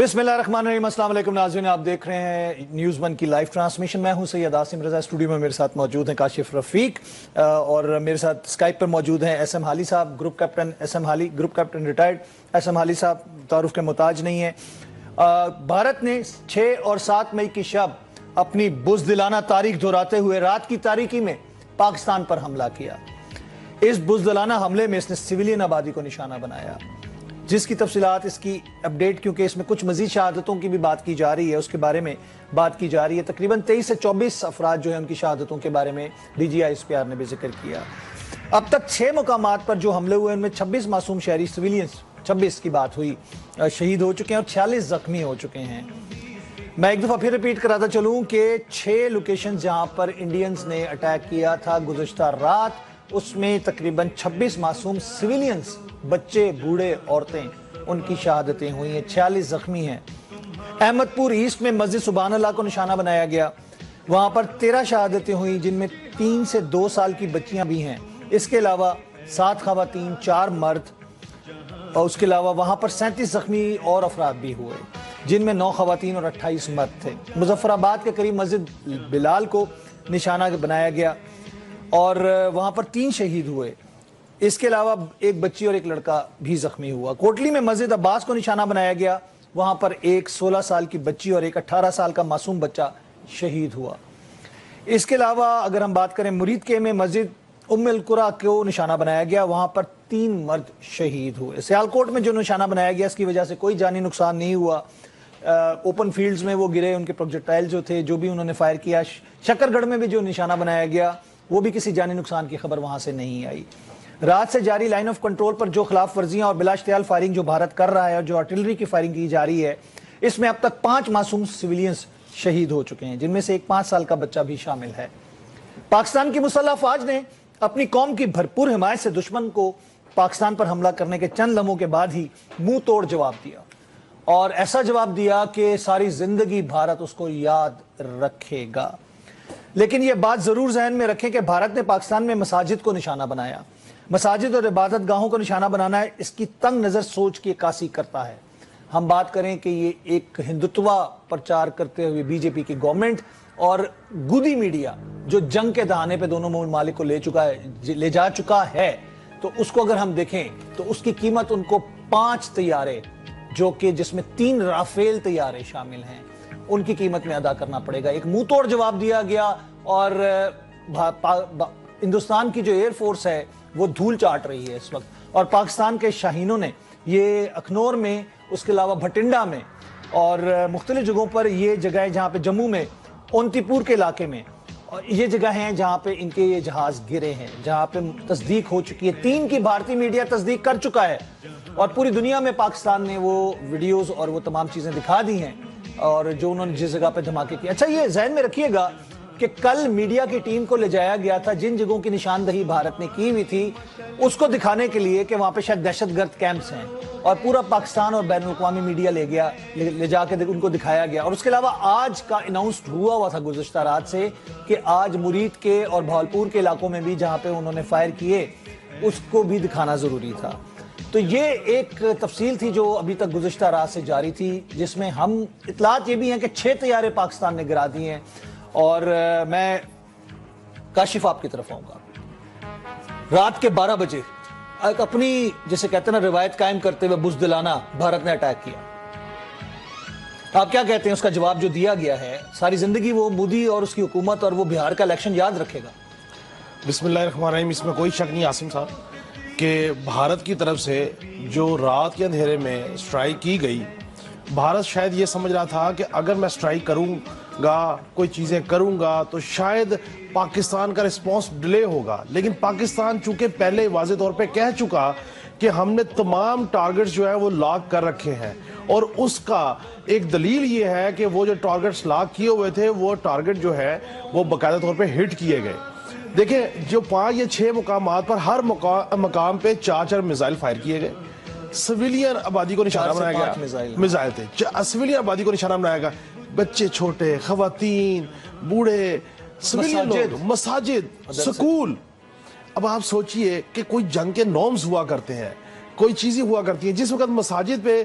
बिस्मिल्लाहिर्रहमानिर्रहीम। अस्सलाम वालेकुम नाज़रीन, आप देख रहे हैं न्यूज़ वन की लाइव ट्रांसमिशन। मैं हूं सैयद आसिम रज़ा। स्टूडियो में मेरे साथ मौजूद हैं काशिफ रफ़ीक और मेरे साथ स्काइप पर मौजूद हैं एसएम हाली साहब, ग्रुप कैप्टन एसएम हाली, ग्रुप कैप्टन रिटायर्ड एसएम हाली साहब तारुफ के मोहताज नहीं है। भारत ने 6 और 7 मई की शब अपनी बुज़दिलाना तारीख दोहराते हुए रात की तारीकी में पाकिस्तान पर हमला किया। इस बुज़दिलाना हमले में इसने सिविलियन आबादी को निशाना बनाया, जिसकी तफसीलात, इसकी अपडेट, क्योंकि इसमें कुछ मजीद शहादतों की भी बात की जा रही है, उसके बारे में बात की जा रही है। तकरीबन 23 से 24 अफराद जो है उनकी शहादतों के बारे में DGI-SPR ने भी जिक्र किया। अब तक 6 मुकामात पर जो हमले हुए उनमें 26 मासूम शहरी सिविलियंस, 26 की बात हुई, शहीद हो चुके हैं और 46 जख्मी हो चुके हैं। मैं एक दफ़ा फिर रिपीट कराता चलूँ कि 6 लोकेशन जहाँ पर इंडियंस ने अटैक किया था गुज़श्ता रात, उसमें तकरीबन 26 मासूम सिविलियंस, बच्चे, बूढ़े, औरतें, उनकी शहादतें हुई हैं, 46 जख्मी हैं। अहमदपुर ईस्ट में मस्जिद सुबहान अल्लाह को निशाना बनाया गया, वहाँ पर 13 शहादतें हुई, जिनमें 3 से 2 साल की बच्चियाँ भी हैं। इसके अलावा 7 खवातीन, 4 मर्द, और उसके अलावा वहाँ पर 37 जख्मी और अफराद भी हुए, जिनमें 9 खवातीन और 28 मर्द थे। मुजफ्फराबाद के करीब मस्जिद बिलाल को निशाना बनाया गया और वहाँ पर 3 शहीद हुए। इसके अलावा एक बच्ची और एक लड़का भी जख्मी हुआ। कोटली में मस्जिद अब्बास को निशाना बनाया गया, वहाँ पर एक 16 साल की बच्ची और एक 18 साल का मासूम बच्चा शहीद हुआ। इसके अलावा अगर हम बात करें मुरीद के में मस्जिद उम्मुल कुरा को निशाना बनाया गया, वहाँ पर 3 मर्द शहीद हुए। सियालकोट में जो निशाना बनाया गया, इसकी वजह से कोई जानी नुकसान नहीं हुआ। ओपन फील्ड्स में वो गिरे, उनके प्रोजेक्टाइल जो थे, जो भी उन्होंने फायर किया। शकरगढ़ में भी जो निशाना बनाया गया, वो भी किसी जानी नुकसान की खबर वहाँ से नहीं आई। रात से जारी लाइन ऑफ कंट्रोल पर जो खिलाफ वर्जियां और बिलाश्तियाल फायरिंग जो भारत कर रहा है और जो आर्टिलरी की फायरिंग की जा रही है, इसमें अब तक 5 मासूम सिविलियंस शहीद हो चुके हैं, जिनमें से एक 5 साल का बच्चा भी शामिल है। पाकिस्तान की मुसल्लह अफवाज ने अपनी कौम की भरपूर हिमायत से दुश्मन को पाकिस्तान पर हमला करने के चंद लम्हों के बाद ही मुंह तोड़ जवाब दिया, और ऐसा जवाब दिया कि सारी जिंदगी भारत उसको याद रखेगा। लेकिन यह बात जरूर जहन में रखें कि भारत ने पाकिस्तान में मसाजिद को निशाना बनाया। मसाजिद और इबादत गाहों को निशाना बनाना इसकी तंग नज़र सोच की अक्कासी करता है। हम बात करें कि ये एक हिंदुत्वा प्रचार करते हुए बीजेपी की गवर्नमेंट और गुदी मीडिया जो जंग के दहाने पे दोनों ममालिक को ले जा चुका है, तो उसको अगर हम देखें तो उसकी कीमत उनको 5 तैयारे, जो कि जिसमें 3 राफेल तैयारे शामिल हैं, उनकी कीमत में अदा करना पड़ेगा। एक मुंह तोड़ जवाब दिया गया और हिंदुस्तान की जो एयरफोर्स है वो धूल चाट रही है इस वक्त, और पाकिस्तान के शाहीनों ने ये अखनौर में, उसके अलावा भटिंडा में और मुख्तलिफ जगहों पर, ये जगह जहाँ पे जम्मू में ओंतीपुर के इलाके में, और ये जगह हैं जहाँ पे इनके ये जहाज गिरे हैं, जहाँ पे तस्दीक हो चुकी है। 3 की भारतीय मीडिया तस्दीक कर चुका है और पूरी दुनिया में पाकिस्तान ने वो वीडियोस और वो तमाम चीज़ें दिखा दी हैं, और जो उन्होंने जिस जगह पे धमाके किए। अच्छा, ये जहन में रखिएगा कि कल मीडिया की टीम को ले जाया गया था, जिन जगहों की निशानदही भारत ने की हुई थी उसको दिखाने के लिए कि वहाँ पे शायद दहशतगर्द कैंप्स हैं, और पूरा पाकिस्तान और बैनुल अक़वामी मीडिया ले जाके उनको दिखाया गया। और उसके अलावा आज का अनाउंस हुआ था गुज़श्ता रात से कि आज मुरीद के और भावलपुर के इलाकों में भी जहाँ पे उन्होंने फायर किए, उसको भी दिखाना ज़रूरी था। तो ये एक तफसील थी जो अभी तक गुज़श्ता रात से जारी थी, जिसमें हम इतलात ये भी हैं कि 6 तैयारे पाकिस्तान ने गिरा दिए हैं। और मैं काशिफ आपकी तरफ आऊंगा। रात के 12 बजे एक अपनी, जैसे कहते हैं ना, रिवायत कायम करते हुए बुज़दिलाना भारत ने अटैक किया। आप क्या कहते हैं? उसका जवाब जो दिया गया है, सारी जिंदगी वो मोदी और उसकी हुकूमत और वो बिहार का इलेक्शन याद रखेगा। बिस्मिल्लाहिर्रहमानिर्रहीम। इसमें कोई शक नहीं आसिम साहब कि भारत की तरफ से जो रात के अंधेरे में स्ट्राइक की गई, भारत शायद ये समझ रहा था कि अगर मैं स्ट्राइक करूंगा, कोई चीज़ें करूंगा, तो शायद पाकिस्तान का रिस्पांस डिले होगा। लेकिन पाकिस्तान चूंकि पहले वाज़ेह तौर पे कह चुका कि हमने तमाम टारगेट्स जो है वो लॉक कर रखे हैं, और उसका एक दलील ये है कि वो जो टारगेट्स लॉक किए हुए थे, वो टारगेट जो है वो बाकायदा तौर पे हिट किए गए। देखिए, जो 5 या 6 मुकामात पर हर मकाम पे 4 मिसाइल फायर किए गए। सिविलियन आबादी को निशाना बनाया गया, मिसाइल थे, सिविलियन आबादी को निशाना बनाया गया। बच्चे, छोटे, खवातीन, बूढ़े, सिविलियन लोग, मसाजिद, स्कूल। अब आप सोचिए कि कोई जंग के नॉर्म्स हुआ करते हैं, کوئی چیزیں ہوا کرتی ہیں. جس وقت مساجد پہ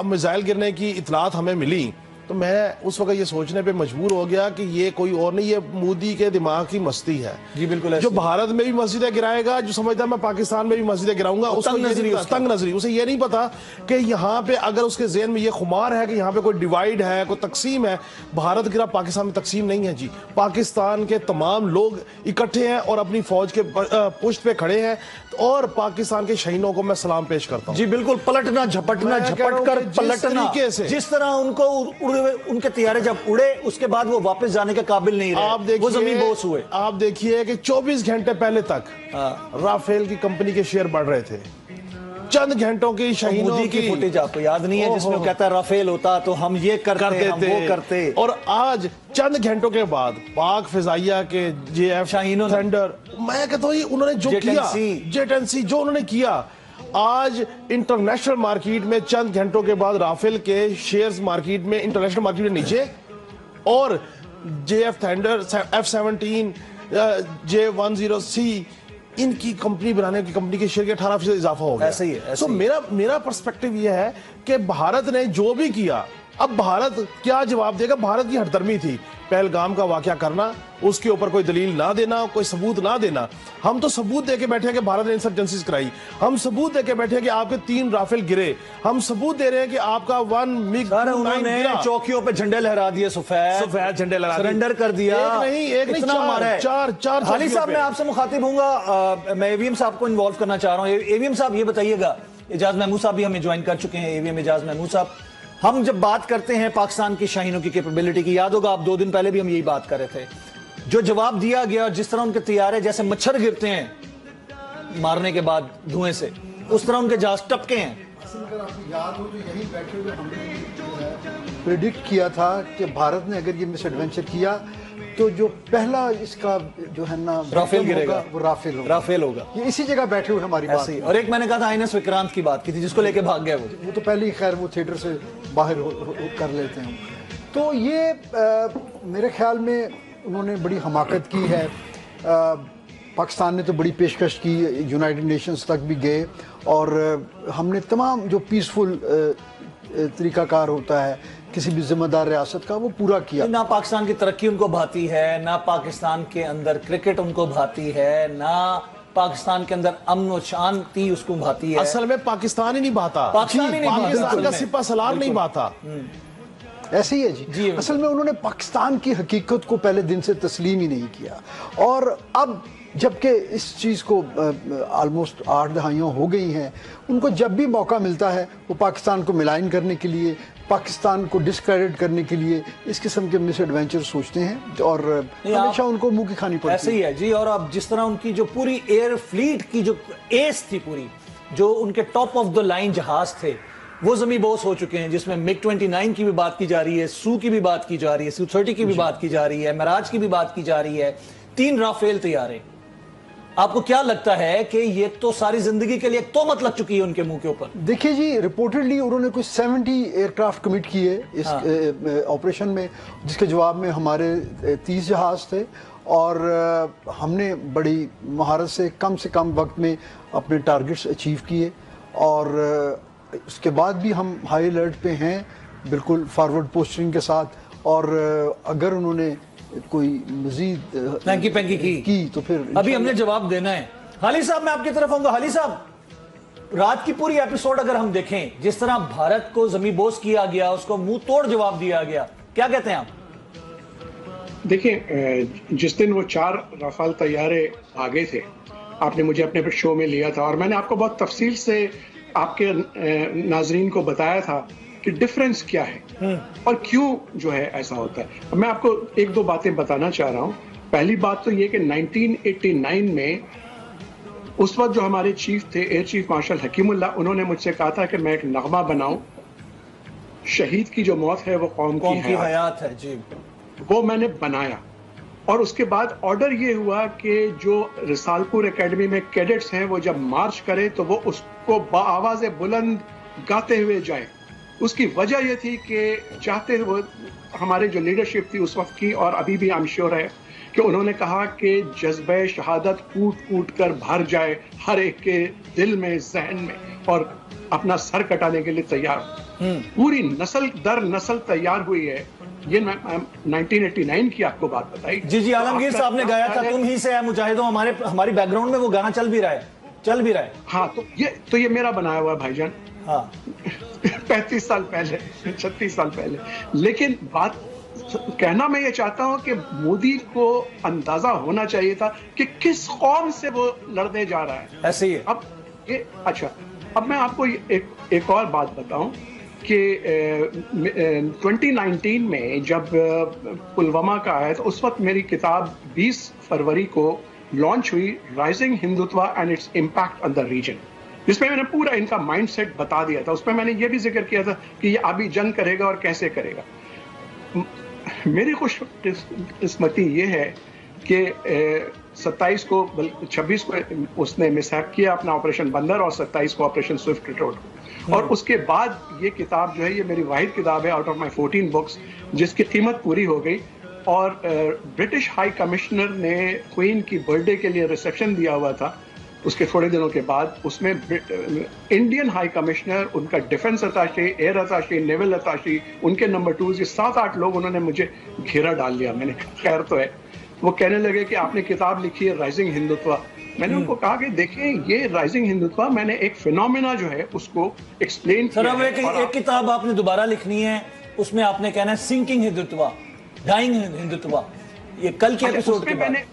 میزائل گرنے کی اطلاعات ہمیں ملی تو میں اس وقت یہ سوچنے پہ مجبور ہو گیا کہ یہ کوئی اور نہیں, یہ مودی کے دماغ کی مستی ہے. جی بالکل, جو بھارت میں بھی مسجدیں گرائے گا, جو سمجھتا ہے میں پاکستان میں بھی مسجدیں گراؤں گا, اس کو تنگ نظری, اسے یہ نہیں پتا کہ یہاں پہ اگر اس کے ذہن میں یہ خمار ہے کہ یہاں پہ کوئی ڈیوائیڈ ہے, کوئی تقسیم ہے. بھارت گرا, پاکستان میں تقسیم نہیں ہے جی. پاکستان کے تمام لوگ اکٹھے ہیں اور اپنی فوج کے پشت پہ کھڑے ہیں, اور پاکستان کے شہیدوں کو میں سلام پیش کرتا ہوں. جی بالکل, پلٹنا, جھپٹنا, جھپٹ کر پلٹنا, جس طرح ان کو ان کے طیارے جب اڑے اس کے بعد وہ واپس جانے کے قابل نہیں رہے, وہ زمین بوس ہوئے. آپ دیکھیے کہ 24 گھنٹے پہلے تک رافیل کی کمپنی کے شیئر بڑھ رہے تھے. چند گھنٹوں کی شہینوں کی فوٹیج آپ کو یاد نہیں ہے جس میں وہ کہتا ہے رافیل ہوتا تو ہم یہ کرتے, ہم وہ کرتے. اور آج چند گھنٹوں کے بعد پاک فضائیہ کے جے ایف شاہینوں تھنڈر, میں کہتا ہوں انہوں نے جو کیا, جیٹ این سی جو انہوں نے کیا, آج انٹرنیشنل مارکیٹ میں چند گھنٹوں کے بعد رافیل کے شیئرز مارکیٹ میں, انٹرنیشنل مارکیٹ میں نیچے, اور J F thunder, F-17, J-10C ان کی کمپنی بنانے کی کمپنی کے شیئر کے 18% اضافہ ہو گیا. ایسے ہی ہے. تو میرا پرسپیکٹیو یہ ہے کہ بھارت نے جو بھی کیا, اب بھارت کیا جواب دے گا. بھارت کی ہٹدرمی تھی پہلگام کا واقعہ کرنا, اس کے اوپر کوئی دلیل نہ دینا, کوئی ثبوت نہ دینا. ہم تو ثبوت دے کے بیٹھے ہیں کہ بھارت نے انسرجنسیز کرائی, ہم ثبوت دے کے بیٹھے ہیں کہ آپ کے 3 رافیل گرے, ہم ثبوت دے رہے ہیں کہ آپ کا 1 MiG انہوں نے چوکیوں پہ جھنڈے لہرا دیے, سفید جھنڈے لہرا دیے, سرنڈر کر دیا. ایک نہیں, چار. حالی صاحب میں آپ سے مخاطب ہوں گا, میں اے وی ایم صاحب کو انوالو کرنا چاہ رہا ہوں. اے وی ایم صاحب یہ بتائیے گا, اعجاز محمود صاحب بھی ہمیں جوائن کر چکے ہیں, اے وی ایم اعجاز محمود صاحب, ہم جب بات کرتے ہیں پاکستان کی شاہینوں کی کیپیبلٹی کی, یاد ہوگا آپ 2 دن پہلے بھی ہم یہی بات کر رہے تھے, جو جواب دیا گیا, جس طرح ان کے طیارے جیسے مچھر گرتے ہیں مارنے کے بعد دھوئیں سے, اس طرح ان کے جہاز ٹپکے ہیں. یاد ہو تو یہی بیٹھے ہوئے ہم نے پریڈکٹ کیا تھا کہ بھارت نے اگر یہ مس ایڈونچر کیا تو جو پہلا اس کا جو ہے نا رافیل گرے گا, وہ رافیل ہوگا. یہ اسی جگہ بیٹھے ہوئے ہماری بات. اور ایک میں نے کہا تھا آئی.این.ایس وکرانت کی بات کی تھی, جس کو لے کے بھاگ گئے وہ تو پہلے ہی خیر وہ تھیٹر سے باہر کر لیتے ہیں. تو یہ میرے خیال میں انہوں نے بڑی حماقت کی ہے. پاکستان نے تو بڑی پیشکش کی, یونائٹڈ نیشنز تک بھی گئے, اور ہم نے تمام جو پیسفل طریقہ کار ہوتا ہے کسی بھی ذمہ دار ریاست کا وہ پورا کیا. نہ پاکستان کی ترقی ان کو بھاتی ہے, نہ پاکستان کے اندر کرکٹ ان کو بھاتی ہے, نہ پاکستان کے اندر امن و شانتی اس کو بھاتی ہے. اصل میں پاکستان ہی نہیں بھاتا, پاکستان کا سپہ سالار نہیں بھاتا. ایسے ہی ہے جی. اصل میں انہوں نے پاکستان کی حقیقت کو پہلے دن سے تسلیم ہی نہیں کیا, اور اب جبکہ اس چیز کو آلموسٹ 8 دہائیاں ہو گئی ہیں, ان کو جب بھی موقع ملتا ہے وہ پاکستان کو ملائن کرنے کے لیے, پاکستان کو ڈسکریڈٹ کرنے کے لیے اس قسم کے مس ایڈونچر سوچتے ہیں, اور ہمیشہ ان کو منہ کی کھانی پڑتی ہے. ایسے ہی ہے جی. اور اب جس طرح ان کی جو پوری ایئر فلیٹ کی جو ایس تھی پوری, جو ان کے ٹاپ آف دا لائن جہاز تھے, وہ زمین بوس ہو چکے ہیں, جس میں MiG 29 کی بھی بات کی جا رہی ہے, سو کی بھی بات کی جا رہی ہے, Su-30 کی بھی بات کی جا رہی ہے, معراج کی بھی بات کی جا رہی ہے, 3 رافیل طیارے. آپ کو کیا لگتا ہے کہ یہ تو ساری زندگی کے لیے ایک تہمت لگ چکی ہے ان کے منہ کے اوپر؟ دیکھیے جی, رپورٹڈلی انہوں نے کوئی 70 ایئر کرافٹ کمٹ کیے اس آپریشن میں, جس کے جواب میں ہمارے 30 جہاز تھے, اور ہم نے بڑی مہارت سے کم وقت میں اپنے ٹارگٹس اچیو کیے, اور اس کے بعد بھی ہم ہائی الرٹ پہ ہیں بالکل فارورڈ پوسٹنگ کے ساتھ. اور اگر انہوں نے کوئی مزید پینکی کی تو پھر ابھی ہم نے جواب دینا ہے. حالی صاحب میں آپ کی طرف ہوں گا. حالی صاحب, رات کی پوری ایپیسوڈ اگر ہم دیکھیں, جس طرح بھارت کو زمین بوس کیا گیا, اس کو منہ توڑ جواب دیا گیا, کیا کہتے ہیں آپ؟ دیکھیں, جس دن وہ 4 رافال طیارے آگے تھے, آپ نے مجھے اپنے شو میں لیا تھا, اور میں نے آپ کو بہت تفصیل سے آپ کے ناظرین کو بتایا تھا کہ ڈفرنس کیا ہے اور کیوں جو ہے ایسا ہوتا ہے. میں آپ کو 1-2 باتیں بتانا چاہ رہا ہوں. پہلی بات تو یہ کہ 1989 میں اس وقت جو ہمارے چیف تھے, ایئر چیف مارشل حکیم اللہ, انہوں نے مجھ سے کہا تھا کہ میں ایک نغمہ بناؤں, شہید کی جو موت ہے وہ قوم کی حیات ہے. جی, وہ میں نے بنایا. اور اس کے بعد آرڈر یہ ہوا کہ جو رسالپور اکیڈمی میں کیڈٹس ہیں وہ جب مارچ کریں تو وہ اس کو بآواز بلند گاتے ہوئے جائیں. اس کی وجہ یہ تھی کہ چاہتے وہ ہمارے جو لیڈرشپ تھی اس وقت کی, اور ابھی بھی I'm sure ہے, کہ انہوں نے کہا کہ جذبہ شہادت کوٹ کوٹ کر بھر جائے ہر ایک کے دل میں, ذہن میں. और अपना सर कटाने के लिए तैयार, पूरी नस्ल दर नस्ल तैयार हुई है। ये मैं 1989 की आपको बात बताई। जी जी, आलमगीर साहब ने गाया था तुम ही से है मुजाहिदों, हमारी बैकग्राउंड में वो गाना चल भी रहा है। हाँ, तो ये मेरा बनाया हुआ भाईजान। हाँ 35 साल पहले, 36 साल पहले। लेकिन बात कहना मैं ये चाहता हूं कि मोदी को अंदाजा होना चाहिए था कि किस कौम से वो लड़ने जा रहा है। ऐसे ही है। अब ये अच्छा, अब मैं आपको एक और बात बताऊं कि 2019 में जब पुलवामा का आया तो उस वक्त मेरी किताब 20 फरवरी को लॉन्च हुई, rising Hindutva and its impact on the region, जिसमें मैंने पूरा इनका माइंडसेट बता दिया था। उसमें मैंने ये भी जिक्र किया था कि ये अभी जंग करेगा और कैसे करेगा। मेरी खुशकिस्मती ये है कि 27 को 26 को उसने मिसहैप किया अपना ऑपरेशन बंदर, और 27 को ऑपरेशन स्विफ्ट रिटोर्ट, और उसके बाद ये किताब जो है, ये मेरी वाहिद किताब है आउट ऑफ माय 14 बुक्स जिसकी कीमत पूरी हो गई। और ब्रिटिश हाई कमिश्नर ने क्वीन की बर्थडे के लिए रिसेप्शन दिया हुआ था, उसके थोड़े दिनों के बाद उसमें इंडियन हाई कमिश्नर, उनका defence attaché, air attaché, naval attaché, उनके नंबर 2, ये 7-8 लोग उन्होंने मुझे घेरा डाल लिया। मैंने खैर तो है, वो कहने लगे कि आपने किताब लिखी है राइजिंग हिंदुत्व। मैंने उनको कहा कि देखें, ये राइजिंग हिंदुत्व मैंने एक फिनोमेना जो है उसको एक्सप्लेन किया। सर अब एक किताब आपने दोबारा लिखनी है, उसमें आपने कहना है सिंकिंग हिंदुत्व, डाइंग हिंदुत्व। ये कल के एपिसोड के बाद मैंने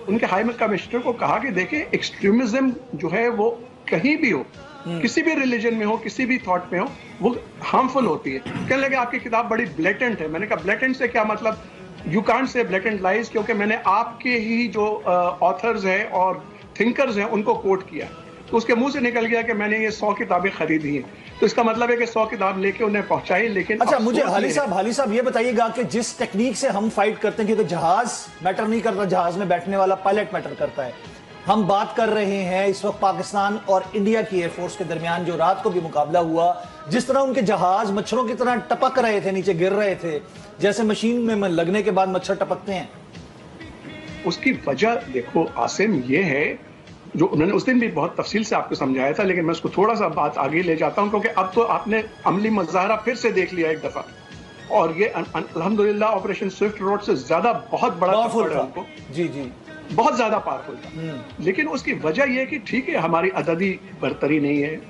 उनके हाई कमिश्नर को कहा कि देखें, एक्सट्रीमिज्म जो है वो कहीं भी हो, किसी भी रिलीजन में हो, किसी भी थॉट में हो, वो हार्मफुल होती है। कहने लगे आपकी किताब बड़ी ब्लेटेंट है। मैंने कहा ब्लेटेंट से क्या मतलब, you can't say blatant lies, क्योंकि मैंने आपके ही जो ऑथर्स हैं और थिंकर्स हैं उनको कोट किया। तो उसके मुंह से निकल गया कि मैंने ये 100 किताबें खरीदी हैं। तो इसका मतलब है कि 100 किताब लेके उन्हें पहुंचाई। लेकिन अच्छा, मुझे हाली साहब ये बताइएगा कि जिस टेक्निक से हम फाइट करते हैं कि तो जहाज मैटर नहीं करता, जहाज में बैठने वाला पायलट मैटर करता है। हम बात कर रहे हैं इस वक्त पाकिस्तान और इंडिया की एयरफोर्स के दरमियान जो रात को भी मुकाबला हुआ, जिस तरह उनके जहाज मच्छरों की तरह टपक रहे थे, नीचे गिर रहे थे, जैसे मशीन में लगने के बाद मच्छर टपकते हैं। उसकी वजह देखो आसिम, ये है जो उन्होंने उस दिन भी बहुत तफसील से आपको समझाया था, लेकिन मैं उसको थोड़ा सा बात आगे ले जाता हूं, क्योंकि अब तो आपने अमली मुजाहरा फिर से देख लिया एक दफा, और ये अल्हम्दुलिल्लाह ऑपरेशन स्विफ्ट रोड से ज्यादा बहुत बड़ा पावरफुल था उनको। जी जी, बहुत ज्यादा पावरफुल था। लेकिन उसकी वजह यह कि ठीक है, हमारी अददी बरतरी नहीं है,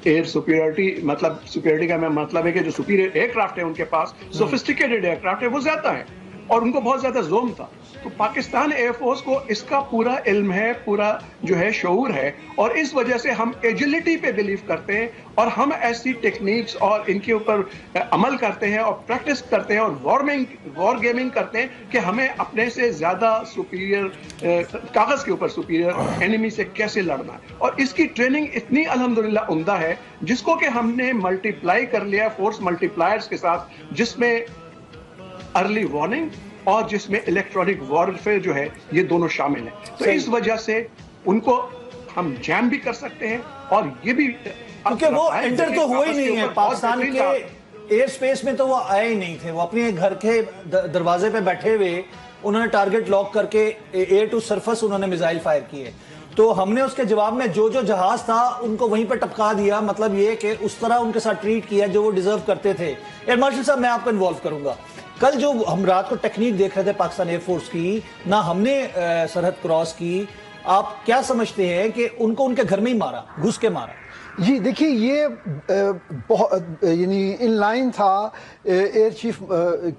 एयर सुपीरियरिटी, मतलब सुपीरियरिटी का मतलब है कि जो सुपीरियर एयरक्राफ्ट है उनके पास, सोफिस्टिकेटेड एयरक्राफ्ट है, वो ज्यादा है और उनको बहुत ज्यादा जोम था। तो पाकिस्तान एयरफोर्स को इसका पूरा इल्म है, पूरा जो है शऊर है, और इस वजह से हम एजिलिटी पे बिलीव करते हैं और हम ऐसी टेक्निक्स और इनके ऊपर अमल करते हैं और प्रैक्टिस करते हैं और वॉर गेमिंग करते हैं कि हमें अपने से ज्यादा सुपीरियर, कागज के ऊपर सुपीरियर एनिमी से कैसे लड़ना है। और इसकी ट्रेनिंग इतनी अल्हम्दुलिल्लाह उम्दा है, जिसको कि हमने मल्टीप्लाई कर लिया फोर्स मल्टीप्लायर्स के साथ, जिसमें अर्ली वार्निंग और जिसमें इलेक्ट्रॉनिक वॉरफेयर जो है, ये दोनों शामिल हैं। तो इस वजह से उनको हम जैम भी कर सकते हैं, और ये भी क्योंकि वो एंटर तो हुआ ही नहीं है पाकिस्तान के एयर स्पेस में, तो वो आए ही नहीं थे। वो अपने घर के दरवाजे पे बैठे हुए, उन्होंने टारगेट लॉक करके एयर टू सरफेस उन्होंने मिसाइल फायर किए। तो हमने उसके जवाब में जो जहाज था उनको वहीं पर टपका दिया। मतलब ये कि उस तरह उनके साथ ट्रीट किया जो वो डिजर्व करते थे। एयर मार्शल साहब, मैं आपको इन्वॉल्व करूंगा। कल जो हम रात को टेक्निक देख रहे थे पाकिस्तान एयरफोर्स की, ना हमने सरहद क्रॉस की, आप क्या समझते हैं कि उनको उनके घर में ही मारा, घुस के मारा? जी देखिए, ये बहुत यानी इन लाइन था एयर चीफ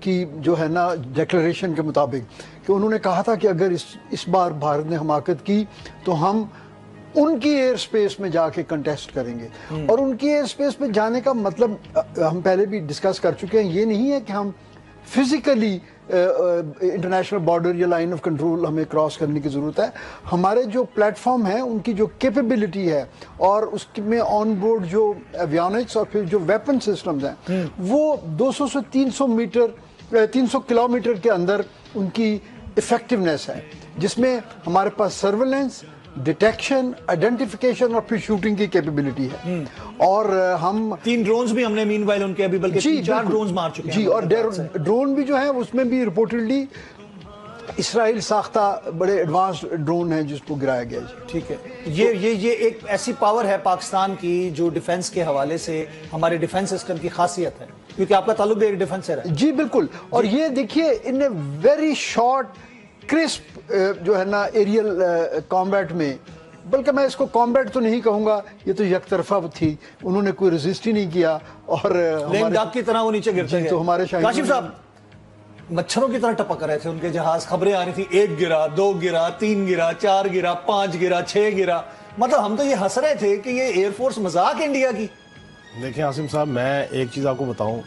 की जो है ना डिक्लेरेशन के मुताबिक, कि उन्होंने कहा था कि अगर इस बार भारत ने हमाकत की तो हम उनकी एयर स्पेस में जाके कंटेस्ट करेंगे। और उनकी एयर स्पेस में जाने का मतलब हम पहले भी डिस्कस कर चुके हैं, ये नहीं है कि हम फिजिकली इंटरनेशनल बॉर्डर या लाइन ऑफ कंट्रोल हमें क्रॉस करने की ज़रूरत है। हमारे जो प्लेटफॉर्म है, उनकी जो कैपेबिलिटी है और उसमें ऑन बोर्ड जो एवियोनिक्स और फिर जो वेपन सिस्टम्स हैं, वो 200 से 300 किलोमीटर के अंदर उनकी इफेक्टिवनेस है, जिसमें हमारे पास सर्वेलेंस, डिटेक्शन, आइडेंटिफिकेशन और फिर शूटिंग की कैपेबिलिटी है। और हम 3 ड्रोन्स भी हमने मीनवाइल उनके अभी बल्कि 4 ड्रोन्स मार चुके हैं। जी, और ड्रोन भी जो है उसमें भी रिपोर्टेडली اسرائیل ساختہ بڑے ایڈوانسڈ ڈرون ہیں جس کو گرایا گیا جی. ٹھیک ہے. یہ ایک ایسی پاور ہے پاکستان کی جو ڈیفنس کے حوالے سے ہمارے ڈیفنس سسٹم کی خاصیت ہے, کیونکہ آپ کا تعلق بھی ایک ڈیفنس سے رہا ہے. جی بالکل. اور یہ دیکھیے ان اے ویری شارٹ کرسپ جو ہے نا ایریل کامبیٹ میں, بلکہ میں اس کو کامبیٹ تو نہیں کہوں گا, یہ تو یک طرفہ تھی, انہوں نے کوئی ریزسٹ ہی نہیں کیا اور لیم ڈاک کی طرح وہ نیچے گرتے گئے. تو ہمارے کاشف صاحب مچھروں کی طرح ٹپک رہے تھے ان کے جہاز, خبریں آ رہی تھی 1 گرا 2 گرا 3 گرا 4 گرا 5 گرا 6 گرا. مطلب ہم تو یہ ہنس رہے تھے کہ یہ ایئر فورس مذاق ہے انڈیا کی. دیکھیں عاصم صاحب, میں ایک چیز آپ کو بتاؤں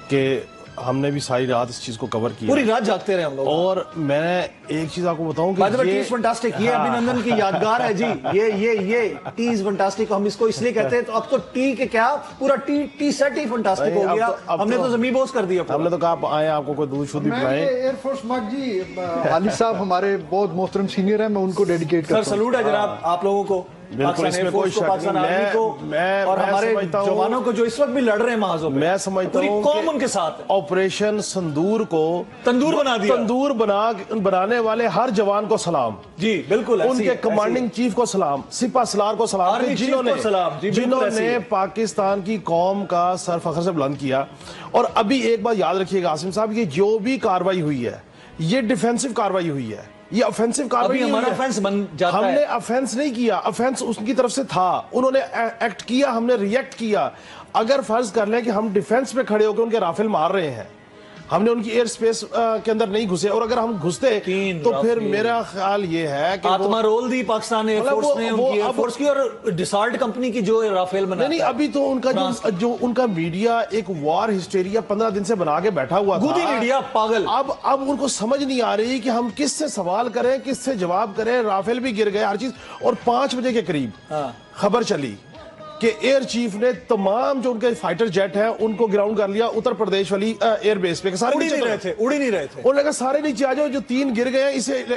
کہ ہم نے بھی ساری رات اس چیز کو کور کیا, پوری رات جاگتے رہے ہم لوگ. اور میں ایک چیز آپ کو بتاؤں کہ ٹیز فنٹاسٹک, یہ ابھینندن کی یادگار ہے جی. یہ ٹیز فنٹاسٹک ہم اس کو اس لیے کہتے ہیں, تو اب تو ٹی کے کیا پورا ٹی سیٹ ہی فنٹاسٹک ہو گیا. ہم نے تو زمین بوس کر دیا. ہم نے تو کہا آئے آپ کو کوئی دودھ شدھ بھی پلائیں. ایئر فورس مارک جی علی صاحب ہمارے بہت محترم سینئر ہیں, میں ان کو ڈیڈیکیٹ کرتا ہوں. سر سلوٹ ہے جناب آپ لوگوں کو, بالکل اس میں کوئی شک نہیں. اور ہمارے جوانوں کو جو اس وقت بھی لڑ رہے ہیں محاذوں میں, میں سمجھتا ہوں قوم ان کے ساتھ ہے. آپریشن سندور کو تندور بنا دیا. تندور بنانے والے ہر جوان کو سلام جی بالکل. ان کے کمانڈنگ چیف کو سلام, سپہ سالار کو سلام, جنہوں نے پاکستان کی قوم کا سر فخر سے بلند کیا. اور ابھی ایک بات یاد رکھیے گا عاصم صاحب, یہ جو بھی کاروائی ہوئی ہے یہ ڈیفینسو کاروائی ہوئی ہے, یہ آفینسو کاروائی نہیں ہوئی ہے. ہم نے آفینس نہیں کیا, آفینس اس کی طرف سے تھا, انہوں نے ایکٹ کیا, ہم نے ریئیکٹ کیا. اگر فرض کر لیں کہ ہم ڈیفینس پہ کھڑے ہو کے ان کے رافل مار رہے ہیں, ہم نے ان کی ایئر سپیس کے اندر نہیں گھسے, اور اگر ہم گھستے تو پھر میرا خیال یہ ہے کہ آتما رول دی پاکستان ایئر فورس نے, ان کی ایئر فورس کی, اور ڈسالٹ کمپنی کی جو رافیل بنا. نہیں ابھی تو ان کا جو ان کا میڈیا ایک وار ہسٹیریا 15 دن سے بنا کے بیٹھا ہوا تھا, گودی میڈیا پاگل. اب ان کو سمجھ نہیں آ رہی کہ ہم کس سے سوال کریں, کس سے جواب کریں. رافیل بھی گر گئے ہر چیز. اور 5 بجے کے قریب خبر چلی کہ ایئر چیف نے تمام جو ان کے فائٹر جیٹ ہیں ان کو گراؤنڈ کر لیا اتر پردیش والی ایئر بیس پہ. سارے اڑی نہیں رہے تھے. انہوں نے کہا سارے نیچے آ جاؤ, جو 3 گر گئے ہیں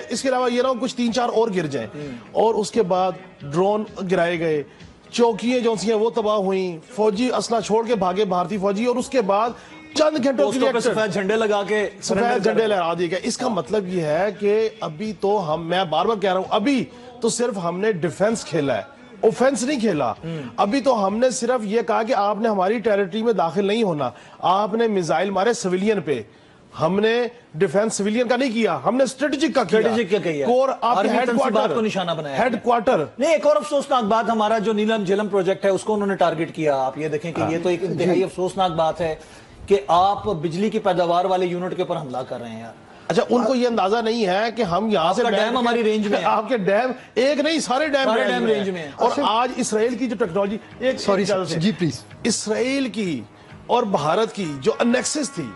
اس کے علاوہ یہ نہ ہو کچھ 3-4 اور گر جائیں. اور اس کے بعد ڈرون گرائے گئے, چوکیاں جو سی ہیں وہ تباہ ہوئیں, فوجی اسلحہ چھوڑ کے بھاگے بھارتی فوجی, اور اس کے بعد چند گھنٹوں کے لیے سفید جھنڈے لگا کے سفید جھنڈے لہرا دیے گئے. اس کا مطلب یہ ہے کہ ابھی تو میں بار بار کہہ رہا ہوں, ابھی تو صرف ہم نے ڈیفنس کھیلا ہے, اوفینس نہیں کھیلا. ابھی تو ہم نے صرف یہ کہا کہ آپ نے ہماری ٹیریٹری میں داخل نہیں ہونا. آپ نے میزائل مارے سویلین پہ, ہم نے ڈیفنس سویلین کا نہیں کیا, ہم نے اسٹریٹجک کا کیا. کور آپ کے ہیڈ کوارٹر کو نشانہ بنایا, ہیڈ کوارٹر نہیں. ایک اور افسوسناک بات, ہمارا جو نیلم جھیلم پروجیکٹ ہے اس کو انہوں نے ٹارگٹ کیا. آپ یہ دیکھیں کہ یہ تو ایک انتہائی افسوسناک بات ہے کہ آپ بجلی کی پیداوار والے یونٹ کے اوپر حملہ کر رہے ہیں یار. اچھا, ان کو یہ اندازہ نہیں ہے کہ ہم یہاں سے ڈیم ہماری رینج میں, آپ کے ڈیم ایک نہیں سارے ڈیم رینج میں. اور آج اسرائیل کی جو ٹیکنالوجی, ایک جی پلیز, اسرائیل کی اور بھارت کی جو انیکسس تھی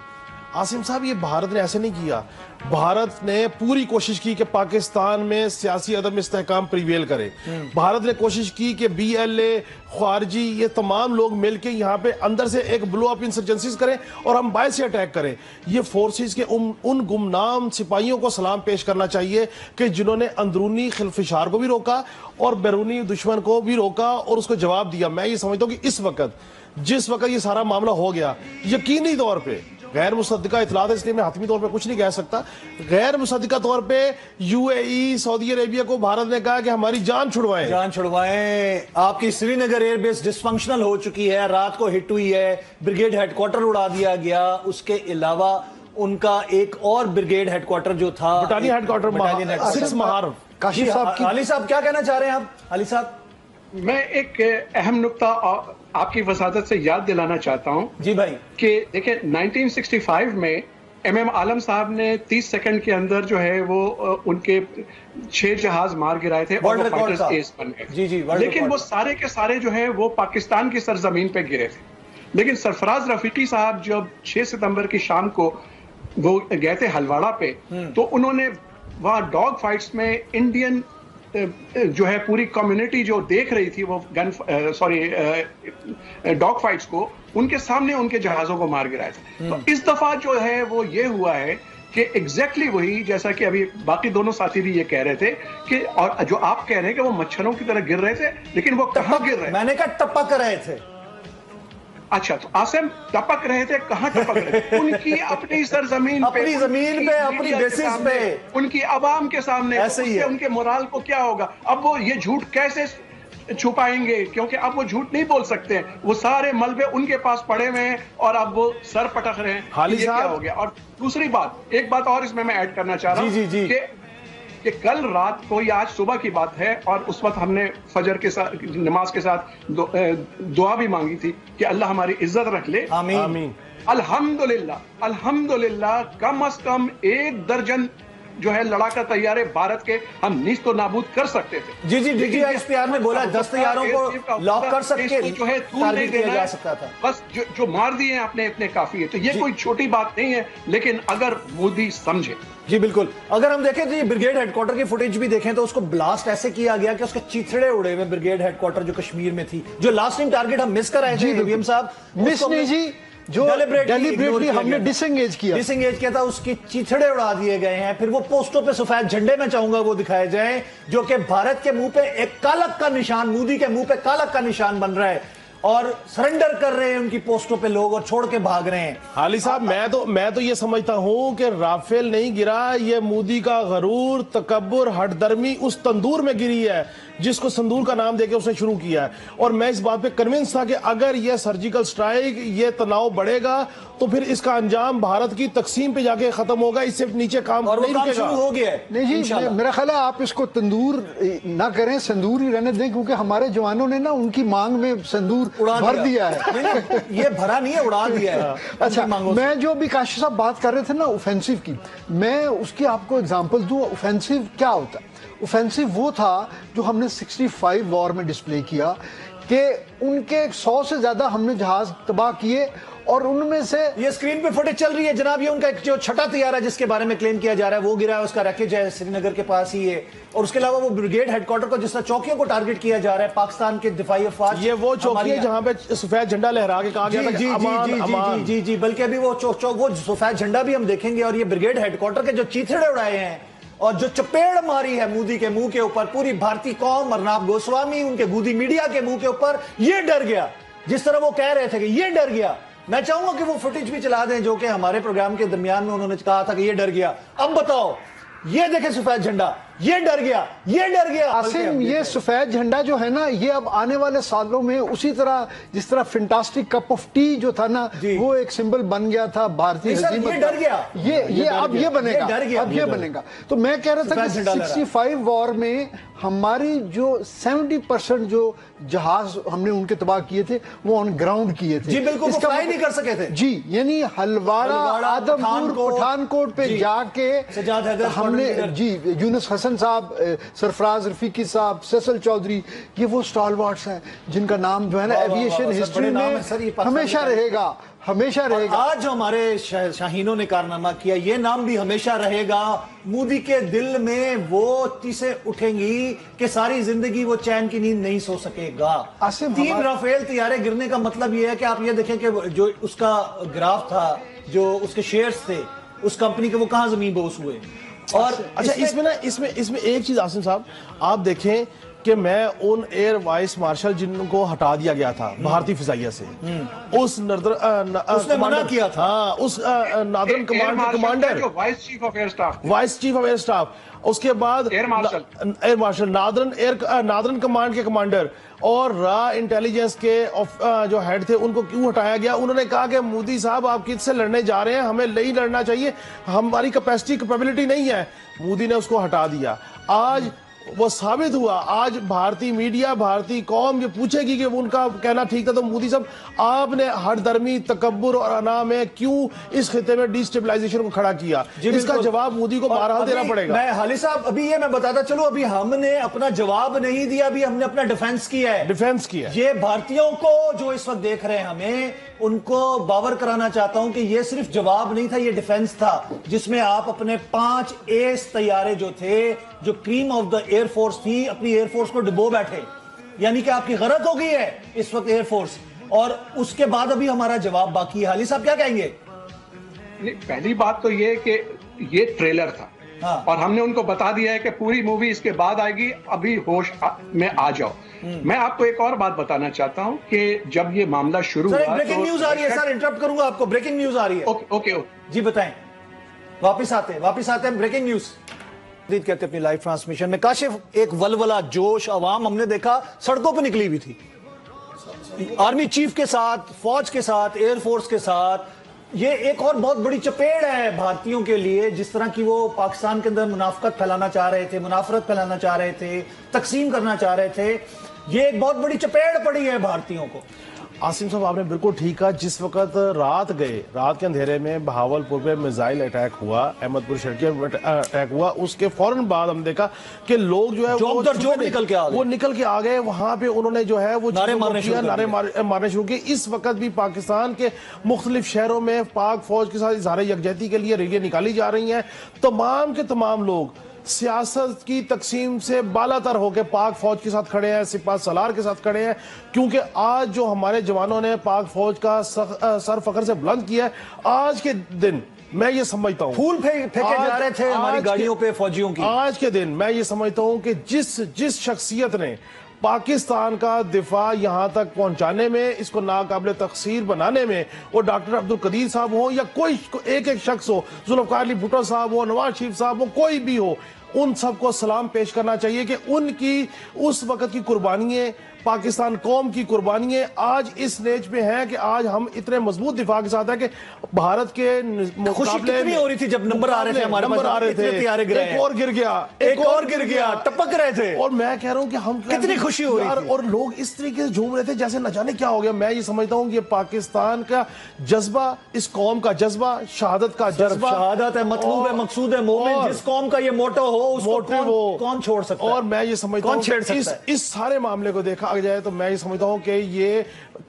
عاصم صاحب, یہ بھارت نے ایسے نہیں کیا. بھارت نے پوری کوشش کی کہ پاکستان میں سیاسی عدم استحکام پریویل کرے. بھارت نے کوشش کی کہ بی ایل اے, خارجی, یہ تمام لوگ مل کے یہاں پہ اندر سے ایک بلو اپ انسرجنسیز کریں اور ہم باہر سے اٹیک کریں. یہ فورسز کے ان گمنام سپاہیوں کو سلام پیش کرنا چاہیے کہ جنہوں نے اندرونی خلفشار کو بھی روکا اور بیرونی دشمن کو بھی روکا اور اس کو جواب دیا. میں یہ سمجھتا ہوں کہ اس وقت جس وقت یہ سارا معاملہ ہو گیا, یقینی طور پہ غیر مصدقہ اطلاعات, اس لیے میں حتمی طور پہ کچھ نہیں کہہ سکتا, غیر مصدقہ طور پہ یو اے ای, سعودی عربیہ کو بھارت نے کہا کہ ہماری جان چھڑوائیں. آپ کی سری نگر ایئر بیس ڈس فنکشنل ہو چکی ہے, رات کو ہٹ ہوئی ہے, بریگیڈ ہیڈ کوارٹر اڑا دیا گیا. اس کے علاوہ ان کا ایک اور بریگیڈ ہیڈ کوارٹر جو تھا, بٹانی ہیڈ کوارٹر 6 مہارو. کاشف صاحب, علی صاحب کیا کہنا چاہ رہے ہیں آپ؟ علی صاحب میں ایک اہم نقطہ آپ کی وساطت سے یاد دلانا چاہتا ہوں. جی بھائی, کہ دیکھیں 1965 میں ایم عالم صاحب نے 30 سیکنڈ کے اندر جو ہے وہ ان کے 6 جہاز مار گرائے تھے اور وہ فائٹرز ایس بن گئے. لیکن وہ سارے کے سارے جو ہے وہ پاکستان کی سرزمین پہ گرے تھے. لیکن سرفراز رفیقی صاحب جب 6 ستمبر کی شام کو وہ گئے تھے ہلواڑا پہ, تو انہوں نے وہاں ڈاگ فائٹس میں انڈین جو ہے پوری کمیونٹی جو دیکھ رہی تھی وہ ڈاگ فائٹس کو, ان کے سامنے ان کے جہازوں کو مار گرایا تھا. تو اس دفعہ جو ہے وہ یہ ہوا ہے کہ ایگزیکٹلی وہی جیسا کہ ابھی باقی دونوں ساتھی بھی یہ کہہ رہے تھے کہ, اور جو آپ کہہ رہے ہیں کہ وہ مچھروں کی طرح گر رہے تھے, لیکن وہ کہاں گر رہے ہیں؟ میں نے کہا ٹپک رہے تھے. अच्छा, तो आसिम टपक रहे थे, कहाँ टपक रहे थे? उनकी अपनी सरजमीन पे, अपनी जमीन पे, अपनी बेसिस पे, उनकी आवाम के सामने, ऐसे ही है। उनके मोराल को क्या होगा? अब वो ये झूठ कैसे छुपाएंगे, क्योंकि अब वो झूठ नहीं बोल सकते हैं, वो सारे मलबे उनके पास पड़े हुए हैं और अब वो सर पटक रहे हैं। हाली ये क्या साहब, हो गया? और दूसरी बात, एक बात और इसमें मैं ऐड करना चाह रहा जी, जी, हूँ जी। कि कल रात को या आज सुबह की बात है, और उस वक्त हमने फजर के साथ, नमाज के साथ दुआ भी मांगी थी कि अल्लाह हमारी इज्जत रख ले। आमीन। आमीन। अल्हम्दुलिल्लाह, अल्हम्दुलिल्लाह, कम अज कम 1 दर्जन जो है लड़ाका तैयारे भारत के हम नीस्त तो नाबूद कर सकते थे। जी जी, DGISPR ने बोला 10 तैयारों को लॉक कर सकते, जो है दूर नहीं टारगेट किया देना जा है, सकता था। बस जो मार दिए हैं आपने इतने काफी है। तो ये कोई छोटी बात नहीं है, लेकिन अगर मोदी समझे। जी बिल्कुल, अगर हम देखें तो ये ब्रिगेड हेडक्वार्टर की फुटेज भी देखें तो उसको ब्लास्ट ऐसे किया गया कि उसके चीथड़े उड़े हुए, ब्रिगेड हेडक्वार्टर जो कश्मीर में थी, जो लास्ट टाइम टारगेट हम मिस कर आए थे वीएम साहब, मिस नहीं जी, जो डेलिबरेटली हमने डिसएंगेज किया था, उसकी चीथड़े उड़ा दिए गए हैं। फिर वो पोस्टों पे सफेद झंडे में चाहूंगा वो दिखाए जाएं, जो कि भारत के मुंह पे एक कालक का निशान, मोदी के मुंह पे कालक का निशान बन रहा है, और सरेंडर कर रहे हैं उनकी पोस्टों पे लोग और छोड़ के भाग रहे हैं। हाली साहब, मैं तो ये समझता हूं कि राफेल नहीं गिरा, ये मोदी का गरूर, तकब्बुर, हठधर्मी उस तंदूर में गिरी है जिसको संदूर का नाम देके उसने शुरू किया है। और मैं इस बात पे कन्विंस था कि अगर ये सर्जिकल स्ट्राइक, ये तनाव बढ़ेगा तो फिर इसका अंजाम भारत की तकसीम पे जाके खत्म होगा, इससे नीचे काम और वो नहीं काम रुकेगा। शुरू हो गया है। नहीं जी, मेरा ख्याल है आप इसको तंदूर ना करें, संदूर ही रहने दें, क्योंकि हमारे जवानों ने ना उनकी मांग में संदूर भर दिया है। नहीं, ये भरा नहीं है, उड़ा दिया है। अच्छा, मैं जो अभी काशी साहब बात कर रहे थे ना ऑफेंसिव की, मैं उसकी आपको एग्जांपल दूं। ऑफेंसिव क्या होता है? ऑफेंसिव वो था जो हमने 65 वॉर में डिस्प्ले किया कि उनके 100 से ज्यादा हमने जहाज तबाह किए, और उनमें से ये स्क्रीन पे फुटेज चल रही है जनाब, ये उनका एक जो छठा तैयारा जिसके बारे में क्लेम किया जा रहा है वो गिरा है, उसका रैकेज है श्रीनगर के पास ही है। और उसके अलावा वो ब्रिगेड हेडक्वार्टर को, जिस तरह चौकियों को टारगेट किया जा रहा है, पाकिस्तान के दिफाई अफवाज, ये वो चौकी है जहां पे सफेद झंडा लहरा के कहा गया था कि अमान, अमान। जी, बल्कि अभी वो वो सफेद झंडा भी हम देखेंगे। और ये ब्रिगेड हेडक्वार्टर के जो चीथड़े उड़ाए हैं और जो चपेड़ मारी है मोदी के मुंह के ऊपर पूरी भारतीय कौम, अर्नाब गोस्वामी, उनके गोदी मीडिया के मुंह के ऊपर, ये डर गया। जिस तरह वो कह रहे थे कि ये डर गया, मैं चाहूंगा कि वो फुटेज भी चला दें जो कि हमारे प्रोग्राम के दरमियान में उन्होंने कहा था कि ये डर गया। अब बताओ, ये देखें सफेद झंडा, ये डर गया, ये डर गया। आसिम, ये सफेद झंडा जो है ना, ये अब आने वाले सालों में उसी तरह जिस तरह फैंटास्टिक कप ऑफ टी जो था ना, वो एक सिंबल बन गया था भारतीय हजीमत। ये डर गया, ये अब ये बनेगा, अब ये बनेगा। तो मैं कह रहा था कि 65 वॉर में हमारी जो 70% जो जहाज हमने उनके तबाह किए थे वो ऑन ग्राउंड किए थे। जी बिल्कुल, इसका फ्लाई नहीं कर सके थे। जी, यानी हलवाड़ा, आदमपुर, पठानकोट पे जाके हमने, जी, यूनुस हसन साहब, सरफराज रफीकी साहब, फैसल चौधरी, ये वो स्टॉलवर्ड्स हैं जिनका नाम जो है ना एविएशन हिस्ट्री में हमेशा रहेगा, हमेशा रहेगा। आज जो हमारे शाहीनों ने कारनामा किया, ये नाम भी हमेशा रहेगा। मोदी के दिल में वो चीजें उठेंगी कि सारी जिंदगी वो चैन की नींद नहीं सो सकेगा। 3 राफेल तैयारे गिरने का मतलब ये है कि आप ये देखें कि जो उसका ग्राफ था, जो उसके शेयर्स थे उस कंपनी के, वो कहां जमीन बोस हुए। और अच्छा, इसमें एक चीज आसिम साहब, आप देखें कि मैं उन एयर वाइस मार्शल जिनको हटा दिया गया था भारतीय फिजाइया से, उस उसने मना किया था, उस northern commander, vice chief of air staff, उसके बाद एयर मार्शल, नादरन कमांड के कमांडर और रॉ इंटेलिजेंस के जो हेड थे, उनको क्यों हटाया गया? उन्होंने कहा कि मोदी साहब आप किससे लड़ने जा रहे हैं, हमें नहीं लड़ना चाहिए, हमारी कैपेबिलिटी नहीं है। मोदी ने उसको हटा दिया। आज वो साबित हुआ, आज भारतीय मीडिया, भारतीय कौम ये पूछेगी कि उनका कहना ठीक था, तो मोदी साहब आपने हठधर्मी, तकब्बुर और अना में क्यों इस खिते में डिस्टेबलाइजेशन को खड़ा किया? इसका जवाब मोदी को बहरहाल देना पड़ेगा। मैं हाली साहब, अभी ये मैं बताता चलो, अभी हमने अपना जवाब नहीं दिया, अभी हमने अपना डिफेंस किया है। ये भारतीयों को जो इस वक्त देख रहे हैं, हमें उनको बावर कराना चाहता हूं कि ये सिर्फ जवाब नहीं था, ये डिफेंस था, जिसमें आप अपने 5 एस तैयारे जो थे, जो क्रीम ऑफ द एयरफोर्स थी, अपनी एयरफोर्स को डुबो बैठे। यानी कि आपकी गलत हो गई है इस वक्त एयरफोर्स, और उसके बाद अभी हमारा जवाब बाकी है। हाली साहब क्या कहेंगे? पहली बात तो ये कि ये ट्रेलर था, और हमने उनको बता दिया है कि पूरी मूवी इसके बाद आएगी, अभी होश में आ जाओ। मैं आपको एक और बात बताना चाहता हूं कि जब ये मामला शुरू हुआ, ब्रेकिंग न्यूज आ रही है सर, इंटरप्ट करूंगा आपको, ब्रेकिंग न्यूज आ रही है। ओके जी बताएं, वापस आते हैं ब्रेकिंग न्यूज कहते हैं अपनी लाइव ट्रांसमिशन में। काशिफ, एक वलवला जोश, अवाम हमने देखा सड़कों पे निकली हुई थी, आर्मी चीफ के साथ, फौज के साथ, एयरफोर्स के साथ। ये एक और बहुत बड़ी चपेट है भारतीयों के लिए, जिस तरह की वो पाकिस्तान के अंदर मुनाफकत फैलाना चाह रहे थे, मुनाफरत फैलाना चाह रहे थे, तकसीम करना चाह रहे थे। ये एक बहुत बड़ी चपेट पड़ी है भारतीयों को। आसिम साहब, आपने बिल्कुल ठीक कहा। जिस वक्त रात के अंधेरे में बहावलपुर में मिसाइल अटैक हुआ, अहमदपुर शर्की अटैक हुआ, उसके फौरन बाद हम देखा कि लोग जो है वो निकल के आ गए वहां पे। उन्होंने जो है वो नारे मारने शुरू किए। इस वक्त भी पाकिस्तान के मुख्तलिफ शहरों में पाक फौज के साथ इजहार यकजहती के लिए रैलियां निकाली जा रही हैं। तमाम के तमाम लोग सियासत की तकसीम से बालातर होकर पाक फौज के साथ खड़े हैं, सिपा सलार के साथ खड़े हैं, क्योंकि आज जो हमारे जवानों ने पाक फौज का सर फखर से बुलंद किया है। आज के दिन मैं ये समझता हूँ, फूल फेंके जा रहे थे हमारी गाड़ियों पे फौजियों की। आज के दिन मैं ये समझता हूँ कि जिस शख्सियत ने पाकिस्तान का दिफा यहां तक पहुंचाने में, इसको नाकाबिले तकसीर बनाने में, वो डॉक्टर अब्दुल कदीर साहब हो या कोई एक शख्स हो, जुल्फ़िकार अली भुट्टो साहब हो, नवाज शरीफ साहब हो, कोई भी हो, उन सबको सलाम पेश करना चाहिए कि उनकी उस वक्त की कुर्बानियां, पाकिस्तान कौम की कुर्बानियां आज इस स्टेज पे हैं कि आज हम इतने मजबूत दिफा के साथ हैं कि भारत के मुकाबले में हो रही थी जब नंबर आ रहे थे, हमारे नंबर आ रहे थे, एक और गिर गया, टपक रहे थे। और मैं कह रहा हूं कि हम कितनी खुशी हो रही थी, और लोग इस तरीके से झूम रहे थे जैसे न जाने क्या हो गया। मैं ये समझता हूं कि ये पाकिस्तान का जज्बा, इस कौम का जज्बा, शहादत का जज्बा, शहादत है, मतलूब है, मकसूद है, मोमिन, जिस कौम का ये मोटो हो उसको कौन छोड़ सकता है। और मैं ये समझता हूं कि इस सारे मामले को देखा जाए तो मैं ये समझता हूं कि ये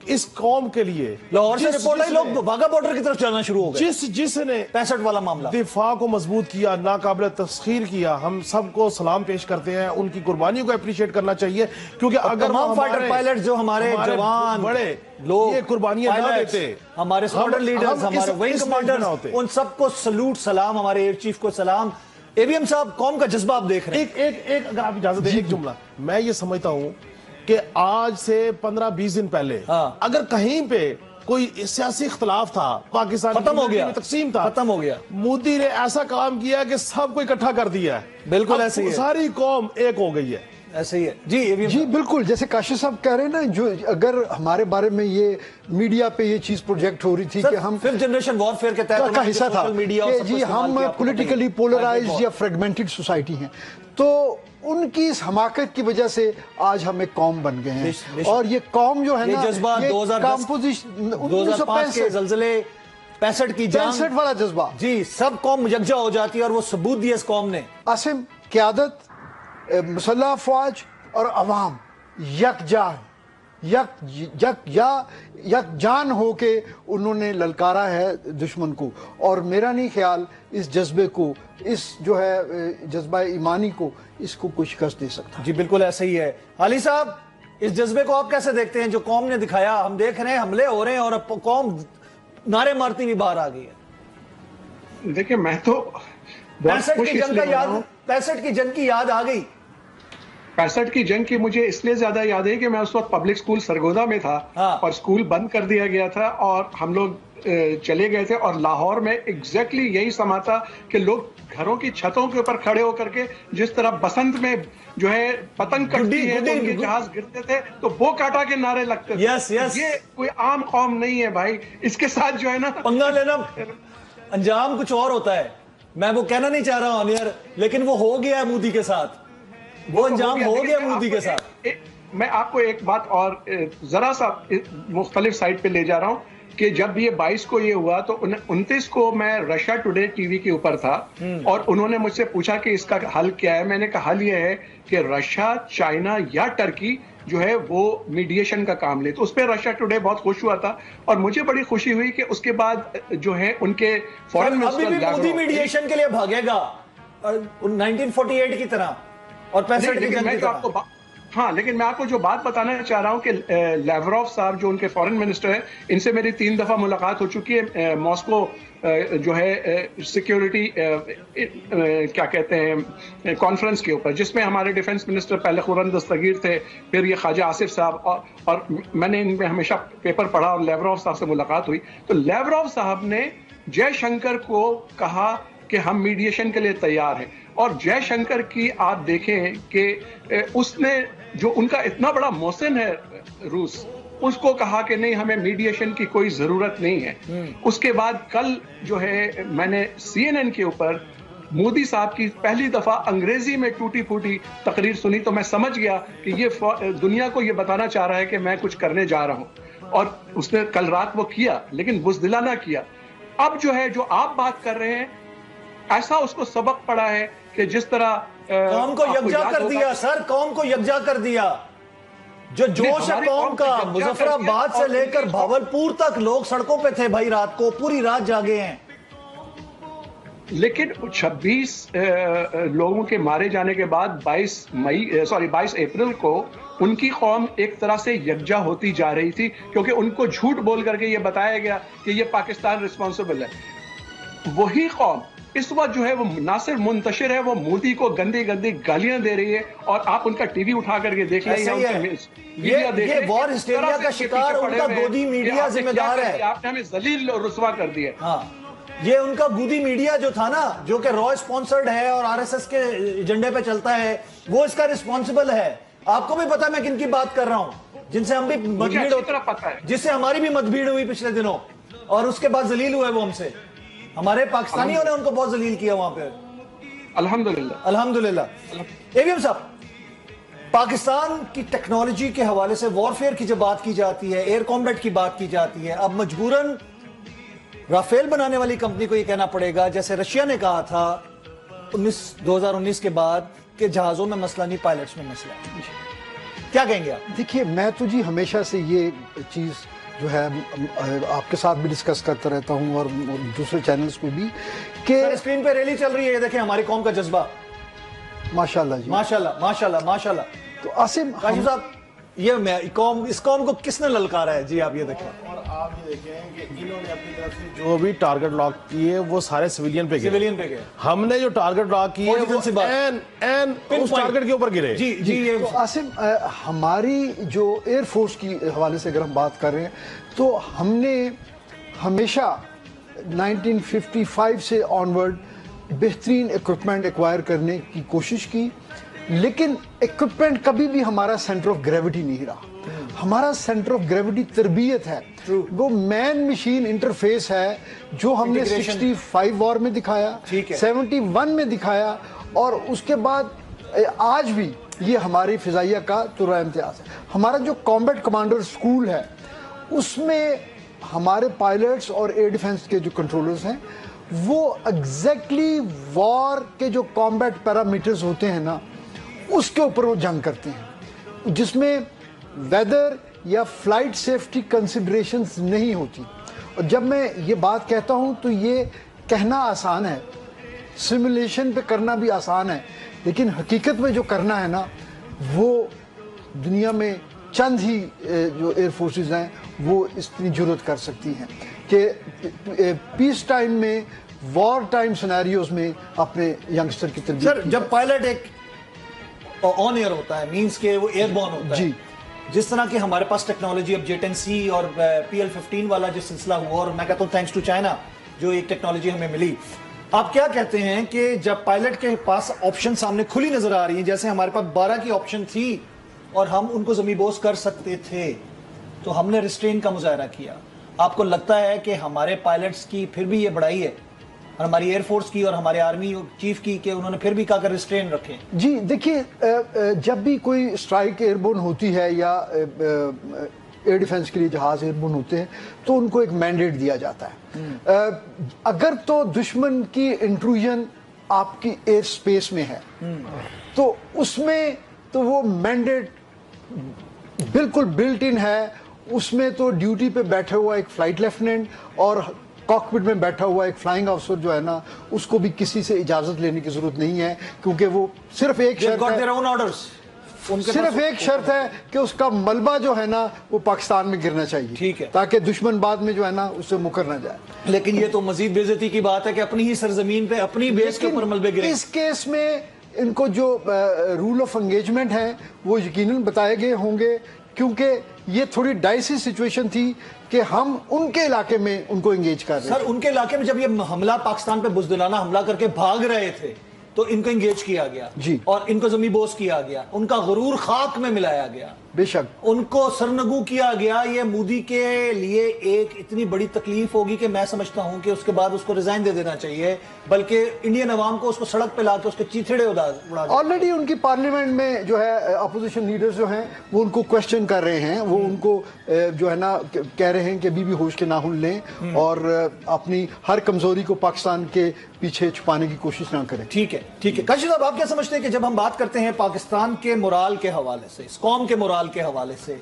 इस कौम के लिए लाहौर से रिपोर्ट आई, लोग वाघा बॉर्डर की तरफ चलना शुरू हो गए। जिसने 65 वाला मामला दिफा को मजबूत किया, नाकाबिले तस्खीर किया, हम सबको सलाम पेश करते हैं, उनकी कुर्बानियों को अप्रिशिएट करना चाहिए। क्योंकि अगर तमाम फाइटर पायलट जो हमारे जवान बड़े लोग ये कुर्बानियां ना देते, हमारे स्क्वाड्रन लीडर्स, हमारे विंग कमांडर्स, उन सबको सलूट, सलाम, हमारे एयर चीफ को सलाम। एवीएम साहब, कौम का जज्बा आप देख रहे हैं। एक अगर आप इजाजत दें, एक जुमला मैं ये समझता हूं कि आज से 15-20 दिन पहले अगर कहीं पे कोई सियासी इख्तलाफ था, पाकिस्तान खत्म हो गया, तकसीम था, खत्म हो गया। मोदी ने ऐसा काम किया कि सबको इकट्ठा कर दिया है। बिल्कुल ऐसे ही है, सारी कौम एक हो गई है। ऐसे ही है जी बिल्कुल। जैसे काशिफ साहब कह रहे हैं ना, जो अगर हमारे बारे में ये मीडिया पे ये चीज प्रोजेक्ट हो रही थी कि हम फिफ्थ जनरेशन वॉरफेयर के तहत का हिस्सा था कि जी हम पॉलिटिकली पोलराइज्ड या फ्रेगमेंटेड सोसाइटी हैं, तो उनकी इस हमाकत की वजह से आज हम एक कौम बन गए हैं। और ये कौम जो है ना, जज्बा 2005 के ज़लज़ले, 65 की जंग, 65 वाला जज्बा, जी सब कौम यकजा हो जाती है और वो सबूत दिया इस कौम ने। आसिम, क़यादत, मुसल्लह फौज और अवाम यकजान हो के उन्होंने ललकारा है दुश्मन को। और मेरा नहीं ख्याल इस जज्बे को, इस जो है जज्बा ईमानी को, इसको कोई शिकस्त दे सकता। जी बिल्कुल ऐसे ही है। अली साहब, इस जज्बे को आप कैसे देखते हैं जो कौम ने दिखाया? हम देख रहे हैं हमले हो रहे हैं और अब कौम नारे मारती हुई बाहर आ गई है। देखिए, मैं तो 65 की जंग की याद आ गई। 65 की जंग की मुझे इसलिए ज्यादा याद है कि मैं उस वक्त पब्लिक स्कूल सरगोदा में था और स्कूल बंद कर दिया गया था और हम लोग चले गए थे और लाहौर में एग्जैक्टली यही समा था कि लोग घरों की छतों के ऊपर खड़े होकर के जिस तरह बसंत में जो है पतंग कटती है तो उनके जहाज गिरते थे तो वो काटा के नारे लगते थे। यस यस, ये कोई आम कौम नहीं है भाई, इसके साथ जो है ना पंगा लेना अंजाम कुछ और होता है। मैं वो कहना नहीं चाह रहा हूं यार, लेकिन वो हो गया मोदी के साथ, वो अंजाम हो गया मोदी के साथ। मैं आपको एक बात और जरा सा मुख्तलिफ साइड पे ले जा रहा हूं कि जब ये 22 को ये हुआ तो 29 को मैं रशिया टुडे टीवी के ऊपर था और उन्होंने मुझसे पूछा कि इसका हल क्या है। मैंने कहा हल ये है कि रशिया, चाइना या टर्की जो है वो मीडिएशन का काम ले। तो उस पर रशिया टुडे बहुत खुश हुआ था और मुझे बड़ी खुशी हुई कि उसके बाद जो है उनके फॉरेन मिनिस्टर मोदी मीडिएशन के लिए भागेगा 1948 की तरह और 65 की जंग की तरह। हाँ, लेकिन मैं आपको जो बात बताना चाह रहा हूँ कि लेवरोव साहब जो उनके फॉरेन मिनिस्टर हैं, इनसे मेरी 3 दफ़ा मुलाकात हो चुकी है मॉस्को जो है सिक्योरिटी क्या कहते हैं कॉन्फ्रेंस के ऊपर, जिसमें हमारे डिफेंस मिनिस्टर पहले खुर्रम दस्तगीर थे, फिर ये ख्वाजा आसिफ साहब, और मैंने इनमें हमेशा पेपर पढ़ा और लेवरोव साहब से मुलाकात हुई। तो लेवरोव साहब ने जयशंकर को कहा कि हम मीडिएशन के लिए तैयार हैं, और जयशंकर की आप देखें कि उसने जो उनका इतना बड़ा मोहसिन है रूस, उसको कहा कि नहीं, हमें मीडिएशन की कोई जरूरत नहीं है। उसके बाद कल जो है मैंने CNN के ऊपर मोदी साहब की पहली दफा अंग्रेजी में टूटी फूटी तकरीर सुनी, तो मैं समझ गया कि ये दुनिया को ये बताना चाह रहा है कि मैं कुछ करने जा रहा हूं, और उसने कल रात वो किया, लेकिन बुज़दिलाना किया। अब जो है जो आप बात कर रहे हैं, ऐसा उसको सबक पड़ा है कि जिस तरह कौम को यकजा कर दिया सर, कौम को यकजा कर दिया। जो जोश है कौम का, मुजफ्फराबाद से लेकर भावलपुर तक लोग सड़कों पे थे भाई, रात को पूरी रात जागे हैं। लेकिन 26 लोगों के मारे जाने के बाद 22 अप्रैल को उनकी कौम एक तरह से यकजा होती जा रही थी, क्योंकि उनको झूठ बोल करके ये बताया गया कि ये पाकिस्तान रिस्पॉन्सिबल है। वही कौम इस वक्त जो है वो ना सिर्फ मुंतशिर है, वो मोदी को गंदी गंदी गालियां दे रही है, और आप उनका टीवी उठा करके देख लें, ये वॉर हिस्टेरिया का शिकार उनका गोदी मीडिया जिम्मेदार है। आपने हमें जलील और रुस्वा कर दिया। हाँ, ये उनका गोदी मीडिया जो था ना, जो कि रॉ स्पॉन्सर्ड है और RSS के एजेंडे पे चलता है, वो इसका रिस्पॉन्सिबल है। आपको भी पता है मैं किन की बात कर रहा हूँ, जिनसे हम भी मतभेड़, जिससे हमारी भी मतभेड़ हुई पिछले दिनों, और उसके बाद जलील हुए वो हमसे। हमारे पाकिस्तानियों ने उनको बहुत जलील किया वहां पे। अल्हम्दुलिल्लाह अल्हम्दुलिल्लाह। AVM साहब, पाकिस्तान की टेक्नोलॉजी के हवाले से वॉरफेयर की जब बात की जाती है, एयर कॉम्बैट की बात की जाती है, अब मजबूरन राफेल बनाने वाली कंपनी को ये कहना पड़ेगा, जैसे रशिया ने कहा था 2019 के बाद, कि जहाजों में मसला नहीं, पायलट्स में मसला है। क्या कहेंगे आप? देखिए, मैं तो जी हमेशा से ये चीज़ जो है आपके साथ भी डिस्कस करता रहता हूँ और दूसरे चैनल्स पे भी, कि स्क्रीन पे रैली चल रही है, ये देखें हमारी कौम का जज्बा। माशाल्लाह जी, माशाल्लाह माशाल्लाह माशाल्लाह। तो आसिम काशिफ साहब, ये इस कौम को किसने ललकारा है जी? आप ये देखें, और आप ये देखें कि इन्होंने अपनी तरफ से जो भी टारगेट लॉक किए वो सारे सिविलियन पे गए। हमने जो टारगेट लॉक किए वो उस टारगेट के ऊपर गिरे। जी जी। ये तो आसिम, हमारी जो एयरफोर्स की हवाले से अगर हम बात कर रहे हैं, तो हमने हमेशा 1955 से ऑनवर्ड बेहतरीन इक्विपमेंट एक्वायर करने की कोशिश की, लेकिन इक्विपमेंट कभी भी हमारा सेंटर ऑफ ग्रेविटी नहीं रहा। हमारा सेंटर ऑफ ग्रेविटी तरबियत है, वो मैन मशीन इंटरफेस है, जो हमने 65 वॉर में दिखाया, 71 में दिखाया, और उसके बाद आज भी ये हमारी फिजाइया का तुर्रा इम्तियाज है। हमारा जो कॉम्बैट कमांडर स्कूल है, उसमें हमारे पायलट्स और एयर डिफेंस के जो कंट्रोलर्स हैं, वो एग्जैक्टली वॉर के जो कॉम्बैट पैरामीटर्स होते हैं ना, उसके ऊपर वो जंग करते हैं, जिसमें वेदर या फ्लाइट सेफ्टी कंसिडरेशंस नहीं होती। और जब मैं ये बात कहता हूँ तो ये कहना आसान है, सिमुलेशन पे करना भी आसान है, लेकिन हकीकत में जो करना है ना, वो दुनिया में चंद ही जो एयर फोर्सेस हैं वो इतनी जुर्रत कर सकती हैं कि पीस टाइम में, वॉर टाइम सिनेरियोज में अपने यंगस्टर की तरबियत। सर, जब पायलट एक ऑन एयर होता है, मींस के वो एयरबॉर्न होता है, जिस तरह की हमारे पास टेक्नोलॉजी अब JTEN-C और PL-15 वाला जो सिलसिला हुआ, और मैं कहता हूँ थैंक्स टू चाइना जो एक टेक्नोलॉजी हमें मिली, आप क्या कहते हैं कि जब पायलट के पास ऑप्शन सामने खुली नजर आ रही है, जैसे हमारे पास 12 की ऑप्शन थी और हम उनको ज़मीबोस कर सकते थे, तो हमने रिस्ट्रेन का मुजाहरा किया। आपको लगता है कि हमारे पायलट्स की फिर भी ये बड़ाई है, और हमारी एयरफोर्स की और हमारे आर्मी चीफ की, कि उन्होंने फिर भी कहा रिस्ट्रेन रखें? जी देखिए, जब भी कोई स्ट्राइक एयरबोर्न होती है या एयर डिफेंस के लिए जहाज एयरबोर्न होते हैं, तो उनको एक मैंडेट दिया जाता है। अगर तो दुश्मन की इंट्रूजन आपकी एयर स्पेस में है, तो उसमें तो वो मैंडेट बिल्कुल बिल्ट इन है। उसमें तो ड्यूटी पे बैठा हुआ एक फ्लाइट लेफ्टिनेंट और कॉकपिट में बैठा हुआ एक फ्लाइंग ऑफिसर जो है ना, उसको भी किसी से इजाजत लेने की जरूरत नहीं है, क्योंकि वो सिर्फ एक शर्त है, उनके सिर्फ पास- एक शर्त है कि उसका मलबा जो है ना वो पाकिस्तान में गिरना चाहिए, ठीक है। ताकि दुश्मन बाद में जो है ना उससे मुकर ना जाए। लेकिन ये तो मजीद बेइज्जती की बात है कि अपनी ही सरजमीन पे अपनी बेस के ऊपर मलबे गिरे। इस केस में इनको जो रूल ऑफ एंगेजमेंट है वो यकीनन बताए गए होंगे, क्योंकि ये थोड़ी डाइसी सिचुएशन थी कि हम उनके इलाके में उनको एंगेज कर रहे सर उनके इलाके में जब ये हमला पाकिस्तान पे बुज़दिलाना हमला करके भाग रहे थे तो इनको एंगेज किया गया जी। और इनको ज़मींबोस किया गया, उनका गुरूर खाक में मिलाया गया, बेशक उनको सरनगू किया गया। ये मोदी के लिए एक इतनी बड़ी तकलीफ होगी कि मैं समझता हूं कि उसके बाद उसको रिजाइन दे देना चाहिए, बल्कि इंडियन अवाम को उसको सड़क पे लाके उसके चीथड़े उड़ा देना। ऑलरेडी उनकी पार्लियामेंट में जो है अपोजिशन लीडर्स जो हैं वो उनको क्वेश्चन कर रहे हैं, वो उनको जो है ना कह रहे हैं कि अभी भी होश के नाखून लें और अपनी हर कमजोरी को पाकिस्तान के पीछे छुपाने की कोशिश ना करें। ठीक है, ठीक है। काशिफ साहब, आप क्या समझते हैं कि जब हम बात करते हैं पाकिस्तान के मोराल के हवाले से, इस कौम के मोराल के हवाले से,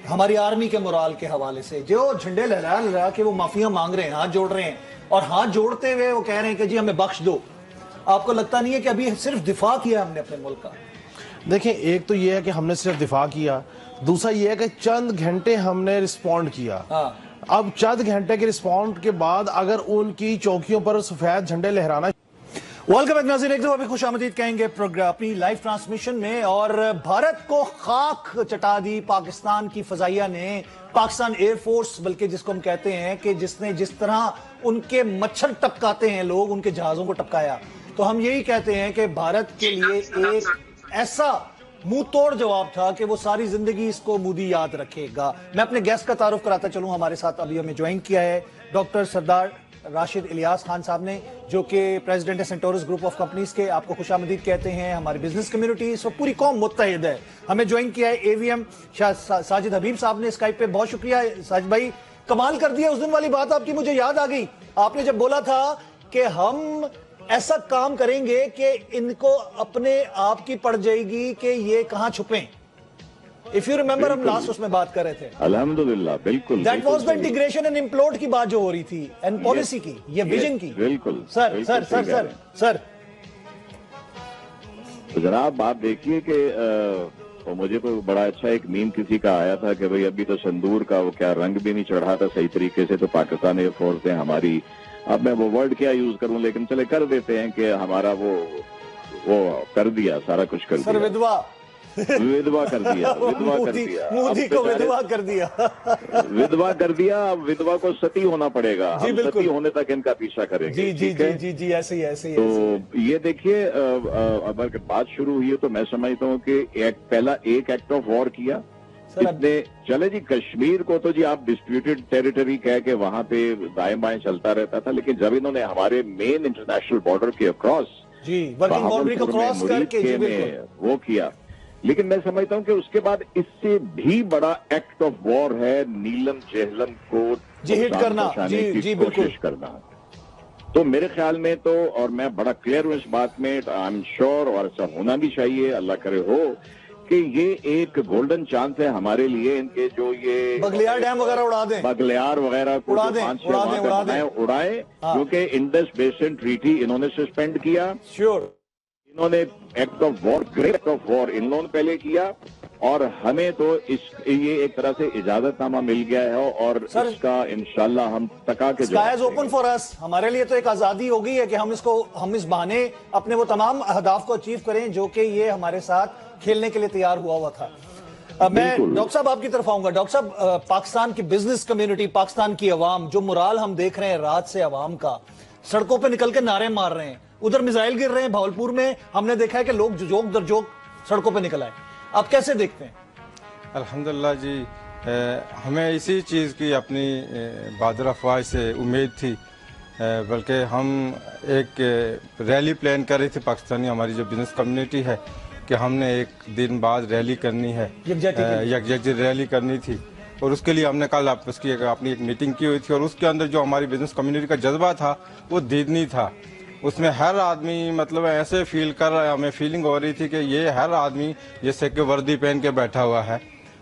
हमारी आर्मी के मोराल के हवाले से, जो झंडे लहरा लहरा के वो माफिया मांग रहे हैं, हाथ जोड़ रहे हैं, और हाथ जोड़ते हुए वो कह रहे हैं कि जी हमें बख्श दो, आपको लगता नहीं है कि अभी सिर्फ दिफा किया हमने अपने मुल्क का? देखिए, एक तो ये है कि हमने सिर्फ दिफा किया, दूसरा ये है कि चंद घंटे हमने रिस्पॉन्ड किया। हाँ। अब चंद घंटे के रिस्पॉन्ड के बाद अगर उनकी चौकियों पर सफेद झंडे लहराना। वेलकम बैक नाज़रीन, एक दो अभी खुश आमदीद कहेंगे प्रोग्राम अपनी लाइव ट्रांसमिशन में। और भारत को खाक चटा दी पाकिस्तान की फजाइया ने, पाकिस्तान एयरफोर्स बल्कि जिसको हम कहते हैं कि जिसने जिस तरह उनके मच्छर टपकाते हैं लोग, उनके जहाजों को टपकाया। तो हम यही कहते हैं कि भारत के लिए एक ऐसा मुंह तोड़ जवाब था कि वो सारी जिंदगी इसको मोदी याद रखेगा। मैं अपने गेस्ट का तारुफ कराता चलूं। हमारे साथ अभी हमें ज्वाइन किया है डॉक्टर सरदार राशिद इलियास खान साहब ने, जो कि प्रेसिडेंट है सेंटोरस ग्रुप ऑफ कंपनीज के। आपको खुशामदीद कहते हैं। हमारी बिजनेस कम्युनिटी इस वक्त पूरी कौम मुत्तहिद है। हमें ज्वाइन किया है एवीएम साजिद हबीब साहब ने स्काइप पे। बहुत शुक्रिया साजिद भाई, कमाल कर दिया। उस दिन वाली बात आपकी मुझे याद आ गई, आपने जब बोला था कि हम ऐसा काम करेंगे कि इनको अपने आप की पड़ जाएगी कि ये कहां छुपें। इफ यू रिमेंबर, हम लास्ट उसमें बात कर रहे थे। अल्हम्दुलिल्लाह, बिल्कुल। That was the integration and implode की बात जो हो रही थी, एंड पॉलिसी की, ये विजन की। बिल्कुल सर बिल्कुल सर सही सर कह सर रहे हैं। सर तो जनाब आप देखिए कि तो मुझे तो बड़ा अच्छा एक मीम किसी का आया था कि भाई अभी तो संदूर का वो क्या रंग भी नहीं चढ़ा था सही तरीके से, तो पाकिस्तान एयरफोर्स ने हमारी, अब मैं वो वर्ड क्या यूज करूं, लेकिन चले कर देते हैं कि हमारा वो कर दिया, सारा कुछ कर सर दिया, विधवा विधवा कर दिया, विधवा कर दिया, मोदी अब को बेचारे विधवा कर दिया। विधवा कर दिया। अब विधवा को सती होना पड़ेगा, जी, हम बिल्कुल। सती होने तक इनका पीछा करेंगे। जी जी ठीक जी है? जी जी, ऐसे ही ऐसे ही। तो ये देखिए, अगर बात शुरू हुई है तो मैं समझता हूँ कि पहला एक एक्ट ऑफ वॉर किया सर, अब- इसने। चले जी, कश्मीर को तो जी आप डिस्प्यूटेड टेरिटरी कह के वहां पे दाएं बाएं चलता रहता था, लेकिन जब इन्होंने हमारे मेन इंटरनेशनल बॉर्डर के अक्रॉस जी, वर्किंग बाउंड्री को क्रॉस करके, जी बिल्कुल। में वो किया, लेकिन मैं समझता हूँ कि उसके बाद इससे भी बड़ा एक्ट ऑफ वॉर है नीलम जेहलम को जी, हिट नुकसान करना, पहुंचाने जी, की जी, बिल्कुल। कोशिश करना। तो मेरे ख्याल में तो, और मैं बड़ा क्लियर हूँ इस बात में, आई एम श्योर, और ऐसा होना भी चाहिए, अल्लाह करे हो, कि ये एक गोल्डन चांस है हमारे लिए, इनके जो ये बगलियार डैम वगैरह उड़ा दें, बगलियार वगैरह को उड़ा जो दें, 5-6 उड़ा वहां दें, पे उड़ा दें। बनाए, उड़ाए, हाँ। क्योंकि इंडस बेसिन ट्रीटी इन्होंने सस्पेंड किया, श्योर। इन्होंने act of war, great act of war in लोगों ने पहले किया, और हमें तो ये एक तरह से इजाजतनामा मिल गया है, और सर, इसका इंशाल्लाह हम तका के sky is open for us. हमारे लिए तो एक आजादी हो गई है कि हम इस बहाने अपने वो तमाम अहदाफ को अचीव करें जो कि ये हमारे साथ खेलने के लिए तैयार हुआ था। मैं बिल्कुल। डॉक्टर साहब आपकी तरफ आऊंगा। डॉक्टर साहब, पाकिस्तान की बिजनेस कम्युनिटी, पाकिस्तान की अवाम, जो मुराल हम देख रहे हैं रात से अवाम का, सड़कों पे निकल के नारे मार रहे हैं, उधर मिसाइल गिर रहे हैं भावलपुर में, हमने देखा है कि लोग जोक दर जोक सड़कों पे निकल आए। आप कैसे देखते हैं? अल्हम्दुलिल्लाह जी, हमें इसी चीज़ की अपनी बहादुर अफवाह से उम्मीद थी, बल्कि हम एक रैली प्लान कर रही थी पाकिस्तानी, हमारी जो बिजनेस कम्युनिटी है, कि हमने एक दिन बाद रैली करनी है, यकजहती रैली करनी थी, और उसके लिए हमने कल उसकी अपनी एक मीटिंग की हुई थी, और उसके अंदर जो हमारी बिजनेस कम्युनिटी का जज्बा था वो दीदनी था। उसमें हर आदमी मतलब ऐसे फील कर रहा है, हमें फीलिंग हो रही थी कि ये हर आदमी जैसे कि वर्दी पहन के बैठा हुआ है,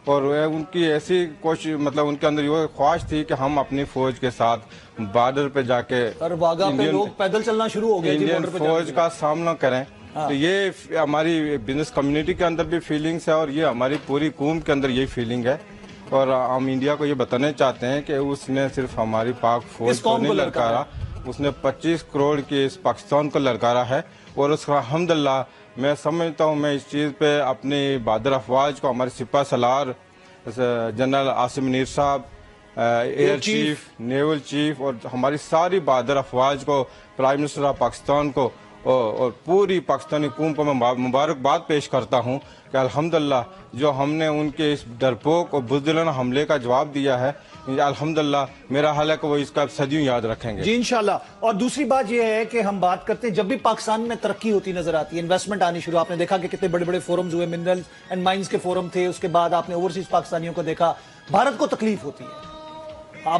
और उनकी ऐसी कोशिश, मतलब उनके अंदर ये ख्वाहिश थी कि हम अपनी फौज के साथ बॉर्डर पे जाके और वाघा पे लोग पैदल चलना शुरू हो गए, इंडियन फौज का सामना करें, तो ये हमारी बिजनेस कम्युनिटी के अंदर भी फीलिंग्स है और ये हमारी पूरी कौम के अंदर यही फीलिंग है। और हम इंडिया को ये बताना चाहते हैं कि उसने सिर्फ हमारी पाक फौज को नहीं ललकारा, उसने 25 करोड़ के इस पाकिस्तान को ललकारा है। और उसका अल्हम्दुलिल्लाह मैं समझता हूँ, मैं इस चीज़ पे अपनी बहादुर अफवाज को, हमारे सिपा सलार जनरल आसिम मुनीर साहब, एयर चीफ, नेवल चीफ और हमारी सारी बहादुर अफवाज को, प्राइम मिनिस्टर ऑफ पाकिस्तान को और पूरी पाकिस्तानी कौम को मैं मुबारकबाद पेश करता हूँ कि अल्हम्दुलिल्लाह जो हमने उनके इस डरपोक और बुज़दिलाना हमले का जवाब दिया है, अल्हम्दुलिल्लाह मेरा हाल है कि वो इसका सदियों याद रखेंगे जी इंशाल्लाह। और दूसरी बात यह है कि हम बात करते हैं, जब भी पाकिस्तान में तरक्की होती नजर आती है, इन्वेस्टमेंट आनी शुरू, आपने देखा कि कितने बड़े बड़े फोरम्स हुए, मिनरल्स एंड माइंस के फोरम थे, उसके बाद आपने ओवरसीज पाकिस्तानियों को देखा, भारत को तकलीफ होती है।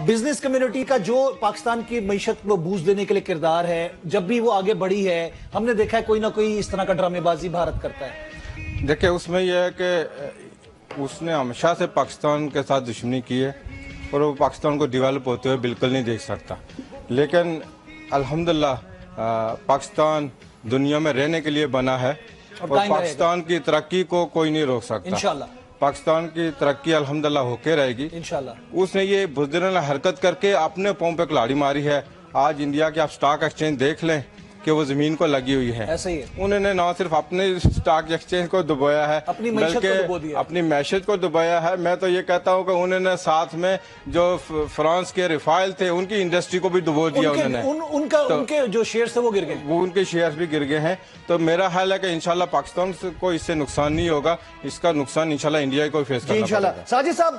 बिजनेस कम्युनिटी का जो पाकिस्तान की मईशत को बूस्ट देने के लिए किरदार है, जब भी वो आगे बढ़ी है, हमने देखा है कोई ना कोई इस तरह का ड्रामेबाजी भारत करता है। देखिए उसमें यह है कि उसने हमेशा से पाकिस्तान के साथ दुश्मनी की है और वो पाकिस्तान को डेवलप होते हुए बिल्कुल नहीं देख सकता। लेकिन अल्हम्दुलिल्लाह पाकिस्तान दुनिया में रहने के लिए बना है और पाकिस्तान की तरक्की को कोई नहीं रोक सकता। इंशाल्लाह पाकिस्तान की तरक्की अल्हम्दुलिल्लाह होके रहेगी इंशाल्लाह। उसने ये बुज़दिलाना हरकत करके अपने पांव पे कुल्हाड़ी मारी है। आज इंडिया के आप स्टॉक एक्सचेंज देख लें कि वो जमीन को लगी हुई है। ऐसा ही है। उन्होंने ना सिर्फ अपने स्टॉक एक्सचेंज को डुबोया है, बल्कि अपनी मैशत को डुबोया है। मैं तो ये कहता हूँ कि उन्होंने साथ में जो फ्रांस के रिफाइल थे उनकी इंडस्ट्री को भी डुबो दिया उन्होंने। उनके जो शेयर्स थे वो गिर गए, वो उनके शेयर्स भी गिर गए हैं। तो मेरा ख्याल है कि इंशाल्लाह पाकिस्तान को इससे नुकसान नहीं होगा, इसका नुकसान इंशाल्लाह इंडिया को फेस करना इंशाल्लाह। साजिद साहब,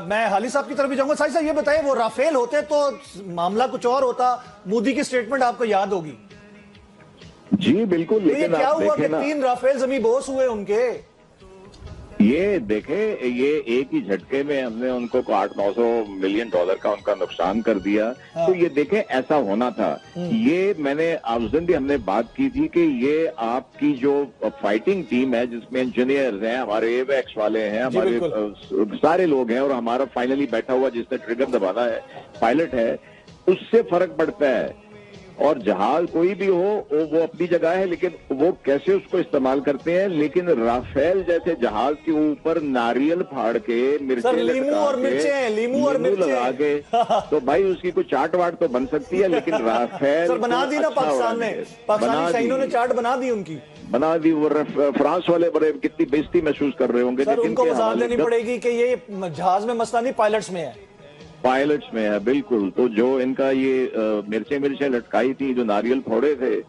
मैं हाली साहब की तरफ भी जाऊंगा। साजिद साहब ये बताइए, वो राफेल होते तो मामला कुछ और होता, मोदी की स्टेटमेंट आपको याद होगी। जी बिल्कुल, लेकिन क्या आप हुआ कि देखें 3 राफेल जमी बोस हुए उनके। ये देखें, ये एक ही झटके में हमने उनको $800-900 मिलियन का उनका नुकसान कर दिया। तो ये देखें ऐसा होना था। ये मैंने उस दिन भी हमने बात की थी कि ये आपकी जो फाइटिंग टीम है जिसमें इंजीनियर्स हैं, हमारे एवेक्स वाले हैं, हमारे सारे लोग हैं और हमारा फाइनली बैठा हुआ जिसने ट्रिगर दबाना है पायलट है, उससे फर्क पड़ता है। और जहाज कोई भी हो वो अपनी जगह है, लेकिन वो कैसे उसको इस्तेमाल करते हैं। लेकिन राफेल जैसे जहाज के ऊपर नारियल फाड़ के मिर्चें लगा के तो भाई उसकी कोई चाट वाट तो बन सकती है, लेकिन राफेल बना दी ना पाकिस्तान ने, पाकिस्तानी सैनिकों ने चाट बना दी, उनकी बना दी। वो फ्रांस वाले बड़े कितनी बेइज्जती महसूस कर रहे होंगे। सर उनको वजाहत देनी पड़ेगी कि ये जहाज में मसला नहीं, पायलट्स में है, पायलट्स में है बिल्कुल। तो जो इनका ये मिर्चें लटकाई थी, जो नारियल फोड़े थे,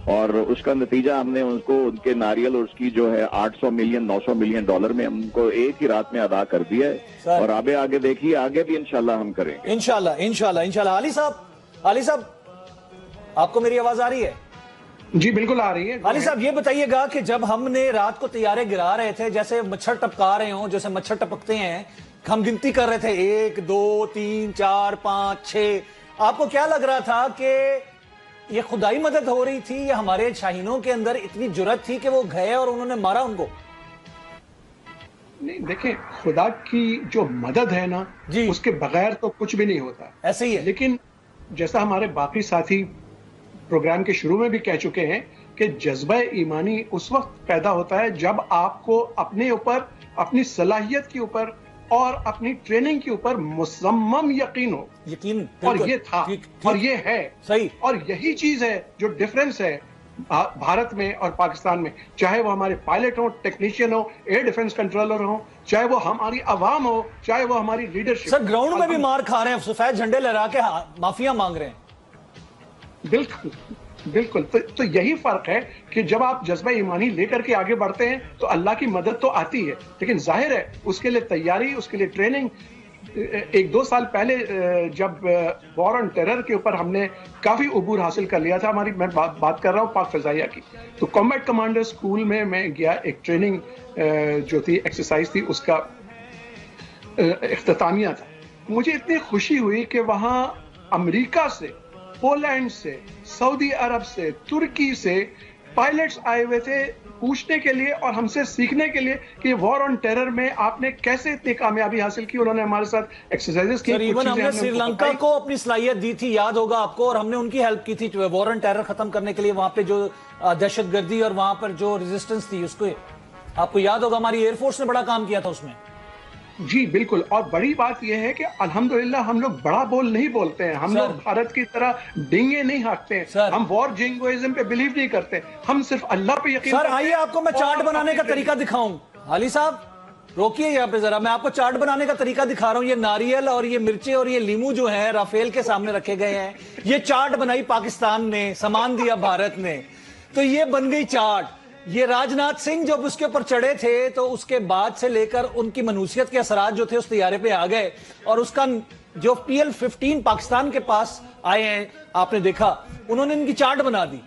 और उसका नतीजा हमने उनको उनके नारियल और उसकी जो है $800-900 मिलियन में हमको एक ही रात में अदा कर दिया है। और आगे देखिए, आगे भी इंशाल्लाह हम करेंगे। इंशाल्लाह। अली साहब आपको मेरी आवाज आ रही है? जी बिल्कुल आ रही है। अली साहब ये बताइएगा कि जब हमने रात को तैयारे गिरा रहे थे, जैसे मच्छर टपका रहे हो, जैसे मच्छर टपकते हैं, हम गिनती कर रहे थे 1 2 3 4 5 6, आपको क्या लग रहा था कि ये खुदाई मदद हो रही थी या हमारे शाहीनों के अंदर इतनी जुर्रत थी कि वो गए और उन्होंने मारा उनको? नहीं देखें, खुदा की जो मदद है ना जी, उसके बगैर तो कुछ भी नहीं होता। ऐसे ही है। लेकिन जैसा हमारे बाकी साथी प्रोग्राम के शुरू में भी कह चुके हैं कि जज्बा ईमानी उस वक्त पैदा होता है जब आपको अपने ऊपर, अपनी सलाहियत के ऊपर और अपनी ट्रेनिंग के ऊपर मुसम्मम यकीन हो। और ये था और ये है सही। और यही चीज है जो डिफरेंस है भारत में और पाकिस्तान में। चाहे वो हमारे पायलट हो, टेक्नीशियन हो, एयर डिफेंस कंट्रोलर हो, चाहे वो हमारी आवाम हो, चाहे वो हमारी लीडरशिप। सर ग्राउंड में भी मार खा रहे हैं, सफेद झंडे लहरा के माफिया मांग रहे हैं। बिल्कुल। तो यही फर्क है कि जब आप जज्बा ईमानी लेकर के आगे बढ़ते हैं तो अल्लाह की मदद तो आती है, लेकिन जाहिर है उसके लिए तैयारी, उसके लिए ट्रेनिंग। 1-2 साल पहले जब वॉर ऑन टेरर के ऊपर हमने काफी उबूर हासिल कर लिया था, मैं बात कर रहा हूँ पाक फजाइया की, तो कॉम्बैट कमांडर स्कूल में मैं गया, एक ट्रेनिंग जो थी, एक्सरसाइज थी, उसका इख्तितामिया था। मुझे इतनी खुशी हुई कि वहां अमेरिका से, पोलैंड से, सऊदी अरब से, तुर्की से पायलट्स आए हुए थे पूछने के लिए और हमसे सीखने के लिए कि वॉर ऑन टेरर में आपने कैसे इतनी कामयाबी हासिल की। उन्होंने हमारे साथ एक्सरसाइजेस की। सर इवन हमने श्रीलंका को अपनी सलाहियत दी थी, याद होगा आपको, और हमने उनकी हेल्प की थी वॉर ऑन टेरर खत्म करने के लिए। वहां पे जो दहशतगर्दी और वहां पर जो रेजिस्टेंस थी उसको आपको याद होगा, हमारी एयरफोर्स ने बड़ा काम किया था उसमें। जी बिल्कुल। और बड़ी बात यह है कि अल्हम्दुलिल्लाह हम लोग बड़ा बोल नहीं बोलते हैं, हम लोग भारत की तरह डींगे नहीं हाँकते हैं, हम वॉर जिंगोइज्म पे बिलीव नहीं करते, हम सिर्फ अल्लाह पे यकीन सर करते हैं। आइए आपको मैं चार्ट बनाने का तरीका दिखाऊं। हाली साहब रोकिए यहाँ पे जरा, मैं आपको चार्ट बनाने का तरीका दिखा रहा हूं। ये नारियल और ये मिर्चे और ये लीमू जो है राफेल के सामने रखे गए हैं, ये चार्ट बनाई पाकिस्तान ने, सामान दिया भारत ने, तो ये बन गई चार्ट। ये राजनाथ सिंह जब उसके ऊपर चढ़े थे तो उसके बाद से लेकर उनकी मनुसियत के असरात जो थे उस तैयारे पे आ गए, और उसका जो PL-15 पाकिस्तान के पास आए हैं आपने देखा, उन्होंने इनकी चार्ट बना दी।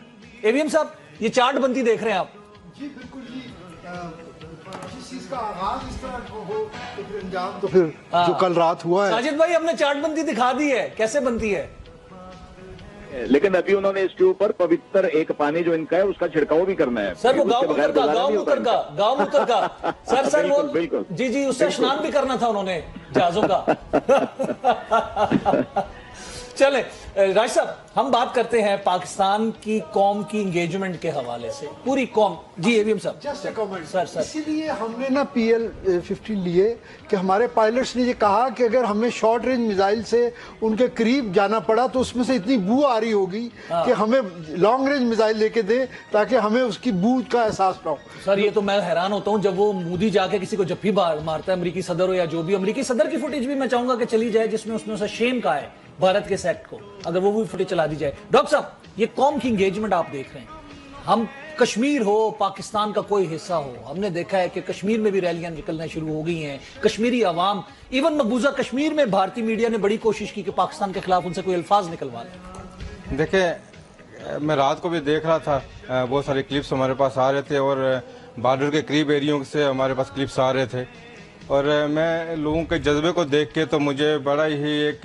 एवीएम साहब ये चार्ट बनती देख रहे हैं आप। जी बिल्कुल जी। जिस चीज का आगाज इस तरह हो तो फिर अंजाम तो फिर जो कल रात हुआ है। साजिद भाई हमने चार्ट बनती दिखा दी है, कैसे बनती है। लेकिन अभी उन्होंने इसके ऊपर पवित्र एक पानी जो इनका है उसका छिड़काव भी करना है। सर वो उसके गांव बगैर मूत्र का, गुजारा गांव नहीं मूत्र होता का, गांव मूत्र का। सर वो बिल्कुल। जी उससे स्नान भी करना था उन्होंने जहाजों का। चले राज साहब हम बात करते हैं पाकिस्तान की कौम की इंगेजमेंट के हवाले से। पूरी कौम जी एवीएम साहब जस्ट कमेंट सर इसीलिए हमने ना PL-15 लिए कि हमारे पायलट्स ने ये कहा कि अगर हमें शॉर्ट रेंज मिसाइल से उनके करीब जाना पड़ा तो उसमें से इतनी बू आ रही होगी कि हमें लॉन्ग रेंज मिसाइल लेके दे ताकि हमें उसकी बू का एहसास ना हो। सर ये तो मैं हैरान होता हूं जब वो मोदी जाके किसी को जफ्फी मारता है, अमेरिकी सदर हो या जो भी। अमेरिकी सदर की फुटेज भी मैं चाहूंगा कि चली जाए जिसमें उसने उसे शेम कहा है भारत के सेक्ट को, अगर वो भी फुटेज चला दी जाए। डॉक्टर साहब ये कौम की इंगेजमेंट आप देख रहे हैं, हम कश्मीर हो पाकिस्तान का कोई हिस्सा हो, हमने देखा है कि कश्मीर में भी रैलियां निकलना शुरू हो गई हैं। कश्मीरी आवाम इवन मकबूजा कश्मीर में भारतीय मीडिया ने बड़ी कोशिश की कि पाकिस्तान के खिलाफ उनसे कोई अल्फाज निकलवा लें। देखिए मैं रात को भी देख रहा था, बहुत सारे क्लिप्स हमारे पास आ रहे थे और बॉर्डर के करीब एरियो से हमारे पास क्लिप्स आ रहे थे, और मैं लोगों के जज्बे को देख के तो मुझे बड़ा ही एक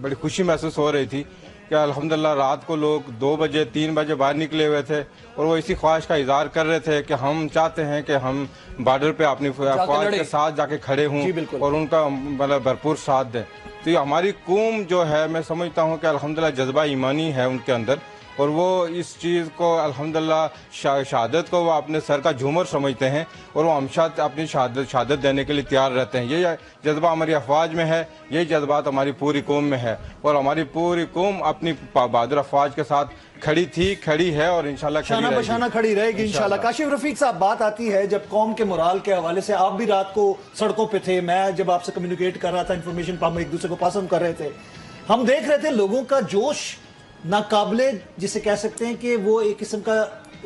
बड़ी खुशी महसूस हो रही थी कि अल्हम्दुलिल्लाह रात को लोग 2 बजे 3 बजे बाहर निकले हुए थे और वो इसी ख्वाहिश का इजहार कर रहे थे कि हम चाहते हैं कि हम बॉर्डर पे अपनी फौज के साथ जाके खड़े हों और उनका मतलब भरपूर साथ दें। तो ये हमारी कौम जो है, मैं समझता हूँ कि अल्हम्दुलिल्लाह जज्बा ईमानी है उनके अंदर, और वो इस चीज़ को अल्हम्दुलिल्लाह शहादत को वो अपने सर का झूमर समझते हैं और वो हमेशा अपनी शहादत देने के लिए तैयार रहते हैं। ये जज्बा हमारी अफवाज में है, यही जज्बात हमारी पूरी कौम में है, और हमारी पूरी कौम अपनी बहादुर अफवाज के साथ खड़ी थी, खड़ी है और इंशाल्लाह शाना बशाना खड़ी रहेगी इंशाल्लाह। काशिफ रफीक साहब बात आती है जब कौम के मोराल के हवाले से, आप भी रात को सड़कों पे थे, मैं जब आपसे कम्युनिकेट कर रहा था, इंफॉर्मेशन हम एक दूसरे को पास कर रहे थे, हम देख रहे थे लोगों का जोश नाकाबिले जिसे कह सकते हैं कि वो एक किस्म का,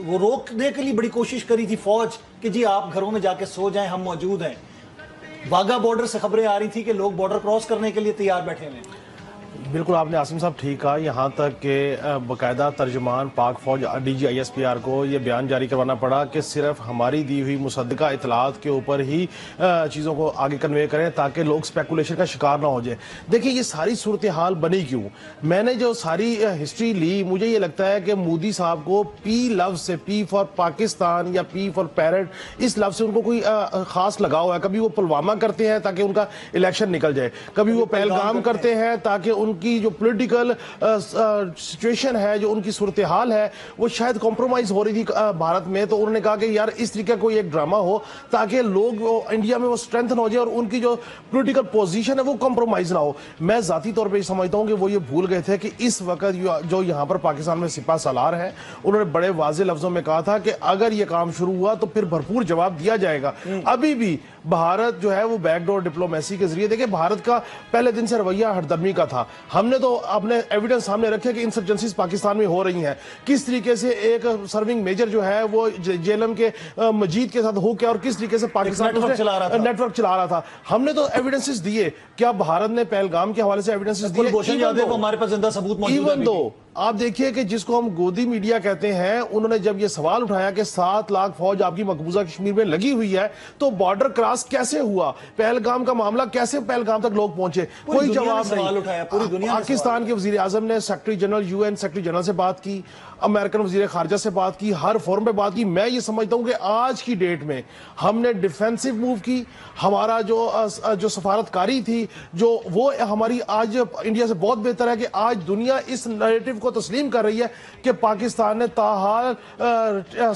वो रोकने के लिए बड़ी कोशिश करी थी फौज कि जी आप घरों में जाके सो जाएं, हम मौजूद हैं। वाघा बॉर्डर से खबरें आ रही थी कि लोग बॉर्डर क्रॉस करने के लिए तैयार बैठे हैं। बिल्कुल आपने आसिम साहब ठीक कहा, यहाँ तक कि बाकायदा तर्जमान पाक फौज DG ISPR को ये बयान जारी करवाना पड़ा कि सिर्फ हमारी दी हुई मुसद्दका इतलात के ऊपर ही चीज़ों को आगे कन्वे करें ताकि लोग स्पेकुलेशन का शिकार ना हो जाए। देखिए ये सारी सूरत हाल बनी क्यों, मैंने जो सारी हिस्ट्री ली, मुझे ये लगता है कि मोदी साहब को P लफ्ज़ से, P फॉर पाकिस्तान या P फॉर पैरट, इस लफ्ज़ से उनको कोई ख़ास लगाव है। कभी वो पुलवामा करते हैं ताकि उनका इलेक्शन निकल जाए, कभी वो पहलगाम करते हैं ताकि उनकी जो पॉलिटिकल सिचुएशन है, जो उनकी सूरत हाल है, वो शायद कॉम्प्रोमाइज हो रही थी भारत में। तो उन्होंने कहा कि यार इस तरीके कोई एक ड्रामा हो ताकि लोग इंडिया में वो स्ट्रेंथन हो जाए और उनकी जो पॉलिटिकल पोजीशन है वो कॉम्प्रोमाइज ना हो। मैं जाती तौर पे समझता हूं कि वो ये भूल गए थे कि इस वक्त जो यहाँ पर पाकिस्तान में सिपा सालार है, उन्होंने बड़े वाज़ेह लफ्जों में कहा था कि अगर ये काम शुरू हुआ तो फिर भरपूर जवाब दिया जाएगा। अभी भी भारत जो है वो बैकडोर डिप्लोमेसी के जरिए, देखिए भारत का पहले दिन से रवैया हरदर्मी का था। हमने तो अपने एविडेंस सामने रखे कि इंसर्जेंसीज पाकिस्तान में हो रही हैं, किस तरीके से एक सर्विंग मेजर जो है वो जेलम के मजीद के साथ हो क्या और किस तरीके से पाकिस्तान नेटवर्क चला रहा था। हमने तो एविडेंसेस दिए, क्या भारत ने पहलगाम के हवाले से एविडेंसेस दिए? हमारे पास जिंदा सबूत मौजूद है। آپ دیکھیے کہ جس کو ہم گودی میڈیا کہتے ہیں، انہوں نے جب یہ سوال اٹھایا کہ 7 لاکھ فوج آپ کی مقبوضہ کشمیر میں لگی ہوئی ہے تو بارڈر کراس کیسے ہوا، پہلگام کا معاملہ کیسے پہلگام تک لوگ پہنچے، کوئی جواب نہیں۔ پاکستان کے وزیر اعظم نے secretary general U N secretary general سے بات کی، امریکن وزیر خارجہ سے بات کی، ہر فورم پہ بات کی۔ میں یہ سمجھتا ہوں کہ آج کی ڈیٹ میں ہم نے ڈیفینسو موو کی، ہمارا جو سفارتکاری تھی جو وہ ہماری آج انڈیا سے بہت بہتر ہے کہ آج دنیا اس نیریٹو کو تسلیم کر رہی ہے کہ پاکستان نے تاحال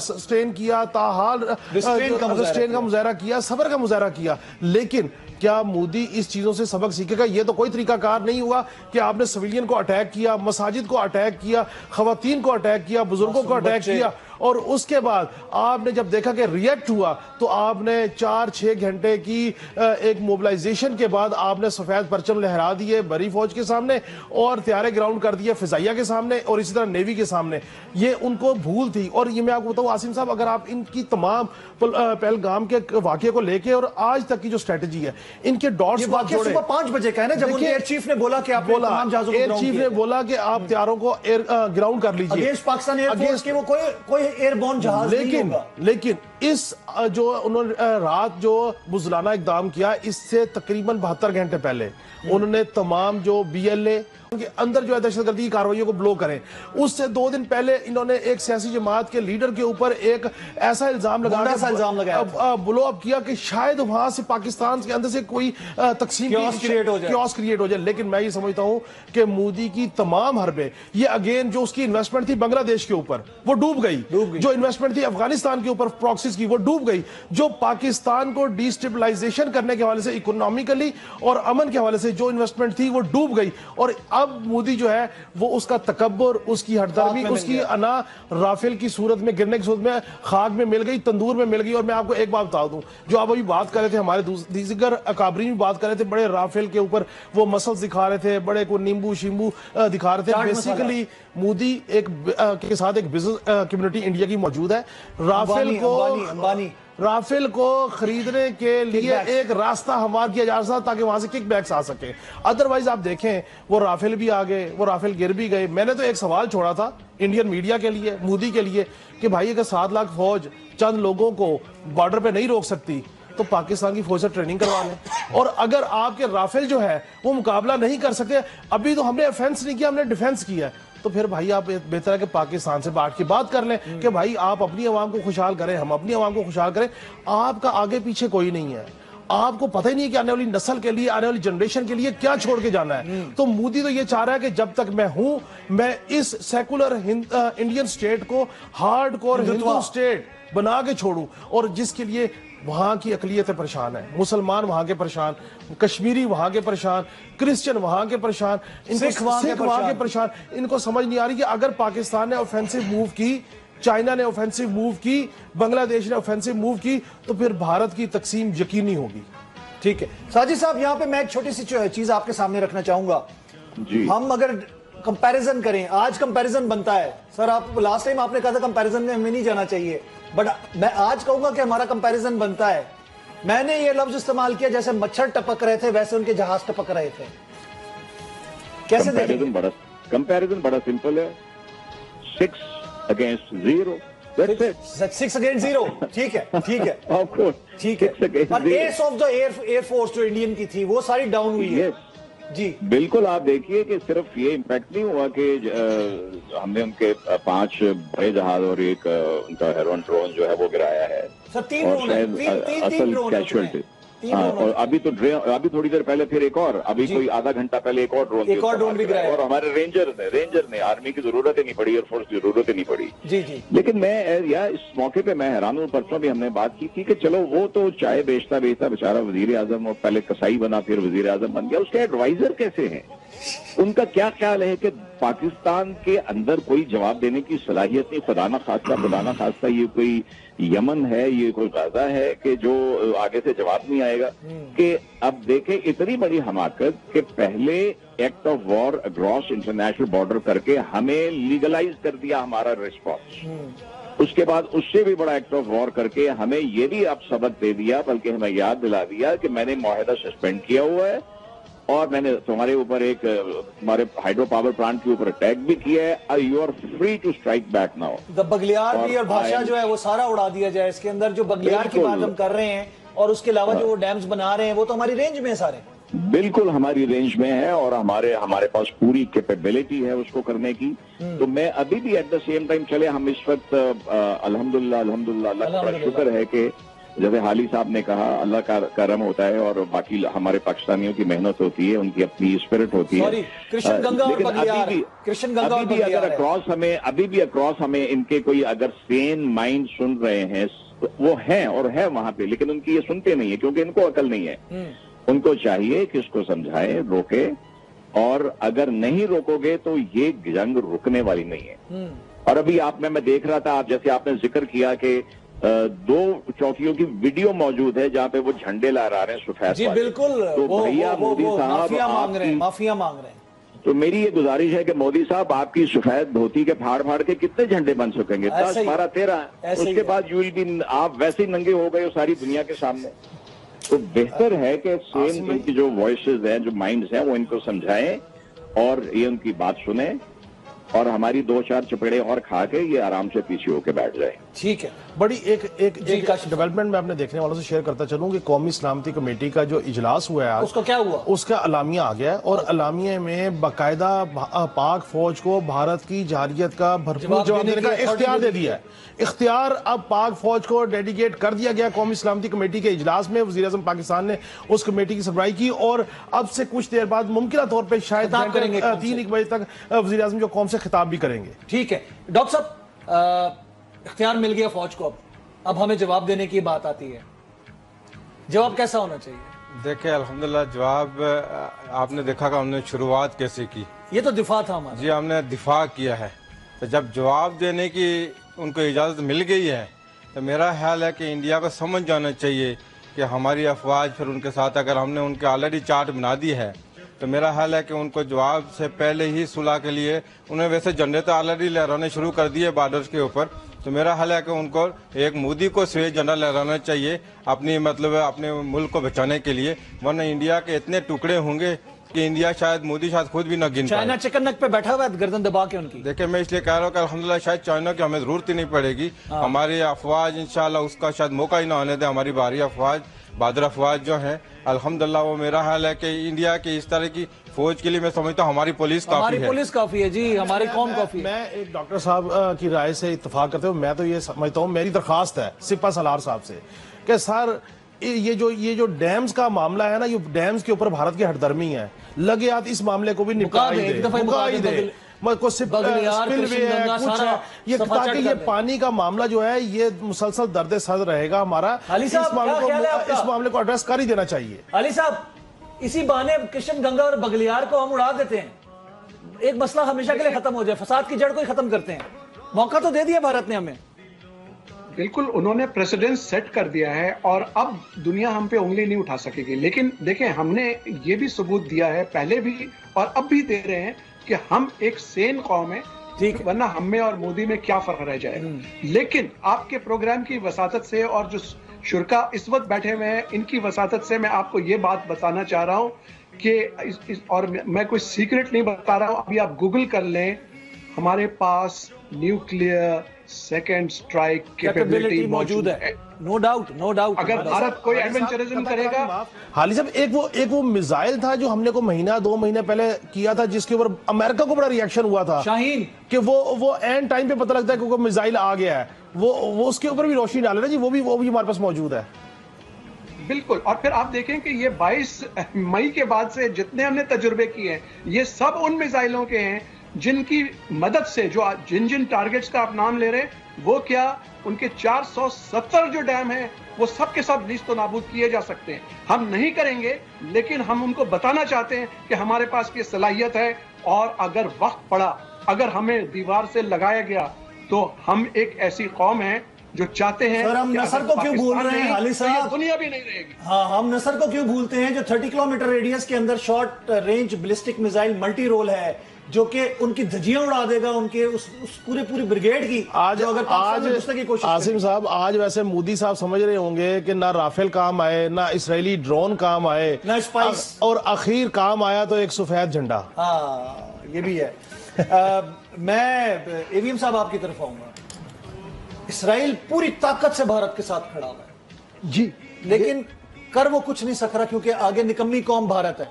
سسٹین کیا، تاحال ریسٹرین کا مظاہرہ کیا، صبر کا مظاہرہ کیا۔ لیکن کیا مودی اس چیزوں سے سبق سیکھے گا؟ یہ تو کوئی طریقہ کار نہیں ہوا کہ آپ نے سویلین کو اٹیک کیا، مساجد کو اٹیک کیا، خواتین کو اٹیک کیا، بزرگوں کو اٹیک کیا، اور اس کے بعد آپ نے جب دیکھا کہ ریئیکٹ ہوا تو آپ نے 4-6 گھنٹے کی ایک موبلائزیشن کے بعد آپ نے سفید پرچم لہرا دیے بری فوج کے سامنے اور طیارے گراؤنڈ کر دیے فضائیہ کے سامنے اور اسی طرح نیوی کے سامنے۔ یہ ان کو بھول تھی۔ اور یہ میں آپ کو بتاؤں عاصم صاحب، اگر آپ ان کی تمام پہلگام کے واقعے کو لے کے اور آج تک کی جو اسٹریٹجی ہے ان کے ڈاٹس بات جوڑے۔ صبح 5 بجے کا ہے نا جب ان کے ایئر چیف نے بولا کہ آپ ایئر چیف نے بولا کہ آپ طیاروں کو گراؤنڈ کر لیجئے اگینسٹ پاکستان ایئر فورس کے، وہ کوئی ایئر بورن جہاز نہیں ہوگا۔ لیکن اس جو انہوں نے رات جو بزدلانہ اقدام کیا، اس سے تقریباً 72 گھنٹے پہلے انہوں نے تمام جو بی ایل اے کے اندر جو ہے دہشت گردی کی کارروائیوں کو بلو کریں۔ اس سے 2 دن پہلے انہوں نے ایک سیاسی جماعت کے لیڈر کے اوپر ایک ایسا الزام لگایا بلو اپ کیا کہ شاید وہاں سے پاکستان کے اندر سے کوئی تقسیم کیوس کریٹ ہو جائے۔ لیکن میں یہ سمجھتا ہوں کہ مودی کی تمام حربیں، یہ اگین جو اس کی انویسٹمنٹ تھی بنگلہ دیش کے اوپر وہ ڈوب گئی، جو انویسٹمنٹ تھی افغانستان کے اوپر پراکسیز کی وہ ڈوب گئی، جو پاکستان کو ڈی اسٹیبلائزیشن کرنے کے حوالے سے اکنامکلی اور امن کے حوالے سے جو انویسٹمنٹ تھی وہ ڈوب گئی۔ اور اب مودی جو ہے وہ اس کا تکبر، اس کی ہٹ درمی، اس کی انا رافیل کی صورت میں گرنے کی صورت میں خاک میں مل گئی، تندور میں مل گئی۔ اور میں آپ کو ایک بات بتا دوں، جو آپ ابھی بات کر رہے تھے، ہمارے دیگر اکابرین بھی بات کر رہے تھے، بڑے رافیل کے اوپر وہ مسلس دکھا رہے تھے، بڑے کو نیمبو شیمبو دکھا رہے تھے۔ بیسیکلی مودی کے ساتھ ایک بزنس کمیونٹی انڈیا کی موجود ہے۔ رافیل کو خریدنے کے لیے ایک راستہ ہموار کیا جا سکتا تاکہ وہاں سے کک بیکس آ سکے۔ ادروائز آپ دیکھیں وہ رافیل بھی آ گئے، وہ رافیل گر بھی گئے۔ میں نے تو ایک سوال چھوڑا تھا انڈین میڈیا کے لیے، مودی کے لیے، کہ بھائی اگر 7 لاکھ فوج چند لوگوں کو بارڈر پہ نہیں روک سکتی تو پاکستان کی فوج سے ٹریننگ کروا لیں۔ اور اگر آپ کے رافیل جو ہے وہ مقابلہ نہیں کر سکتے، ابھی تو ہم نے افینس نہیں کیا، ہم نے ڈیفینس کیا ہے، تو پھر بھائی آپ بہتر ہے کہ پاکستان سے بیٹھ کے بات کر لیں کہ بھائی آپ اپنی عوام کو خوشحال کریں، ہم اپنی عوام کو خوشحال کریں۔ آپ کا آگے پیچھے کوئی نہیں ہے، آپ کو پتہ ہی نہیں ہے کہ آنے والی نسل کے لیے، آنے والی جنریشن کے لیے کیا چھوڑ کے جانا ہے۔ تو مودی تو یہ چاہ رہا ہے کہ جب تک میں ہوں، میں اس سیکولر انڈین سٹیٹ کو ہارڈ کور ہندو سٹیٹ بنا کے چھوڑوں، اور جس کے لیے وہاں کی اقلیتیں پریشان ہیں، مسلمان وہاں کے پریشان، کشمیری وہاں کے پریشان، کرسچن وہاں کے پریشان، سکھ وہاں کے پریشان۔ ان کو سمجھ نہیں آ رہی کہ اگر پاکستان نے اوفینسو موو کی، چائنا نے اوفینسو موو کی، بنگلہ دیش نے اوفینسو موو کی، تو پھر بھارت کی تقسیم یقینی ہوگی۔ ٹھیک ہے ساجد صاحب، یہاں پہ میں ایک چھوٹی سی چیز آپ کے سامنے رکھنا چاہوں گا۔ ہم اگر کمپیریزن کریں، آج کمپیریزن بنتا ہے سر، آپ لاسٹ ٹائم آپ نے کہا تھا کمپیریزن میں ہمیں نہیں جانا چاہیے، بٹ میں آج کہوں گا کہ ہمارا کمپیریزن بنتا ہے۔ میں نے یہ لفظ استعمال کیا جیسے مچھر ٹپک رہے تھے ویسے ان کے جہاز ٹپک رہے تھے۔ کیسے دیکھیں؟ کمپیریزن بڑا سمپل ہے، 6 against 0. 6 against 0. ٹھیک ہے ٹھیک ہے ٹھیک ہے۔ اور S of the air force جو انڈین کی تھی وہ ساری ڈاؤن ہوئی ہے۔ جی بالکل، آپ دیکھیے کہ صرف یہ امپیکٹ نہیں ہوا کہ ہم نے ان کے 5 بڑے جہاز اور ایک ان کا ہیرون ڈرون جو ہے وہ گرایا ہے، اور شاید اصل کیجویلٹی، اور ابھی تھوڑی دیر پہلے پھر ایک اور، ابھی کوئی آدھا گھنٹہ پہلے ایک اور ڈرون بھی گرایا، اور ہمارے رینجر نے آرمی کی ضرورت ہی نہیں پڑی، ایئر فورس کی ضرورت ہی نہیں پڑی۔ لیکن میں اس موقع پہ میں حیران ہوں، پرسوں بھی ہم نے بات کی تھی کہ چلو وہ تو چائے بیچتا بیچارہ وزیر اعظم، اور پہلے کسائی بنا پھر وزیر اعظم بن گیا، اس کے ایڈوائزر کیسے ہیں؟ ان کا کیا خیال ہے کہ پاکستان کے اندر کوئی جواب دینے کی صلاحیت نہیں؟ خدا نہ خواستہ یہ کوئی یمن ہے، یہ کوئی غزہ ہے کہ جو آگے سے جواب نہیں آئے گا؟ کہ اب دیکھیں اتنی بڑی حماقت کہ پہلے act of war across international border کر کے ہمیں لیگلائز کر دیا ہمارا ریسپانس، اس کے بعد اس سے بھی بڑا ایکٹ آف وار کر کے ہمیں یہ بھی اب سبق دے دیا، بلکہ ہمیں یاد دلا دیا کہ میں نے معاہدہ سسپینڈ کیا ہوا ہے، और मैंने तुम्हारे ऊपर एक हमारे हाइड्रो पावर प्लांट के ऊपर अटैक भी किया है, you are free to strike back now. Baglihar भी और भाषा जो है वो सारा उड़ा दिया जाए इसके अंदर, जो बगलियार की बात हम कर रहे हैं और उसके अलावा जो वो डैम्स बना रहे हैं वो तो हमारी रेंज में है सारे। बिल्कुल हमारी रेंज में है और हमारे पास पूरी कैपेबिलिटी है उसको करने की। तो मैं अभी भी एट द सेम टाइम चले, हम इस वक्त अल्हम्दुलिल्लाह अल्लाह का बड़ा शुक्र है कि जैसे हाली साहब ने कहा, अल्लाह का करम होता है और बाकी हमारे पाकिस्तानियों की मेहनत होती है, उनकी अपनी स्पिरिट होती है। कृष्ण गंगा और बगलियार, कृष्ण गंगा और बगलियार अभी भी अक्रॉस हमें इनके कोई अगर सेन माइंड सुन रहे हैं तो वो हैं और है वहां पे, लेकिन उनकी ये सुनते नहीं है क्योंकि इनको अकल नहीं है। उनको चाहिए कि उसको समझाए, रोके, और अगर नहीं रोकोगे तो ये जंग रुकने वाली नहीं है। और अभी मैं देख रहा था, आप जैसे आपने जिक्र किया कि 2 चौकियों की वीडियो मौजूद है जहां पे वो झंडे लहरा रहे हैं सफेद। जी बिल्कुल, तो भैया मोदी साहब माफिया मांग रहे हैं। तो मेरी ये गुजारिश है कि मोदी साहब आपकी सफेद धोती के फाड़ के कितने झंडे बन सकेंगे? 10, 12, 13। उसके बाद यू विल बी, आप वैसे ही नंगे हो गए हो सारी दुनिया के सामने। तो बेहतर है कि सेम इनकी जो वॉइसेस हैं, जो माइंड्स हैं, वो इनको समझाएं और ये उनकी बात सुने और हमारी 2-4 चपेड़े और खा के ये आराम से पीछे होके बैठ जाए। ठीक है। बड़ी एक डेवलपमेंट में अपने देखने वालों से शेयर करता चलूं कि कौमी सलामती कमेटी का जो इजलास हुआ है आज, उसका क्या हुआ? उसका अलामिया आ गया और अलामिया में बाकायदा पाक फौज को भारत की जारहियत का भरपूर जवाब देने का इख्तियार दे दिया है। इख्तियार अब पाक फौज को डेडिकेट कर दिया गया। कौमी सलामती कमेटी के इजलास में वज़ीर आज़म पाकिस्तान ने उस कमेटी की सरबराही की और अब से कुछ देर बाद मुमकिन तौर पर शायद 3-1 बजे तक वज़ीर आज़म जो कौम से खिताब भी करेंगे। ठीक है डॉक्टर साहब, इख्तियार मिल गया फौज को, अब हमें जवाब देने की बात आती है। जवाब कैसा होना चाहिए? देखिए अल्हम्दुलिल्लाह, जवाब आपने देखा कि हमने शुरुआत कैसे की। ये तो दिफा था हमारा। जी, हमने दिफा किया है। तो जब जवाब देने की उनको इजाज़त मिल गई है तो मेरा ख्याल है कि इंडिया को समझ जाना चाहिए कि हमारी अफवाज फिर उनके साथ, अगर हमने उनके ऑलरेडी चार्ट बना दी है तो मेरा ख्याल है कि उनको जवाब से पहले ही सुलह के लिए, उन्हें वैसे झंडे तो ऑलरेडी लहराने शुरू कर दिए बॉर्डर्स के ऊपर, तो मेरा ख्याल है कि उनको एक मोदी को सफेद झंडा लहराना चाहिए अपने मुल्क को बचाने के लिए, वरना इंडिया के इतने टुकड़े होंगे कि इंडिया मोदी शायद खुद भी न गिन पाए। चाइना चिकन नेक पे बैठा हुआ है गर्दन दबा के उनकी। देखिए मैं इसलिए कह रहा हूँ कि अल्हम्दुलिल्लाह शायद चाइना की हमें जरूरत ही नहीं पड़ेगी। हमारी अफवाज इंशाल्लाह उसका शायद मौका ही ना आने दे। हमारी बाहरी अफवाज, बहादुर अफवाज जो हैं अल्हम्दुलिल्लाह, वो मेरा ख्याल है कि इंडिया की इस तरह की फौज के लिए मैं समझता हूँ हमारी पुलिस काफी है। हमारी पुलिस काफी है जी, हमारी कौम काफी है। मैं एक डॉक्टर साहब की राय से इत्तेफाक करते हुए मैं तो ये समझता हूँ, मेरी दरखास्त है सिपा सलार साहब से कि सर ये जो डैम्स का मामला है ना, ये डैम्स के ऊपर भारत की हरदर्मी है, लगे हाथ इस मामले को भी निपटा ही दे। ताकि ये पानी का मामला जो है ये मुसलसल दर्द सर रहेगा हमारा। इस मामले को एड्रेस कर ही देना चाहिए। अली साहब, इसी बहाने कृष्ण गंगा और बगलियार को हम उड़ा देते हैं, एक मसला हमेशा के लिए खत्म हो जाए, फसाद की जड़ को ही खत्म करते हैं। मौका तो दे दिया भारत ने हमें। बिल्कुल, उन्होंने प्रेसिडेंट सेट कर दिया है और अब दुनिया हम पे उंगली नहीं उठा सकेगी। लेकिन देखें, हमने ये भी सबूत दिया है पहले भी और अब भी दे रहे हैं कि हम एक सेन कौम है, ठीक, वरना हम में और मोदी में क्या फर्क रह जाएगा। लेकिन आपके प्रोग्राम की वसातत से और जो शुरका इस वक्त बैठे हुए हैं इनकी वसातत से मैं आपको ये बात बताना चाह रहा हूं कि और मैं कोई सीक्रेट नहीं बता रहा हूं, अभी आप गूगल कर लें, हमारे पास न्यूक्लियर सेकेंड स्ट्राइक कैपेबिलिटी मौजूद है। No doubt. अगर भारत कोई एडवेंचरिज्म करेगा। हाली साहब, एक वो मिसाइल था जो हमने को 1-2 महीने पहले किया था, जिसके ऊपर अमेरिका को बड़ा रिएक्शन हुआ था, शाहीन, कि वो एंड टाइम पे पता लगता है कि मिसाइल आ गया है, वो उसके ऊपर भी रोशनी डाले ना जी, वो भी हमारे पास मौजूद है। बिल्कुल, और फिर आप देखें कि ये 22 मई के बाद से जितने हमने तजुर्बे किए हैं ये सब उन मिसाइलों के हैं जिनकी मदद से जिन टारगेट्स का आप नाम ले रहे हैं वो क्या, उनके 470 जो डैम हैं वो सब के सब नीस्त नाबूद किए जा सकते हैं। हम नहीं करेंगे, लेकिन हम उनको बताना चाहते हैं कि हमारे पास ये सलाहियत है और अगर वक्त पड़ा, अगर हमें दीवार से लगाया गया तो हम एक ऐसी कौम है जो चाहते हैं। सर, हम नसर को क्यों भूल रहे हैं हाली साहब? दुनिया भी नहीं रहेगी। हाँ, हम नसर को क्यों भूलते हैं जो 30 किलोमीटर रेडियस के अंदर short range ballistic missile multi role है, جو کہ ان کی دھجیاں اڑا دے گا ان کے اس پوری بریگیڈ کی جو اگر پاکستان میں گھسنے کی کوشش کرے. عاصم صاحب آج ویسے مودی صاحب سمجھ رہے ہوں گے کہ نہ رافیل کام آئے، نہ اسرائیلی ڈرون کام آئے، نہ اسپائس، اور اخیر کام آیا تو ایک سفید جھنڈا. ہاں یہ بھی ہے. میں اے وی ایم صاحب آپ کی طرف آؤں گا. اسرائیل پوری طاقت سے بھارت کے ساتھ کھڑا ہوا ہے جی، لیکن کر وہ کچھ نہیں سک رہا کیونکہ آگے نکمی قوم بھارت ہے،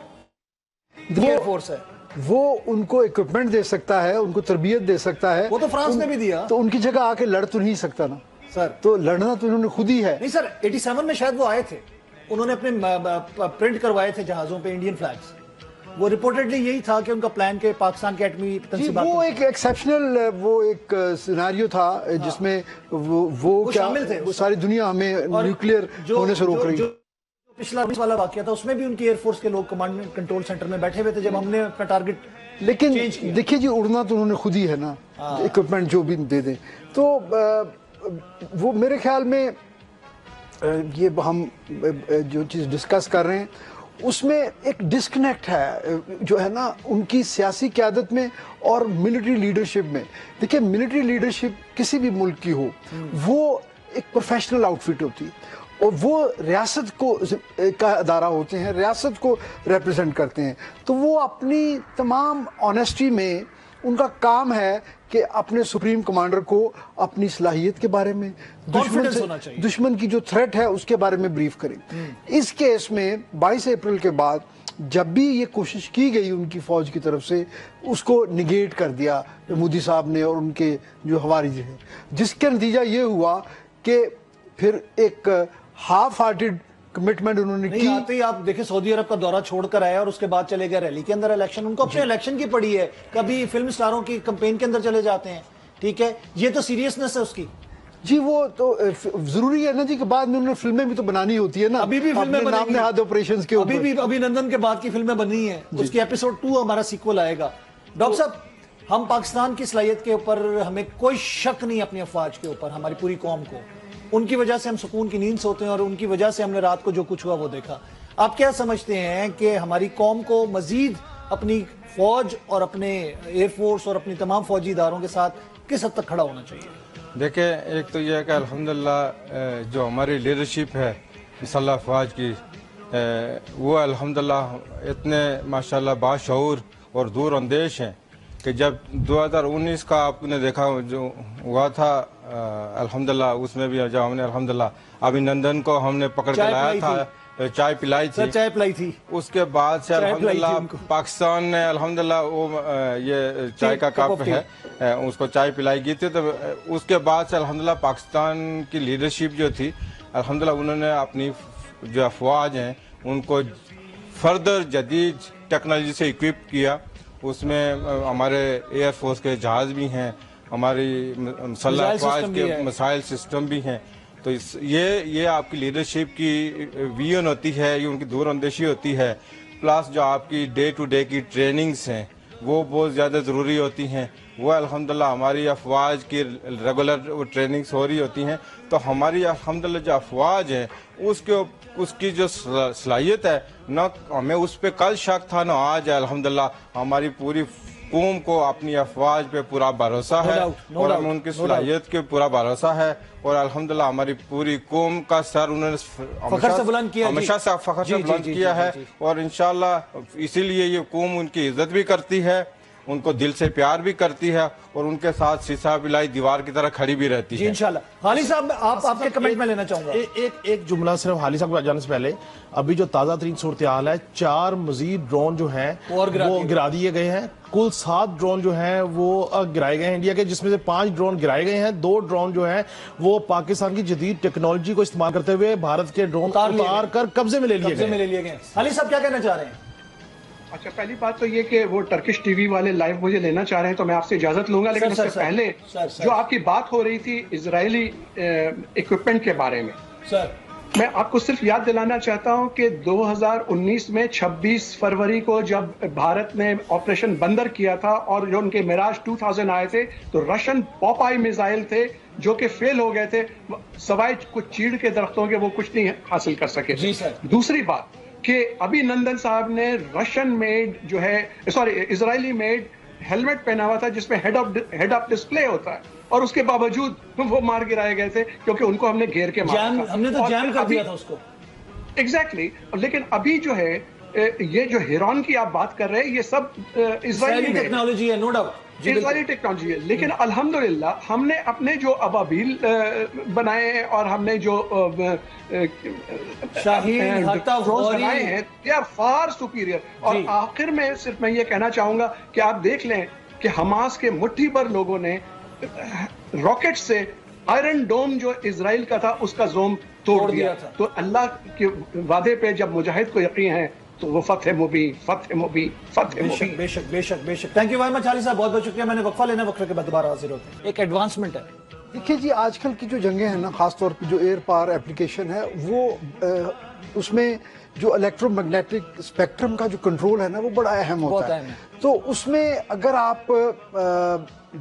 ایئر فورس ہے. وہ ان کو اکوپمنٹ دے سکتا ہے، ان کو تربیت دے سکتا ہے. وہ تو فرانس نے بھی دیا. تو ان کی جگہ آ کے لڑ تو نہیں سکتا نا سر. تو لڑنا تو انہوں نے خود ہی ہے. نہیں سر، 87 میں شاید وہ آئے تھے، انہوں نے اپنے پرنٹ کروائے تھے جہازوں پہ انڈین فلیگز. وہ رپورٹڈلی یہی تھا کہ ان کا پلان کہ پاکستان کے ایٹمی تنصیبات وہ ایک ایکسیپشنل وہ ایک سیناریو تھا جس میں وہ کیا شامل تھے. وہ ساری دنیا ہمیں نیوکلیئر ہونے سے روک رہی ہے. پچھلا والا واقعہ تھا اس میں بھی ان کی ایئر فورس کے لوگ کمانڈ کنٹرول سینٹر میں بیٹھے ہوئے تھے جب ہم نے اپنا ٹارگٹ. لیکن دیکھیے جی، اڑنا تو انہوں نے خود ہی ہے نا، اکوپمنٹ جو بھی دے دیں. تو وہ میرے خیال میں یہ ہم جو چیز ڈسکس کر رہے ہیں اس میں ایک ڈسکنیکٹ ہے جو ہے نا ان کی سیاسی قیادت میں اور ملٹری لیڈرشپ میں. دیکھیں ملٹری لیڈرشپ کسی بھی ملک کی ہو وہ ایک پروفیشنل آؤٹ فٹ ہوتی ہے اور وہ ریاست کو کا ادارہ ہوتے ہیں، ریاست کو ریپرزینٹ کرتے ہیں. تو وہ اپنی تمام آنیسٹی میں ان کا کام ہے کہ اپنے سپریم کمانڈر کو اپنی صلاحیت کے بارے میں، دشمن کی جو تھریٹ ہے اس کے بارے میں بریف کریں. اس کیس میں 22 اپریل کے بعد جب بھی یہ کوشش کی گئی ان کی فوج کی طرف سے اس کو نگیٹ کر دیا مودی صاحب نے اور ان کے جو ہواری ہیں، جس کا نتیجہ یہ ہوا کہ پھر ایک ہاف ہارٹڈ کمٹمنٹ انہوں نے کی. آتے ہی آپ دیکھیں سعودی عرب کا دورہ چھوڑ کر آیا اور اس کے بعد چلے گئے ریلی کے اندر الیکشن. ان کو اپنے الیکشن کی پڑی ہے، کبھی فلم سٹاروں کی کمپین کے اندر چلے جاتے ہیں. ٹھیک ہے، یہ تو سیریسنس ہے اس کی. جی وہ تو ضروری ہے نا جی کہ بعد میں انہوں نے فلمیں بھی تو بنانی ہوتی ہے نا. ابھی بھی فلمیں نام نہاد آپریشنز کے اوپر ابھی بھی ابھینندن کے بعد کی فلمیں بنی ہیں. اس کی ایپیسوڈ 2 ہمارا سیکول آئے گا. ڈاکٹر صاحب ہم پاکستان کی صلاحیت کے اوپر ہمیں کوئی شک نہیں اپنی افواج کے اوپر، ہماری پوری قوم کو. ان کی وجہ سے ہم سکون کی نیند سوتے ہیں اور ان کی وجہ سے ہم نے رات کو جو کچھ ہوا وہ دیکھا. آپ کیا سمجھتے ہیں کہ ہماری قوم کو مزید اپنی فوج اور اپنے ایئر فورس اور اپنی تمام فوجی اداروں کے ساتھ کس حد تک کھڑا ہونا چاہیے؟ دیکھیں ایک تو یہ ہے کہ الحمدللہ جو ہماری لیڈرشپ ہے مسلح افواج کی وہ الحمدللہ اتنے ماشاءاللہ باشعور اور دور اندیش ہیں کہ جب 2019 کا آپ نے دیکھا جو ہوا تھا الحمدللہ اس میں بھی جب ہم نے الحمدللہ ابھینندن کو ہم نے پکڑ کے لایا تھا، چائے پلائی تھی. اس کے بعد سے الحمدللہ پاکستان نے الحمدللہ وہ یہ چائے کا کپ ہے اس کو چائے پلائی گئی تھی. تو اس کے بعد سے الحمدللہ پاکستان کی لیڈرشپ جو تھی الحمدللہ انہوں نے اپنی جو افواج ہیں ان کو فردر جدید ٹیکنالوجی سے اکوپ کیا. اس میں ہمارے ایئر فورس کے جہاز بھی ہیں، ہماری مسلح افواج کے مسائل سسٹم بھی ہیں. تو یہ آپ کی لیڈرشپ کی ویژن ہوتی ہے، یہ ان کی دور اندیشی ہوتی ہے. پلس جو آپ کی ڈے ٹو ڈے کی ٹریننگز ہیں وہ بہت زیادہ ضروری ہوتی ہیں. وہ الحمدللہ ہماری افواج کی ریگولر ٹریننگز ہو رہی ہوتی ہیں. تو ہماری الحمدللہ جو افواج ہیں اس کی جو صلاحیت ہے نہ ہمیں اس پہ کل شک تھا نہ آج ہے. الحمدللہ ہماری پوری قوم کو اپنی افواج پہ پورا بھروسہ ہے اور ہمیں ان کی صلاحیت کے پورا بھروسہ ہے. اور الحمدللہ ہماری پوری قوم کا سر انہوں نے ہمیشہ سے فخر سے بلند کیا ہے. اور انشاءاللہ اسی لیے یہ قوم ان کی عزت بھی کرتی ہے، ان کو دل سے پیار بھی کرتی ہے اور ان کے ساتھ سیسا پلائی دیوار کی طرح کھڑی بھی رہتی ہے. جی انشاءاللہ. حالی صاحب آپ کے کمنٹ میں لینا چاہوں گا ایک جملہ صرف حالی صاحب جانے سے پہلے. ابھی جو تازہ ترین صورتحال ہے 4 مزید ڈرون جو ہیں وہ گرا دیے گئے ہیں. کل 7 ڈرون جو ہیں وہ گرائے گئے ہیں انڈیا کے، جس میں سے 5 ڈرون گرائے گئے ہیں. 2 ڈرون جو ہیں وہ پاکستان کی جدید ٹیکنالوجی کو استعمال کرتے ہوئے بھارت کے ڈرون اتار کر قبضے میں لے لیے گئے. حالی صاحب کیا کہنا چاہ رہے ہیں؟ اچھا پہلی بات تو یہ کہ وہ ٹرکش ٹی وی والے لائیو مجھے لینا چاہ رہے ہیں تو میں آپ سے اجازت لوں گا، لیکن اس سے پہلے جو آپ کی بات ہو رہی تھی اسرائیلی اکوپمنٹ کے بارے میں، میں آپ کو صرف یاد دلانا چاہتا ہوں کہ 2019 میں 26 فروری کو جب بھارت نے آپریشن بندر کیا تھا اور جو ان کے میراج 2000 آئے تھے تو رشین پوپائی میزائل تھے جو کہ فیل ہو گئے تھے، سوائے کچھ چیڑ کے درختوں کے وہ کچھ نہیں حاصل کر سکے. دوسری بات کہ ابھینندن صاحب نے رشین میڈ جو ہے اسرائیلی میڈ हेलमेट पहना हुआ था जिसमें हेड ऑफ डिस्प्ले होता है, और उसके बावजूद वो मार गिराए गए थे क्योंकि उनको हमने घेर के मारा था। हमने तो और जैम कर अभी- दिया था उसको। एग्जैक्टली लेकिन अभी जो है ये जो हेरॉन की आप बात कर रहे हैं, ये सब इजरायली टेक्नोलॉजी है, नो डाउट। इजरायली टेक्नोलॉजी है, लेकिन अल्हम्दुलिल्लाह हमने अपने जो अबाबील बनाए हैं और हमने जो शाहीन, हतफ, drones गौरी, बनाए हैं, दे आर फार सुपीरियर। और जी। आखिर में सिर्फ मैं ये कहना चाहूंगा कि आप देख लें कि हमास के मुट्ठी भर लोगों ने रॉकेट से आयरन डोम जो इजराइल का था उसका जोम तोड़ दिया था। तो अल्लाह के वादे पे जब मुजाहिद को यकीन है तो वो फतेह मुबीन, फतेह मुबीन, फतेह बेशक मुबीन। बेशक बेशक बेशक। थैंक यू वेरी मच हाली साहब, बहुत बहुत शुक्रिया। मैंने वक्फा लेना, वक्फे के बाद दोबारा हाजिर होते हैं। एक एडवांसमेंट है। देखिए जी, आजकल की जो जंगें हैं ना, खास तौर पे जो एयर पावर एप्लीकेशन है, वो उसमें जो इलेक्ट्रोमैग्नेटिक स्पेक्ट्रम का जो कंट्रोल है ना, वो बड़ा अहम होता बहुत है। अहम है। तो उसमें अगर आप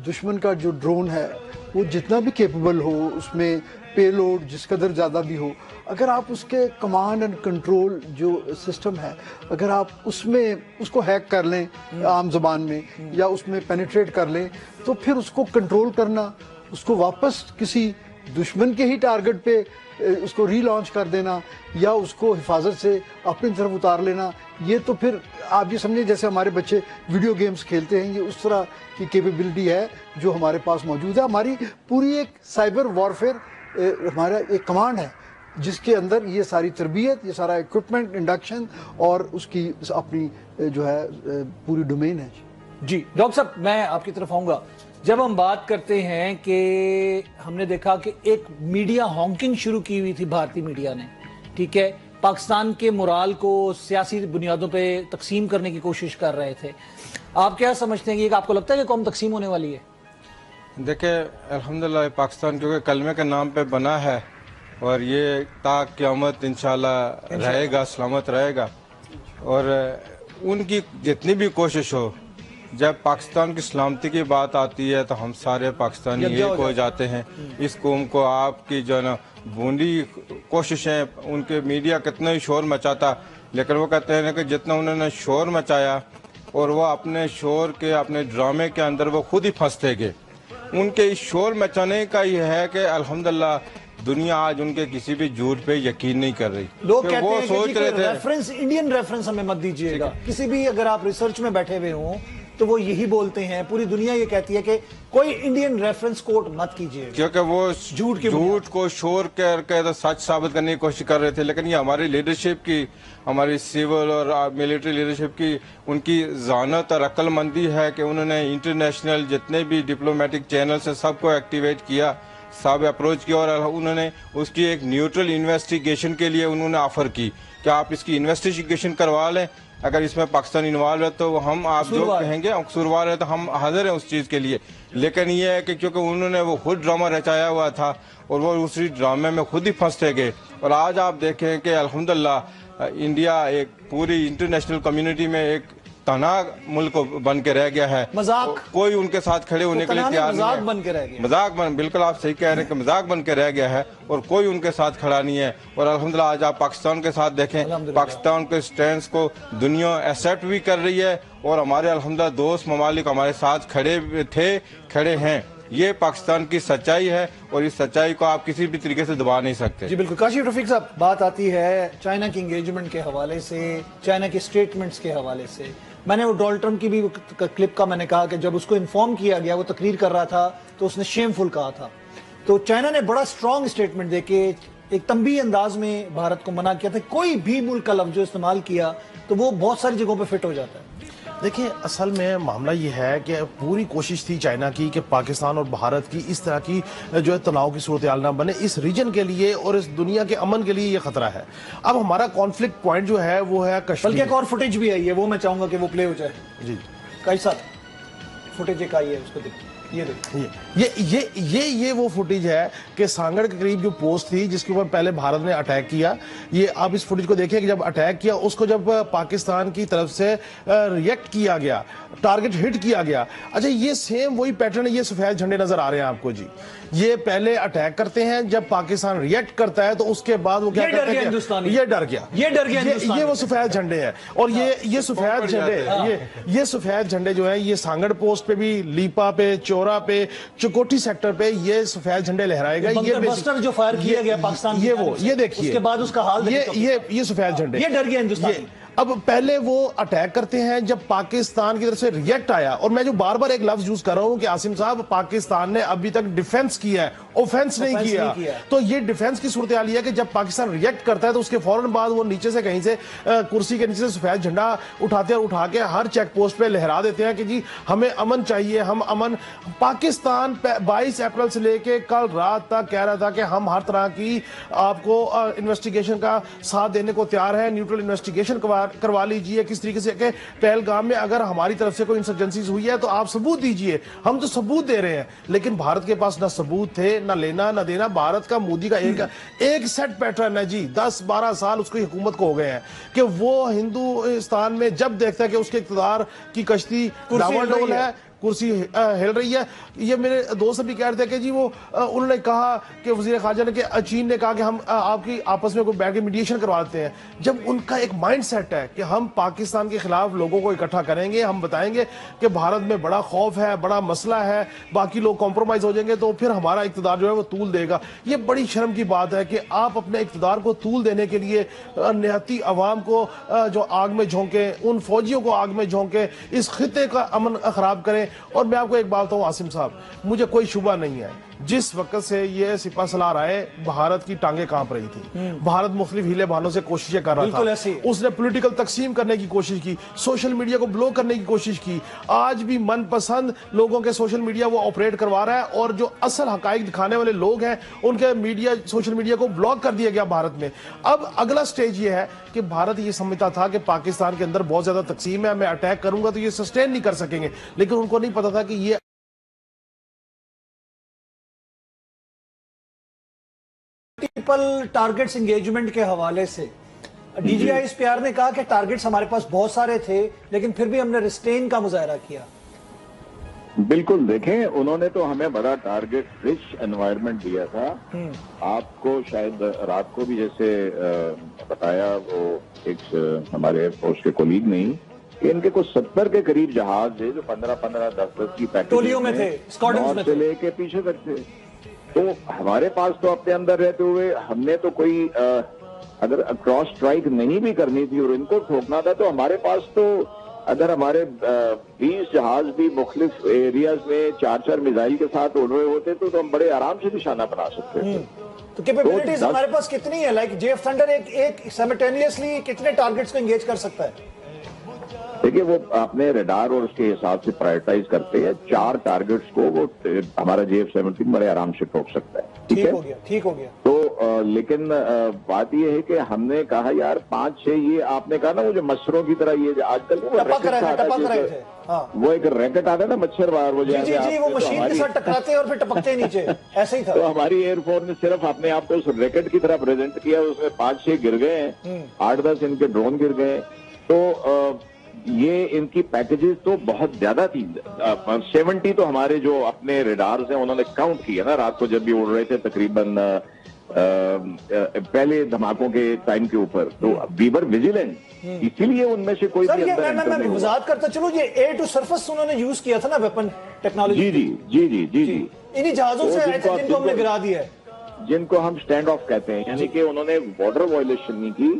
दुश्मन का जो ड्रोन है वो जितना भी कैपेबल हो, उसमें पेलोड जिस कदर ज़्यादा भी हो, अगर आप उसके कमांड एंड कंट्रोल जो सिस्टम है, अगर आप उसमें उसको हैक कर लें आम ज़बान में, या उसमें पेनिट्रेट कर लें, तो फिर उसको कंट्रोल करना, उसको वापस किसी दुश्मन के ही टारगेट पे उसको रीलॉन्च कर देना, या उसको हिफाजत से अपनी तरफ उतार लेना, ये तो फिर आप ये समझिए जैसे हमारे बच्चे वीडियो गेम्स खेलते हैं, ये उस तरह की कैपेबिलिटी है जो हमारे पास मौजूद है। हमारी पूरी एक साइबर वॉरफेयर हमारा एक कमांड है जिसके अंदर ये सारी तरबियत, ये सारा इक्विपमेंट, इंडक्शन और उसकी अपनी जो है पूरी डोमेन है। जी डॉक्टर साहब, मैं आपकी तरफ आऊंगा। जब हम बात करते हैं कि हमने देखा कि एक मीडिया हॉकिंग शुरू की हुई थी भारतीय मीडिया ने, ठीक है, पाकिस्तान के मोराल को सियासी बुनियादों पे तकसीम करने की कोशिश कर रहे थे। आप क्या समझते हैं कि आपको लगता है कि कौम तकसीम होने वाली है? देखिए अल्हम्दुलिल्लाह पाकिस्तान क्योंकि कलमे के नाम पे बना है और ये ता क़यामत इंशाल्लाह रहेगा, सलामत रहेगा। और उनकी जितनी भी कोशिश हो, जब पाकिस्तान की सलामती की बात आती है तो हम सारे पाकिस्तानी एक हो जाते हैं। इस कौम को आपकी जो ना बूंदी कोशिशें, उनके मीडिया कितना ही शोर मचाता, लेकिन वो कहते हैं कि जितना उन्होंने शोर मचाया और वो अपने शोर के, अपने ड्रामे के अंदर वो खुद ही फंसते गए। उनके इस शोर मचाने का ये है कि अल्हम्दुलिल्लाह दुनिया आज उनके किसी भी झूठ पे यकीन नहीं कर रही। लोग कहते वो हैं सोच कि रहे थे रेफरेंस, इंडियन रेफरेंस हमें मत दीजिएगा। किसी भी अगर आप रिसर्च में बैठे हुए हो तो वो यही बोलते हैं, पूरी दुनिया ये कहती है कि कोई इंडियन रेफरेंस कोट मत कीजिए, क्योंकि वो झूठ को शोर करके तो सच साबित करने की कोशिश कर रहे थे। लेकिन ये हमारी लीडरशिप की, हमारी सिविल और मिलिट्री लीडरशिप की उनकी ज़ानत और अक्लमंदी है कि उन्होंने इंटरनेशनल जितने भी डिप्लोमेटिक चैनल से सबको एक्टिवेट किया, सब अप्रोच किया और उन्होंने उसकी एक न्यूट्रल इन्वेस्टिगेशन के लिए उन्होंने ऑफर की कि आप इसकी इन्वेस्टिगेशन करवा लें, अगर इसमें पाकिस्तान इन्वॉल्व है तो हम आप जो कहेंगे कसूरवार है तो हम हाजिर हैं उस चीज़ के लिए। लेकिन ये है कि क्योंकि उन्होंने वो खुद ड्रामा रचाया हुआ था और वो उसी ड्रामे में खुद ही फंसते गए। और आज आप देखें कि अल्हम्दुलिल्लाह इंडिया एक पूरी इंटरनेशनल कम्युनिटी में एक तना मुल्क बन के रह गया है। मजाक, कोई उनके साथ खड़े होने के लिए तैयार नहीं है। मजाक बन के रह गया, मजाक बन, बिल्कुल आप सही कह रहे हैं कि मजाक बन के रह गया है और कोई उनके साथ खड़ा नहीं है। और अल्हम्दुलिल्लाह आज आप पाकिस्तान के साथ देखें, पाकिस्तान के स्टैंड को दुनिया एक्सेप्ट भी कर रही है और हमारे अल्हम्दुलिल्लाह दोस्त ममालिक हमारे साथ खड़े थे, खड़े हैं। ये पाकिस्तान की सच्चाई है और इस सच्चाई को आप किसी भी तरीके से दबा नहीं सकते। जी बिल्कुल। काशिफ रफीक साहब, बात आती है चाइना की एंगेजमेंट के हवाले से, चाइना के स्टेटमेंट्स के हवाले से। मैंने वो डोनाल्ड ट्रंप की भी क्लिप का मैंने कहा कि जब उसको इन्फॉर्म किया गया, वो तकरीर कर रहा था तो उसने शेमफुल कहा था। तो चाइना ने बड़ा स्ट्रॉन्ग स्टेटमेंट देके एक तंबी अंदाज में भारत को मना किया था। कोई भी मुल्क का लफ्ज जो इस्तेमाल किया तो वो बहुत सारी जगहों पे फिट हो जाता है। देखिए असल में मामला ये है कि पूरी कोशिश थी चाइना की कि पाकिस्तान और भारत की इस तरह की जो है तनाव की सूरत हाल ना बने। इस रीजन के लिए और इस दुनिया के अमन के लिए ये खतरा है। अब हमारा कॉन्फ्लिक्ट पॉइंट जो है वो है कश्मीर। बल्कि एक और फुटेज भी आई है, वो मैं चाहूंगा कि वो प्ले हो जाए। जी कैसा फुटेज एक आई है, उसको देखिए। یہ وہ فوٹیج ہے کہ سانگڑ کے قریب جو پوسٹ تھی جس کے اوپر پہلے بھارت نے اٹیک کیا. یہ آپ اس فوٹیج کو دیکھیں کہ جب اٹیک کیا اس کو جب پاکستان کی طرف سے ریئیکٹ کیا گیا, ٹارگٹ ہٹ کیا گیا. اچھا یہ سیم وہی پیٹرن, یہ سفید جھنڈے نظر آ رہے ہیں آپ کو جی. یہ پہلے اٹیک کرتے ہیں, جب پاکستان ریئیکٹ کرتا ہے تو اس کے بعد وہ کیا کرتے ہیں, یہ ڈر گیا, یہ وہ سفید جھنڈے ہیں. اور یہ سفید جھنڈے, یہ سفید جھنڈے جو ہیں یہ سانگڑ پوسٹ پہ بھی, لیپا پہ, چورا پہ, چکوٹھی سیکٹر پہ یہ سفید جھنڈے لہرائے گا. یہ جو فائر کیا گیا پاکستان کی طرف سے, یہ دیکھیے اس کے بعد اس کا حال یہ سفید جھنڈے, یہ ڈر گیا ہندوستان. اب پہلے وہ اٹیک کرتے ہیں, جب پاکستان کی طرف سے ریئیکٹ آیا, اور میں جو بار بار ایک لفظ یوز کر رہا ہوں کہ عاصم صاحب پاکستان نے ابھی تک ڈیفنس کیا ہے, اوفنس نہیں کیا. تو یہ ڈیفنس کی صورتحال یہ ہے کہ جب پاکستان ریئیکٹ کرتا ہے تو اس کے فوراً بعد وہ نیچے سے کہیں سے کرسی کے نیچے سے سفید جھنڈا اٹھاتے ہیں, اور اٹھا کے ہر چیک پوسٹ پہ لہرا دیتے ہیں کہ جی ہمیں امن چاہیے, ہم امن. پاکستان 22 اپریل سے لے کے کل رات تک کہہ رہا تھا کہ ہم ہر طرح کی آپ کو انویسٹیگیشن کا ساتھ دینے کو تیار ہے, نیوٹرل انویسٹیگیشن کروا لیجئے. کس طریقے سے کہ پہلگام میں اگر ہماری طرف سے کوئی انسرجنسیز ہوئی ہے تو آپ ثبوت دیجئے, ہم تو ثبوت دے رہے ہیں. لیکن بھارت کے پاس نہ ثبوت تھے, نہ لینا نہ دینا. بھارت کا مودی کا ایک سیٹ پیٹرن ہے جی, 10-12 سال اس کو حکومت کو ہو گئے ہیں کہ وہ ہندوستان میں جب دیکھتا ہے کہ اس کے اقتدار کی کشتی ڈاواڈول ہے, کرسی ہل رہی ہے. یہ میرے دوست بھی کہہ رہے تھے کہ جی وہ انہوں نے کہا کہ وزیر خارجہ نے کہ چین نے کہا کہ ہم آپ کی آپس میں کوئی بیٹھ کے میڈیشن کرواتے ہیں. جب ان کا ایک مائنڈ سیٹ ہے کہ ہم پاکستان کے خلاف لوگوں کو اکٹھا کریں گے, ہم بتائیں گے کہ بھارت میں بڑا خوف ہے, بڑا مسئلہ ہے, باقی لوگ کمپرومائز ہو جائیں گے تو پھر ہمارا اقتدار جو ہے وہ طول دے گا. یہ بڑی شرم کی بات ہے کہ آپ اپنے اقتدار کو طول دینے کے لیے نہتی عوام کو جو آگ میں جھونکیں, ان فوجیوں کو آگ میں جھونکیں, اس خطے کا امن خراب کریں. اور میں آپ کو ایک بات بتاؤں عاصم صاحب, مجھے کوئی شبہ نہیں ہے جس وقت سے یہ سپہ سالار آئے بھارت کی ٹانگیں کانپ رہی تھی. بھارت مختلف ہیلے بہانوں سے کوششیں کر رہا تھا, اس نے پولیٹیکل تقسیم کرنے کی کوشش کی, سوشل میڈیا کو بلاک کرنے کی کوشش کی. آج بھی من پسند لوگوں کے سوشل میڈیا وہ آپریٹ کروا رہا ہے, اور جو اصل حقائق دکھانے والے لوگ ہیں ان کے میڈیا, سوشل میڈیا کو بلاک کر دیا گیا بھارت میں. اب اگلا سٹیج یہ ہے کہ بھارت یہ سمجھتا تھا کہ پاکستان کے اندر بہت زیادہ تقسیم ہے, میں اٹیک کروں گا تو یہ سسٹین نہیں کر سکیں گے. لیکن ان کو نہیں پتا تھا کہ یہ ملٹیپل ٹارگٹس انگیجمنٹ کے حوالے سے ڈی جی آئی اس پیار نے کہا کہ ٹارگٹس ہمارے پاس بہت سارے تھے لیکن پھر بھی ہم نے ریسٹین کا مظاہرہ کیا. بالکل, دیکھیں انہوں نے تو ہمیں بڑا ٹارگٹ رچ انوائرمنٹ دیا تھا. آپ کو شاید رات کو بھی جیسے بتایا وہ ایک ہمارے ایئر فورس کے کولیگ نہیں کہ ان کے کچھ 70 کے قریب جہاز تھے جو 15-15, 10-10 کی ٹولیوں میں تھے, اسکواڈرنز میں تھے, سے لے کے پیچھے تک تھے. تو ہمارے پاس تو اپنے اندر رہتے ہوئے ہم نے تو کوئی اگر کراس اسٹرائک نہیں بھی کرنی تھی اور ان کو ٹھوکنا تھا تو ہمارے پاس تو اگر ہمارے 20 جہاز بھی مختلف ایریاز میں 4-4 میزائل کے ساتھ اڑ رہے ہوتے تو ہم بڑے آرام سے نشانہ بنا سکتے تھے. تو کیپیبلٹیز ہمارے پاس کتنی ہے, لائک جے ایف تھنڈر ایک سیملٹینیسلی کتنے ٹارگٹس کو انگیج کر سکتا ہے؟ دیکھیے وہ اپنے ریڈار اور اس کے حساب سے پرائرٹائز کرتے ہیں. 4 ٹارگٹس کو وہ ہمارا JF-17 بڑے آرام سے ٹھوک سکتا ہے. ٹھیک ہو گیا. تو لیکن بات یہ ہے کہ ہم نے کہا یار 5-6 یہ آپ نے کہا نا وہ جو مچھروں کی طرح یہ آج کل وہ ایک ریکٹ آتا ہے نا مچھر باہر وہ جی وہ مشین کے ساتھ ٹکراتے ہیں اور پھر ٹپکتے نیچے, ایسے ہی تھا. تو ہماری ایئر فورس نے صرف اپنے آپ کو اس ریکٹ کی طرح پریزنٹ کیا, اس میں 5-6 گر گئے ہیں, 8-10 ان کے ڈرون گر گئے. تو یہ ان کی پیکیجز تو بہت زیادہ تھی. 70 تو ہمارے جو اپنے ریڈارز ہیں انہوں نے کاؤنٹ کیا نا رات کو جب بھی اڑ رہے تھے تقریباً پہلے دھماکوں کے ٹائم کے اوپر. تو وی ور ویجیلنٹ, اسی لیے ان میں سے کوئی بھی میں وضاحت کرتا چلو یہ ایئر ٹو سرفس انہوں نے یوز کیا تھا نا ویپن ٹیکنالوجی. جی انہی جہازوں سے آئے تھے جن کو ہم نے گرا دیا ہے, جن کو ہم سٹینڈ آف کہتے ہیں. یعنی کہ انہوں نے بارڈر وائلیشن نہیں کی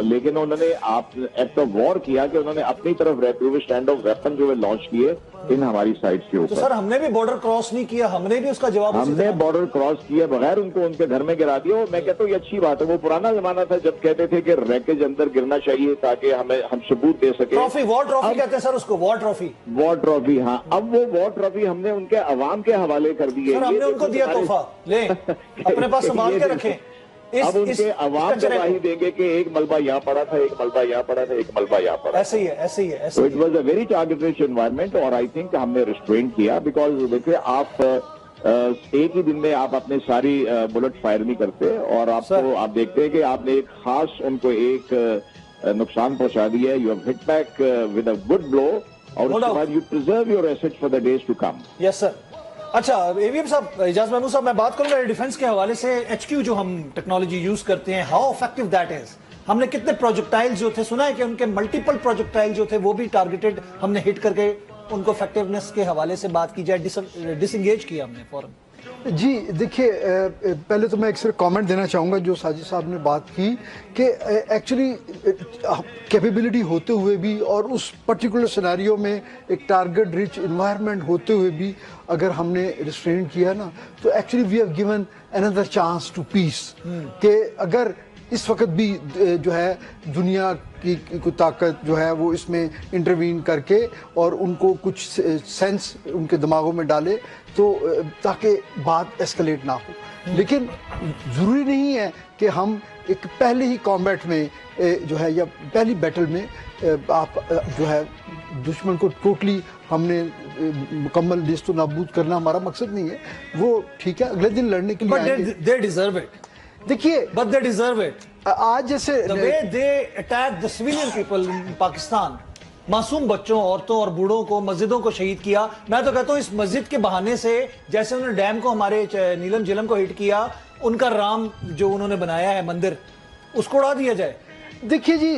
لیکن انہوں نے ایکٹ آف وار کیا کہ انہوں نے اپنی طرف رہتے ہوئے سٹینڈ آف ویپن جو ہے لانچ کیے ان ہماری سائٹ کے اوپر. تو سر ہم نے بھی بارڈر کراس نہیں کیا, ہم نے بھی اس کا جواب ہم نے بارڈر کراس کیا بغیر ان کو ان کے گھر میں گرا دیا. اور میں کہتا ہوں یہ اچھی بات ہے. وہ پرانا زمانہ تھا جب کہتے تھے کہ ریکیج اندر گرنا چاہیے تاکہ ہم ثبوت دے سکیں. وار ٹرافی کہتے ہیں سر اس کو, وار ٹرافی. ہاں, اب وہ وار ٹرافی ہم نے ان کے عوام کے حوالے کر دی ہے. ہم نے ان کو دیا تحفہ, لیں اپنے پاس سنبھال کے رکھیں. अब उनके अवाम गवाही देंगे कि एक मलबा यहाँ पड़ा था, एक मलबा यहाँ पड़ा था, एक मलबा यहाँ पड़ा। ऐसे ही है, ऐसे ही है, ऐसे तो ही it was a very targeted environment, और आई थिंक हमने रिस्ट्रेन किया, बिकॉज देखिए आप एक ही दिन में आप अपने सारी बुलेट फायर नहीं करते, और आपको आप देखते हैं कि आपने एक खास उनको एक नुकसान पहुंचा दिया है। You have hit back with a good blow, और उसके बाद you preserve your assets for the days to come. Yes sir. अच्छा एवीएम साहब, इजाज महमूद साहब, मैं बात करूंगा डिफेंस के हवाले से। HQ जो हम टेक्नोलॉजी यूज करते हैं, हाउ इफेक्टिव दैट इज? हमने कितने प्रोजेक्टाइल जो थे, सुना है कि उनके मल्टीपल प्रोजेक्टाइल जो थे वो भी टारगेटेड हमने हिट करके उनको इफेक्टिवनेस के हवाले से बात की जाए, डिसएंगेज किया हमने फौरन। जी देखिए, पहले तो मैं एक सिर्फ कमेंट देना चाहूँगा जो साजिद साहब ने बात की कि एक्चुअली कैपेबिलिटी होते हुए भी और उस पर्टिकुलर सिनेरियो में एक टारगेट रिच इन्वायरमेंट होते हुए भी अगर हमने रिस्ट्रेन किया ना, तो actually we have given another chance to peace. कि अगर इस वक्त भी जो है दुनिया की कोई ताकत जो है वो इसमें इंटरवीन करके और उनको कुछ सेंस उनके दिमागों में डाले, तो ताकि बात एस्केलेट ना हो। लेकिन ज़रूरी नहीं है कि हम एक पहले ही कॉम्बैट में जो है या पहली बैटल में आप जो है दुश्मन को टोटली हमने मुकम्मल नेस्त नाबूद करना हमारा मकसद नहीं है। वो ठीक है, अगले दिन लड़ने के लिए बट दे डिजर्व इट। देखिए, बट दे डिजर्व इट। आज जैसे The way they attack the civilian people in Pakistan, मासूम बच्चों, औरतों और बूढ़ों को, मस्जिदों को शहीद किया। मैं तो कहता हूँ इस मस्जिद के बहाने से, जैसे उन्होंने डैम को, हमारे नीलम झीलम को हिट किया, उनका राम जो उन्होंने बनाया है मंदिर, उसको उड़ा दिया जाए। देखिए जी,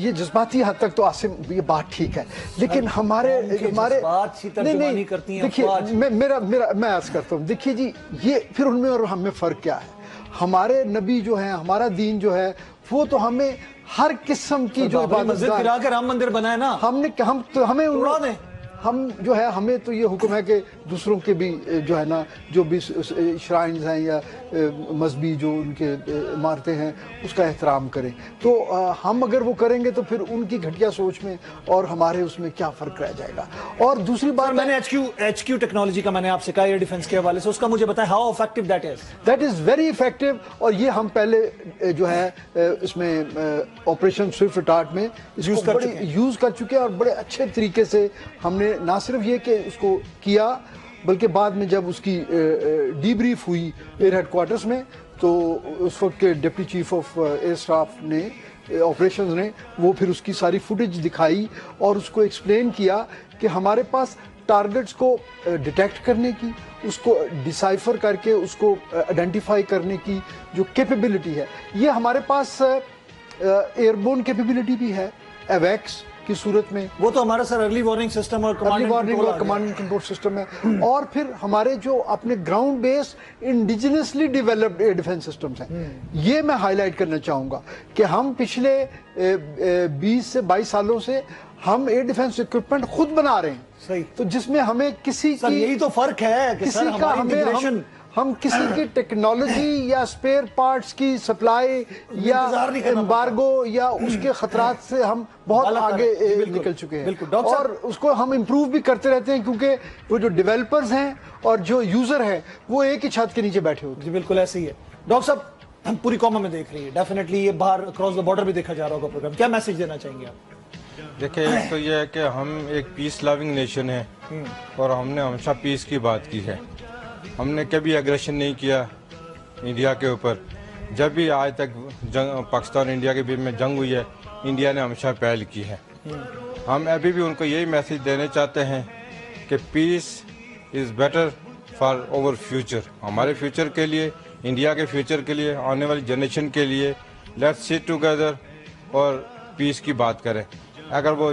ये जज्बाती हद तक तो आसिम ये बात ठीक है, लेकिन हमारे नहीं करती हैं। देखिए मैं अर्ज करता हूँ, देखिए जी, ये फिर उनमें और हमें फ़र्क क्या है? हमारे नबी जो है, हमारा दीन जो है, वो तो हमें हर किस्म की जो मस्जिद गिरा के राम मंदिर बनाया ना, हमें उड़ा दें। हम जो है, हमें तो ये हुक्म है कि दूसरों के भी जो है ना, जो भी श्राइन्स हैं या मजहबी जो उनके इमारतें हैं, उसका एहतराम करें। तो हम अगर वो करेंगे तो फिर उनकी घटिया सोच में और हमारे उसमें क्या फ़र्क रह जाएगा। और दूसरी बात, मैंने HQ टेक्नोलॉजी का मैंने आपसे कहा, डिफेंस के हवाले से, उसका मुझे बताएं how effective that is. That is very effective, और ये हम पहले जो है इसमें ऑपरेशन स्विफ्ट टार्ट में इसको यूज़ कर चुके हैं, और बड़े अच्छे तरीके से हमने ना सिर्फ ये कि उसको किया, बल्कि बाद में जब उसकी डीब्रीफ हुई एयर हेडक्वार्टर्स में, तो उस वक्त के deputy chief of air staff ने, ऑपरेशंस ने, वो फिर उसकी सारी फुटेज दिखाई और उसको एक्सप्लेन किया कि हमारे पास टारगेट्स को डिटेक्ट करने की, उसको डिसाइफर करके उसको आइडेंटिफाई करने की जो कैपेबिलिटी है, ये हमारे पास एयरबोर्न कैपेबिलिटी भी है एवैक्स की सूरत में। वो तो हमारा सर अर्ली वार्निंग सिस्टम और कमांड एंड कंट्रोल सिस्टम है। और फिर हमारे जो अपने ground based indigenously developed air defence systems हैं, ये मैं हाईलाइट करना चाहूँगा कि हम पिछले 20 से 22 सालों से हम एयर डिफेंस इक्विपमेंट खुद बना रहे हैं। सही। तो जिसमें हमें किसी की, यही तो फर्क है कि किसी का हम किसी की टेक्नोलॉजी या स्पेयर पार्ट्स की सप्लाई या एम्बार्गो या उसके खतरात से हम बहुत आगे निकल चुके हैं, और उसको हम इम्प्रूव भी करते रहते हैं, क्योंकि वो जो डेवलपर्स हैं और जो यूजर हैं वो एक ही छत के नीचे बैठे होते हैं। जी बिल्कुल ऐसे ही है। डॉक्टर साहब, हम पूरी कौम में देख रही है, डेफिनेटली ये बाहर क्रॉस द बॉर्डर भी देखा जा रहा होगा प्रोग्राम, क्या मैसेज देना चाहेंगे आप? देखिए, एक तो ये है कि हम एक पीस लविंग नेशन है, और हमने हमेशा पीस की बात की है। हमने कभी एग्रेशन नहीं किया इंडिया के ऊपर। जब भी आज तक पाकिस्तान इंडिया के बीच में जंग हुई है, इंडिया ने हमेशा पहल की है। हम अभी भी उनको यही मैसेज देने चाहते हैं कि peace is better for our future, हमारे फ्यूचर के लिए, इंडिया के फ्यूचर के लिए, आने वाली जनरेशन के लिए। लेट्स सिट टुगेदर और पीस की बात करें। अगर वो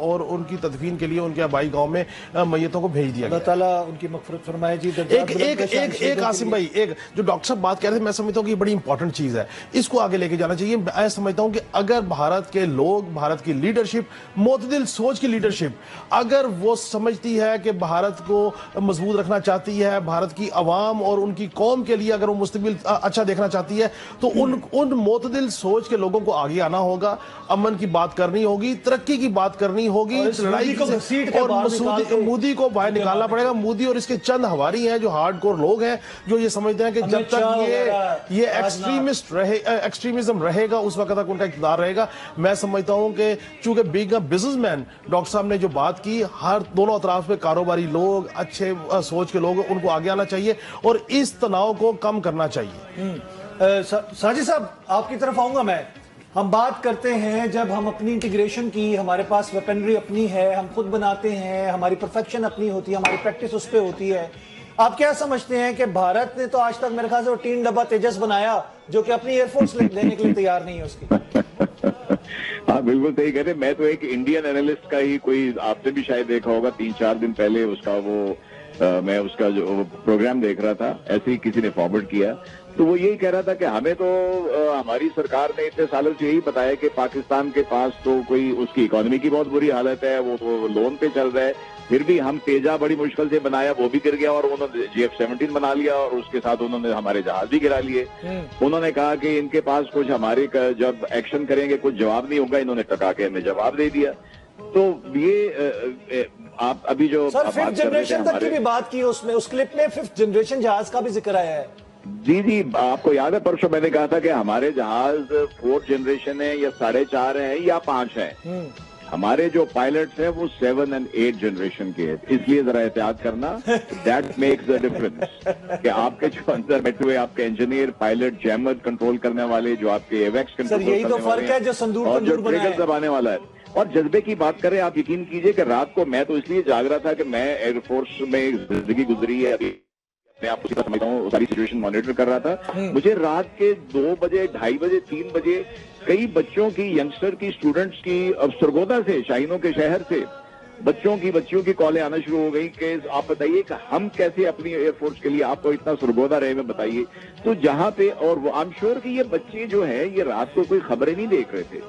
और उनकी तदफीन के लिए उनके आबाई गांव में मैयतों को भेज दिया अल्लाह ताला उनकी मग़फ़िरत फरमाए जी। एक आसिम भाई, एक जो डॉक्टर साहब बात कह रहे थे, मैं समझता हूँ कि ये बड़ी इंपॉर्टेंट चीज़ है, इसको आगे लेके जाना चाहिए। मैं समझता हूँ कि अगर भारत के लोग, भारत की लीडरशिप, मोतदिल सोच की लीडरशिप, अगर वो समझती है कि भारत को मजबूत रखना चाहती है, भारत की आवाम और उनकी कौम के लिए अगर वो मुस्तकबिल अच्छा देखना चाहती है, तो उन मोतदिल सोच के लोगों को आगे आना होगा, अमन की बात करनी होगी, तरक्की की बात करनी होगी, और इस मोदी को घसीट के और बाहर निकाल के मोदी को बाहर निकालना पड़ेगा। मोदी और इसके चंद हवारी हैं जो हार्डकोर लोग हैं, जो ये समझते हैं कि जब तक ये एक्सट्रीमिज्म रहेगा उस वक्त तक उनका इक़्तिदार रहेगा। मैं समझता हूं कि चूंकि बीइंग अ बिजनेसमैन, डॉक्टर साहब ने जो बात की, हर दोनों अतराफ पे कारोबारी लोग, अच्छे सोच के लोग, उनको आगे आना चाहिए और इस तनाव को कम करना चाहिए। साजिद साहब, आपकी तरफ आऊंगा मैं। हम बात करते हैं जब हम अपनी इंटीग्रेशन की, हमारे पास वेपनरी अपनी है, हम खुद बनाते हैं, हमारी परफेक्शन अपनी होती है, हमारी प्रैक्टिस उस पर होती है। आप क्या समझते हैं कि भारत ने तो आज तक मेरे ख्याल से वो 3 डब्बा तेजस बनाया जो कि अपनी एयरफोर्स लेने के लिए तैयार नहीं है उसकी। हाँ, बिल्कुल सही कह रहे। मैं तो एक इंडियन एनालिस्ट का ही, कोई आपने भी शायद देखा होगा, 3-4 दिन पहले उसका वो मैं उसका जो प्रोग्राम देख रहा था, ऐसे ही किसी ने फॉरवर्ड किया, तो वो यही कह रहा था कि हमें तो हमारी सरकार ने इतने सालों से यही बताया कि पाकिस्तान के पास तो कोई, उसकी इकोनॉमी की बहुत बुरी हालत है, वो तो लोन पे चल रहा है, फिर भी हम तेजा बड़ी मुश्किल से बनाया, वो भी गिर गया, और उन्होंने GF-17 बना लिया और उसके साथ उन्होंने हमारे जहाज भी गिरा लिए। उन्होंने कहा कि इनके पास कुछ हमारे जब एक्शन करेंगे कुछ जवाब नहीं होगा, इन्होंने टका के हमें जवाब दे दिया। तो ये आप अभी जो सर 5th जनरेशन तक की भी बात की उसमें, उस क्लिप में 5th जनरेशन जहाज का भी जिक्र आया है। जी, आपको याद है परसों मैंने कहा था कि हमारे जहाज 4th जनरेशन है या 4.5 है या 5 है। हमारे जो पायलट्स हैं वो 7 और 8 जनरेशन के हैं, इसलिए जरा एहतियात करना। दैट मेक्स द डिफरेंस कि आपके जो अंदर बैठे हुए आपके इंजीनियर, पायलट, जैमर कंट्रोल करने वाले, जो आपके एवेक्स कंट्रोल करने वाले, यही तो फर्क है जो संदूक और जो ट्रिगर दबाने वाला है। और जज्बे की बात करें, आप यकीन कीजिए कि रात को मैं तो इसलिए जाग रहा था कि मैं एयरफोर्स में जिंदगी गुजरी है, अभी मैं आपको समझता हूँ, सारी सिचुएशन मॉनिटर कर रहा था। मुझे रात के 2 बजे, 2:30 बजे, 3 बजे कई बच्चों की, यंगस्टर की, स्टूडेंट्स की, अब सरगोदा से, शाहीनों के शहर से बच्चियों की कॉलें आना शुरू हो गई कि आप बताइए कि हम कैसे अपनी एयरफोर्स के लिए, आप तो इतना सरगोदा रहे में बताइए। तो जहां पे, और वो आई एम श्योर कि ये बच्चे जो है ये रात को कोई खबरें नहीं देख रहे थे,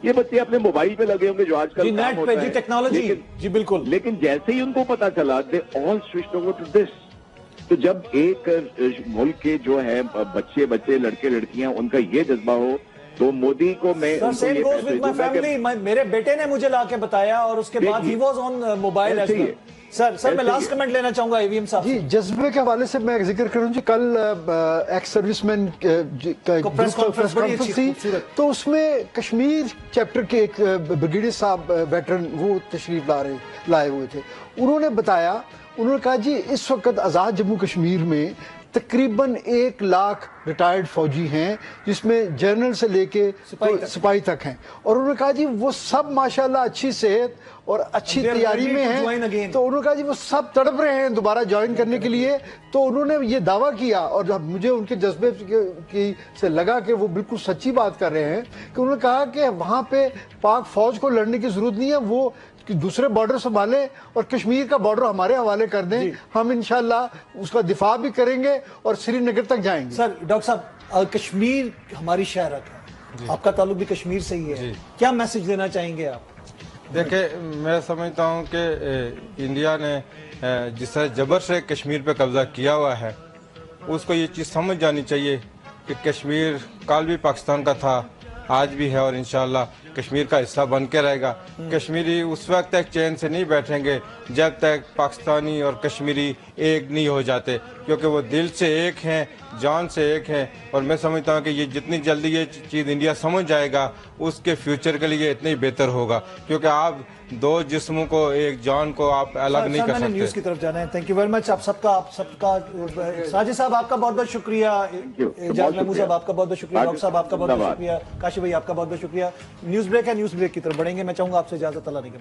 ये बच्चे अपने मोबाइल पे लगे होंगे जो आजकल काम होता है, टेक्नोलॉजी। जी बिल्कुल। लेकिन जैसे ही उनको पता चला, they all switched over to this. तो जब एक मुल्क के जो है बच्चे, लड़के लड़कियां, उनका ये जज्बा हो, तो मोदी को मैं मेरे बेटे ने मुझे लाके बताया और उसके बाद ही was on mobile as well. Sir मैं लास्ट कमेंट लेना चाहूंगा एवीएम साहब जी। जज्बे के हवाले से मैं एक जिक्र करूं जी, कल एक्स सर्विसमैन का प्रेस कॉन्फ्रेंस थी, तो उसमें कश्मीर चैप्टर के एक ब्रिगेडियर साहब वेटरन वो तशरीफ लाए हुए थे। उन्होंने बताया, उन्होंने कहा जी इस वक्त आज़ाद जम्मू कश्मीर में तकरीबन 1 लाख रिटायर्ड फौजी हैं, जिसमें जनरल से लेके सिपाही तक हैं, और उन्होंने कहा जी वो सब माशाल्लाह अच्छी सेहत और अच्छी तैयारी में हैं। तो उन्होंने कहा जी वो सब तड़प रहे हैं दोबारा ज्वाइन करने के लिए। तो उन्होंने ये दावा किया, और मुझे उनके जज्बे से लगा कि वो बिल्कुल सच्ची बात कर रहे हैं, कि उन्होंने कहा कि वहाँ पे पाक फौज को लड़ने की जरूरत नहीं है, वो दूसरे बॉर्डर संभाले और कश्मीर का बॉर्डर हमारे हवाले कर दें, हम इंशाल्लाह उसका दिफा भी करेंगे और श्रीनगर तक जाएंगे। सर डॉक्टर साहब, कश्मीर हमारी शहरत है, आपका ताल्लुक भी कश्मीर से ही है, क्या मैसेज देना चाहेंगे आप? देखिए, मैं समझता हूँ कि इंडिया ने जिस तरह जबर से कश्मीर पे कब्जा किया हुआ है, उसको ये चीज़ समझ जानी चाहिए कि कश्मीर कल भी पाकिस्तान का था, आज भी है और इंशाल्लाह कश्मीर का हिस्सा बन के रहेगा। कश्मीरी उस वक्त तक चैन से नहीं बैठेंगे जब तक पाकिस्तानी और कश्मीरी एक नहीं हो जाते, क्योंकि वो दिल से एक हैं, जान से एक हैं। और मैं समझता हूँ कि ये जितनी जल्दी ये चीज़ इंडिया समझ जाएगा, उसके फ्यूचर के लिए इतना ही बेहतर होगा, क्योंकि आप 2 जिस्मों को, एक जान को आप अलग नहीं कर सकते। न्यूज़ की तरफ जाना है। थैंक यू वेरी मच आप सबका। साजिद साहब आपका बहुत बहुत शुक्रिया, एजाज महमूद साहब आपका बहुत बहुत शुक्रिया, डॉक्टर साहब आपका बहुत बहुत शुक्रिया, काशिफ भाई आपका बहुत बहुत शुक्रिया। न्यूज़ ब्रेक है, न्यूज़ ब्रेक की तरफ बढ़ेंगे। मैं चाहूँगा आपसे इजाज़त अल्लाह ने।